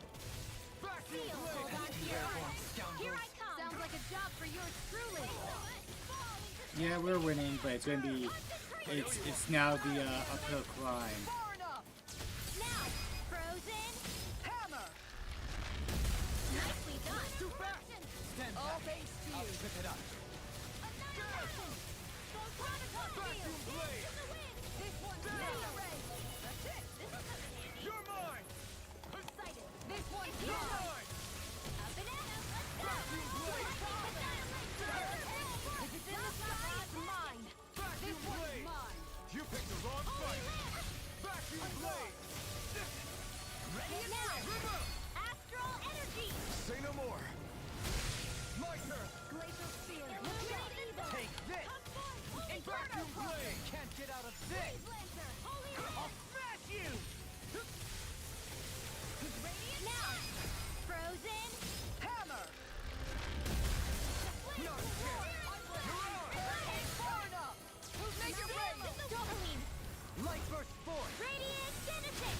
Vacuum Seal, blade! hold on Yeah, we're winning, but it's gonna be it's now the uphill climb. Far enough! Now, Frozen. Hammer! Nicely done. Too fast! Stand back. All base to you. I'll pick it up. Annihilation. Vacuum blade! This one's mine. That's it! You're mine! Excited. This one's You're mine! A banana. Let's go. Vacuum blade! If it's in the sky, it's mine. Vacuum blade! Mine. You picked the wrong fight! Vacuum blade! Ready now. Astral energy. Say no more. My turn! Glacial spear. Take this! Vacuum blade! Can't get out of this! I'll smash you! Now, Frozen. Hammer! No chance! Far enough! Make it rain! Dopamine. Light burst force! Radiant Genesis.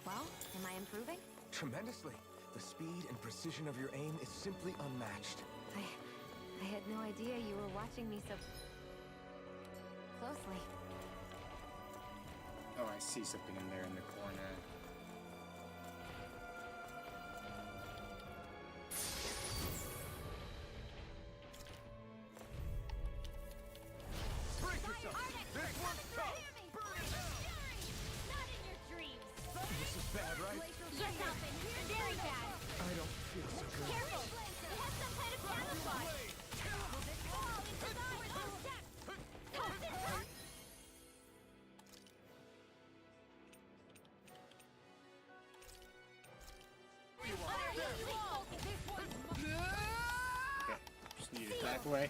Well, am I improving? Tremendously. The speed and precision of your aim is simply unmatched. I had no idea you were watching me so closely. Oh, I see something in there in the corner. Brace yourself! This one's tough! Not in your dreams. This is bad, right? Yes, Alvin. Very bad. I don't feel so good. Careful. It has some kind of camouflage. Will this fall into the step? Toss it up. Okay, just need to back away.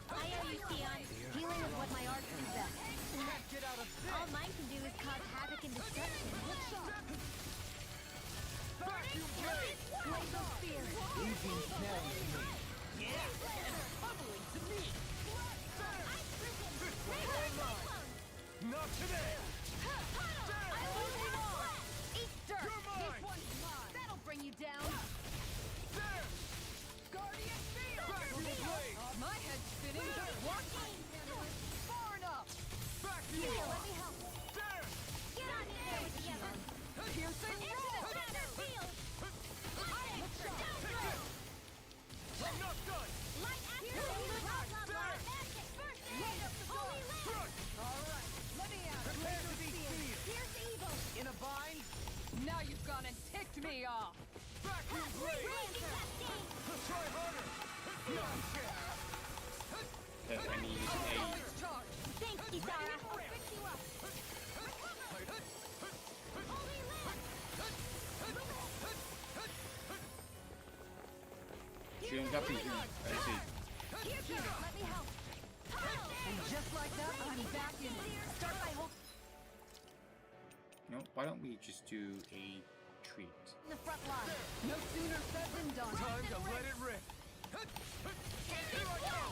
I owe you, Sion. Healing is what my art is best. All mine can do is cause havoc and destruction. Vacuum blade! Glacial spear. Not today! Eat dirt. You're mine! This one's mine. That'll bring you down. There! Guardian field! Vacuum blade! My head's spinning. Far enough! Vacuum! Here, let me help. There! Get on in there with the others. Piercing Into the center field. I'm not done! Light astral blah blah blah. Magic. First aid. Holy land. Alright, let me out! Prepare to be sealed! Here's evil. In a bind? Now you've gone and ticked me off. Vacuum blade! Blazing cascade. Try harder! No chance! Because I need a Charge. Thanks, Kisara. I'll fix you up. Holy land. shooting up here. I see. Here, let me help. And just like that, I'm back in it. Start by holding No, why don't we just do a treat? the front line. No sooner said than done. Time to let it rip!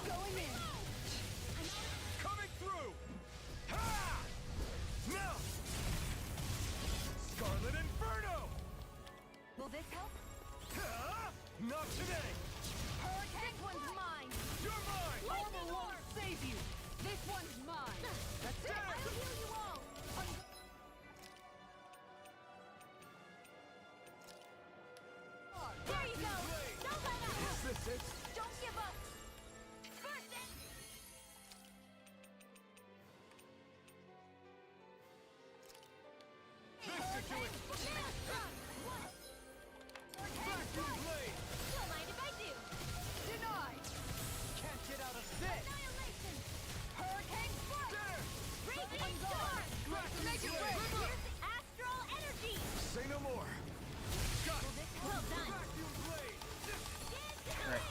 Going in. Coming through! Ha! Now! Scarlet Inferno! Will this help? Ha! Not today! Hurricane one's mine. You're mine! Lightning won't Save you. This one's mine. That's it. I'll heal you all. There you go. Don't let up. Is this it? Don't give up. First in. This should do it! Vacuum blade! Don't mind if I do. Denied! Can't get out of this! Annihilation. Hurricane spark. There! Raging storm. Make it rain! Here's the astral energy. Say no more. Got it! Well done. Vacuum blade! Right.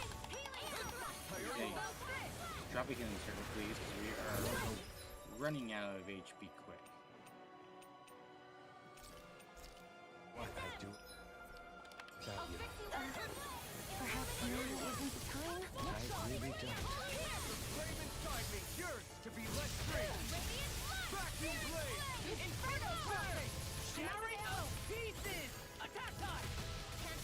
Healing. Okay. Drop a healing circle, please, because we are running out of HP quick. What I do? Without you, Perhaps now isn't the time? I really don't. Flame inside me yearns to be let free! Vacuum blade! Inferno blade. Shattering out pieces! Attack time! Can't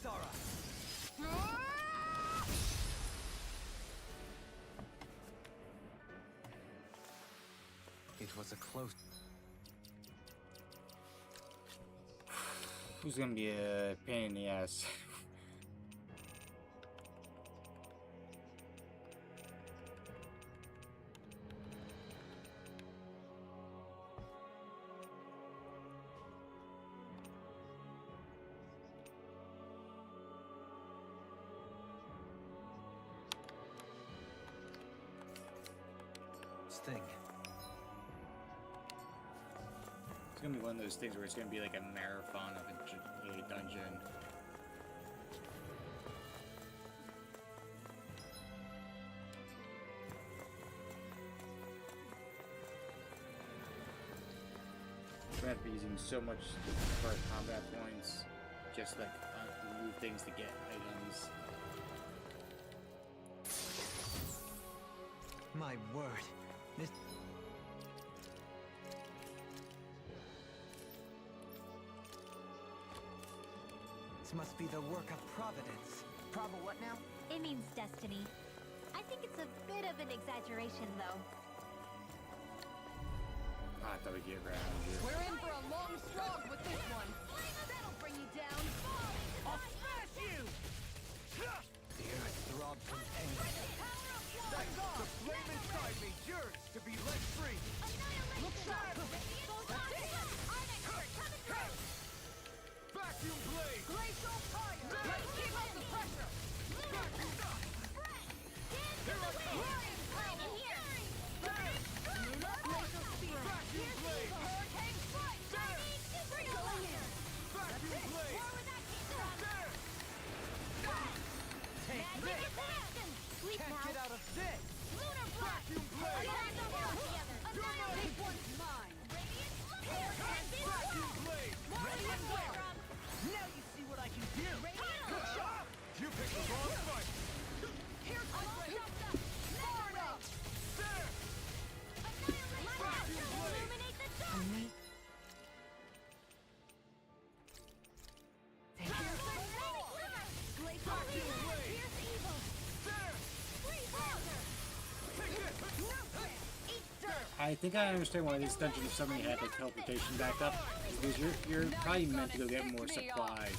Samsara! It was a close... Who's gonna be a pain in the ass? Sting. It's gonna be one of those things where it's gonna be like a marathon of a dungeon. We're gonna have to be using so much for our combat points, just like move things to get items. My word. This... This must be the work of Providence. Provo what now? It means destiny. I think it's a bit of an exaggeration, though. I thought we'd get around here. We're in for a long slog with this one. That'll bring you down. I'll smash you! The earth throbs with pain. The flame inside me yearns to be let free! Look sharp! Vacuum blade! Glacial fire! Let's keep up the pressure! Here I come! Glacial spear! Vacuum blade! Hurricane strike! Vacuum blade! There! Take this! Can't get out of this! Vacuum blade! This one's mine! Vacuum blade! Now you see what I can do! Good shot! You picked the wrong fight! Here comes Sparta! There! Vacuum blade! Vacuum blade! There! Take this! I think I understand why this dungeon suddenly had the teleportation back up, because you're probably meant to go get more supplies.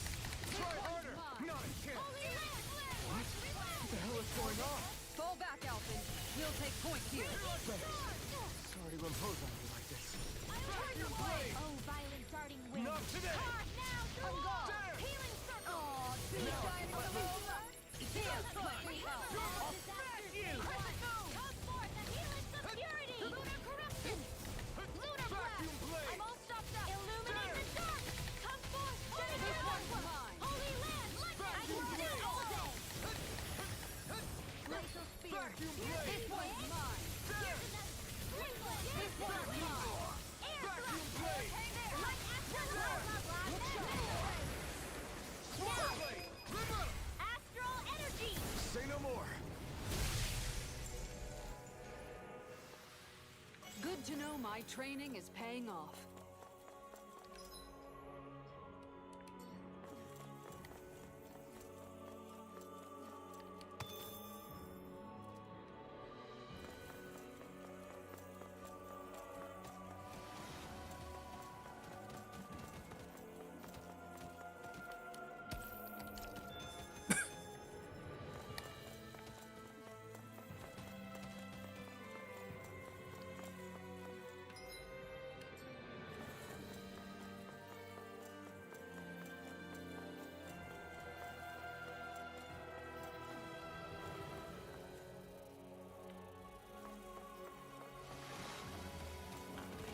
Try harder! Not a chance! What? What the hell is going on? Fall back, Alphen. We'll take point here. Sorry to impose on you like this. Vacuum blade! Oh, violent darting wind! Not today! Now, There! healing circle! Be shining on the Here's my help! I'll smash you! Come forth and heal its purity! Lunar corruption! Lunar blast! Vacuum blade! I'm all stopped up! Illuminate the dark! Come forth! This one's mine! Holy land! I can see it all day! Glacial spear! Vacuum blade! This one's mine! There! This one's mine! Vacuum blade! Sword blade! River! Astral energy! Say no more! Good to know my training is paying off.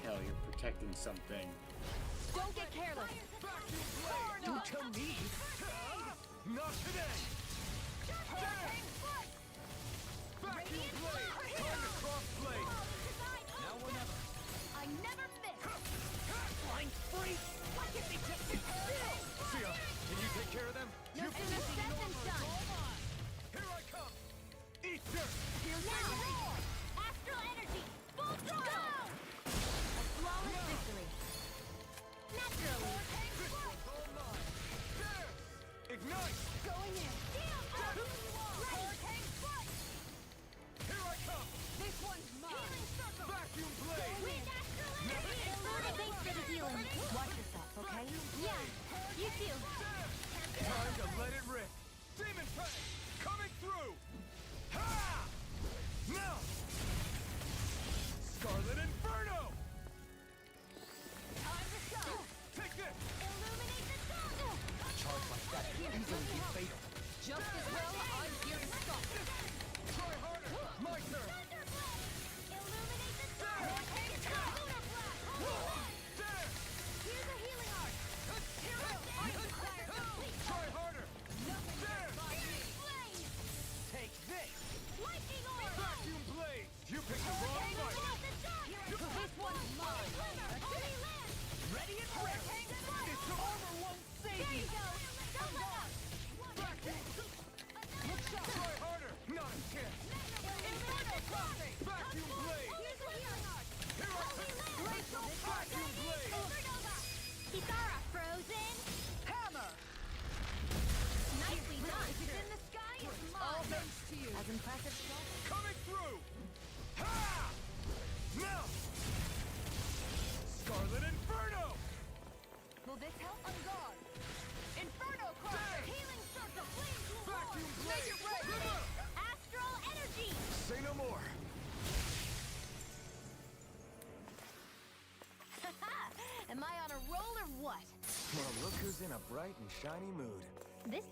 Hell, you're protecting something. Don't get careless! Vacuum blade! Don't tell me! Not today! There! Vacuum blade! Time to cross blade! Now or never! I never miss! Flying freak! Why can't they just sit still? Sia, can you take care of them? And the session's done! Here I come! Eat dirt! Now! Astral energy! Full throttle! A flawless victory! Naturally! This one's all mine! There! Ignite! Let it rip! Demon Fang! Coming through! Ha! Now! Scarlet Inferno! Time to shine! Take this! Illuminate the sun! A charge like that can easily be fatal. Just as well, I'm here to stop. Try harder! My turn! Illuminate the sun! Lunar blast! Holy land! There! Here's a healing art! Hero! Iron Fire complete! Try harder! Nothing There! by me! Flame! Take this! Lightning orb! Vacuum Blade! You picked the wrong fight! This one's mine! Holy land! Ready and ready! This armor won't save There you! you go! Don't let up! Try harder! Not a chance! Inferno crossing! Vacuum Blade! Here's a healing art! Here I Holy land! Glacial Vacuum Blade! Supernova! Kitara frozen. Hammer! Nicely done! If it's in the sky, it's mine! All thanks to you! As impressive. Coming through! Ha! Now! Scarlet Inferno! Will this help? On guard! Inferno crossing! Healing circle! Flames will Vacuum roar! Blade! Make it ready! Astral energy. Say no more. Am I on a roll or what? Well, look who's in a bright and shiny mood. This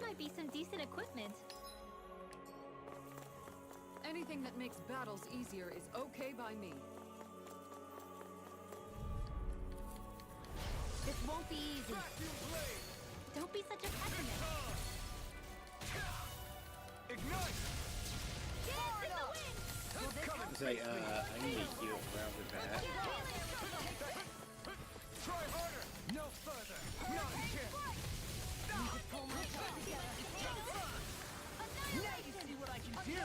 might be some decent equipment. Anything that makes battles easier is okay by me. This won't be easy. Vacuum Blade! Don't be such a pessimist. Ignite! Dance in the wind! It's like, I need to heal around with that. Try harder! No further! Not a chance! Pull myself together! Now you see what I can do!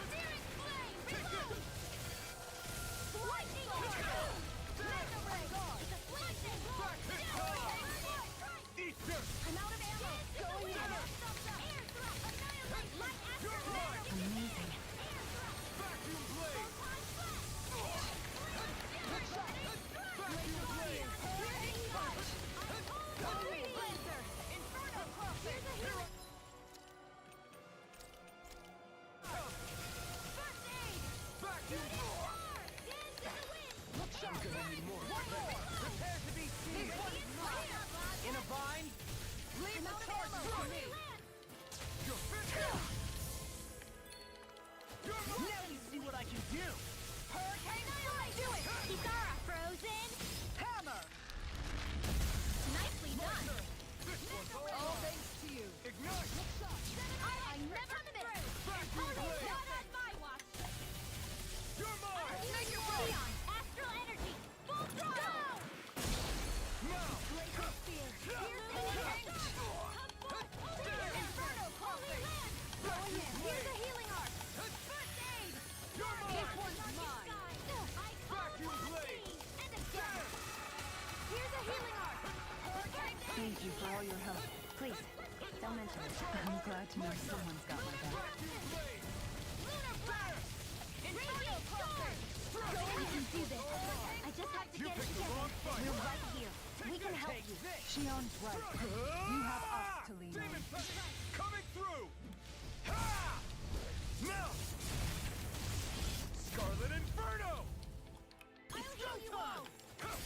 Searing flame! Reload! Lightning orb! Mega ray! The flashing blow! Easter! I'm out of ammo! Going in! Air thrust! Annihilate! Light aftermath! Amazing. Vacuum Blade! Vacuum Blade! Blazer! Inferno crossing! Hero! First aid! Vacuum! Dance in the wind! I'm gonna need more. One more! Prepare to be seen! In a bind? Leave the charge to me! You're finished! You're mine! Now you see what I can do! Hurricane Strike. Do it. Kitara frozen. Hammer! Nicely done. This one's all All mine. thanks to you. Ignite! I never miss. Vacuum Blade! Not on my watch. You're mine! Leon, astral energy. Full throttle. Now! Blazer spear! Here's the healing Inferno crossing! Going in! Here's a healing art! First aid! You're This mine! one's mine! Vacuum Blade! And again! Here's a healing art! Hurricane Thank you for all your help. Please, don't mention it. I'm glad to know someone's got my back. Vacuum Blade! Lunar blast! Inferno crossing! We can do this. I just have to You get it picked the together. wrong fight! We're right here. We can help you. Shion's right. You have us to lean Demon on. Fang coming through! Ha! Now! Scarlet Inferno! I'll heal you all!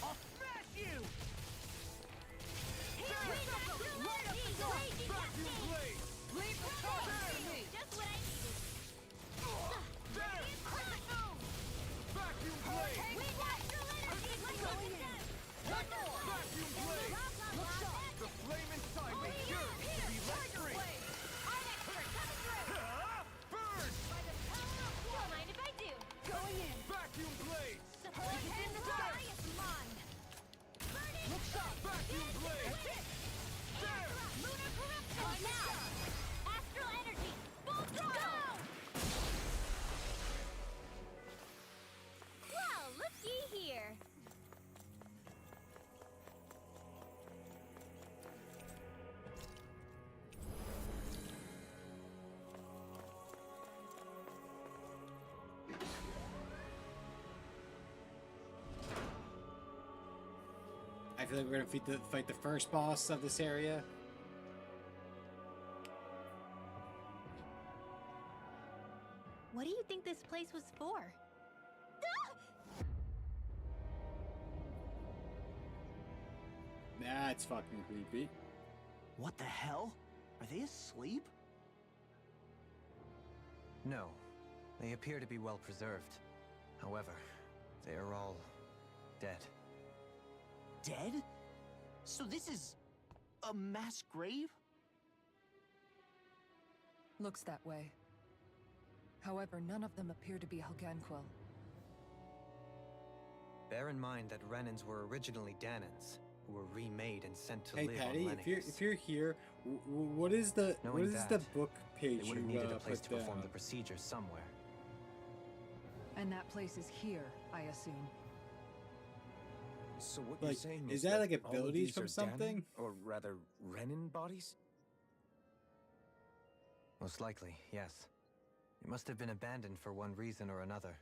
I'll smash you! Right up the Vacuum Blade! Leave the charge to me! Just what I feel like we're gonna fight the first boss of this area. What do you think this place was for? That's fucking creepy. What the hell? Are they asleep? No, they appear to be well preserved. However, they are all dead. Dead? So this is a mass grave? Looks that way. However, none of them appear to be Helgenquil. Bear in mind that Renans were originally Danans, who were remade and sent to Hey live Patty, on if you're here, what is the Knowing the that, book page They you would have needed a place put to perform down? the procedure somewhere. And that place is here, I assume. So what Like, you're saying is is that like all of abilities these from are something? Danon, or rather, Renin bodies? Most likely, yes. It must have been abandoned for one reason or another.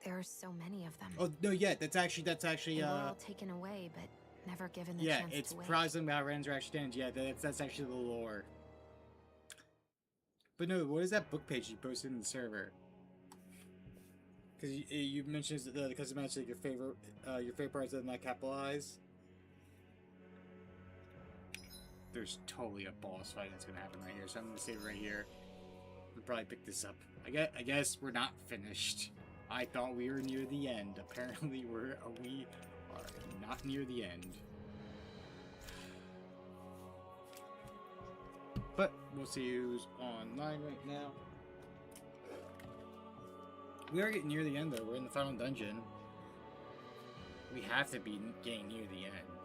There are so many of them. Oh no, yeah, that's actually They were all taken away, but never given the yeah, chance it's to wait. probably something about Ren's actually Dan's. Yeah, that's actually the lore. But no, what is that book page you posted in the server? Because you mentioned because it mentioned like your favorite parts of not capitalized. There's totally a boss fight that's gonna happen right here, so I'm gonna save it right here. We'll probably pick this up. I guess we're not finished. I thought we were near the end. Apparently, we are not near the end. But we'll see who's online right now. We are getting near the end though. We're in the final dungeon. We have to be getting near the end.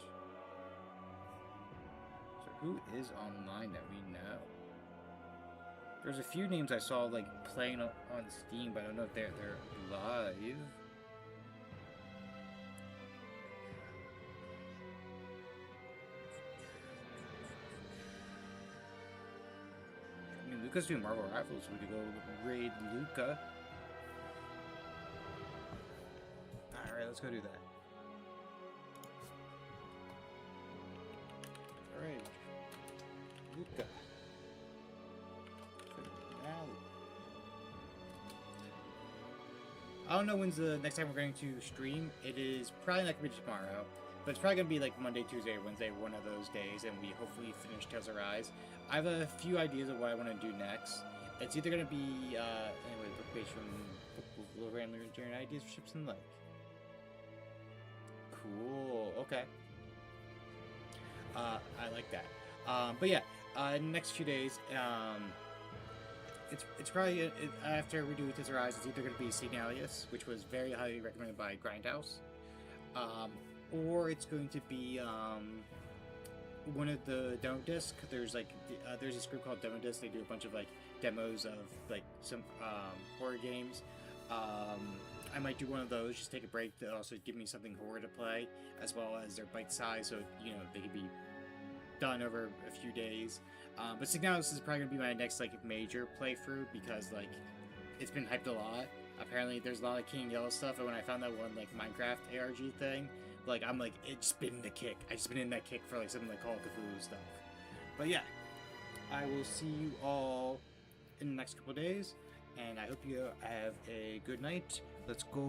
So who is online that we know? There's a few names I saw like playing on Steam, but I don't know if they're live. I mean, Luca's doing Marvel Rivals. We could go raid Luca. Alright, let's go do that. Alright. Luca. I don't know when's the next time we're going to stream. It is probably not going to be tomorrow, but it's probably going to be like Monday, Tuesday, or Wednesday, one of those days, and we hopefully finish Tales Arise. I have a few ideas of what I want to do next. It's either going to be, anyway, book page from Little Rambler and Jaren Ideas for Ships and Lake. Cool, okay. I like that. But yeah, in the next few days, it's probably after we do Tales Arise, it's either going to be Signalius, which was very highly recommended by Grindhouse, or it's going to be one of the demo disc. There's like there's this group called Demo Disc. They do a bunch of like demos of like some horror games. I might do one of those, just take a break to also give me something horror to play, as well as they're bite size, so you know they can be done over a few days. But Signalius is probably gonna be my next like major playthrough because like it's been hyped a lot. Apparently there's a lot of King Yellow stuff, and when I found that one like Minecraft ARG thing, like I'm like it's been the kick. I just been in that kick for like something like Call of Cthulhu stuff. But yeah, I will see you all in the next couple days, and I hope you have a good night. Let's go.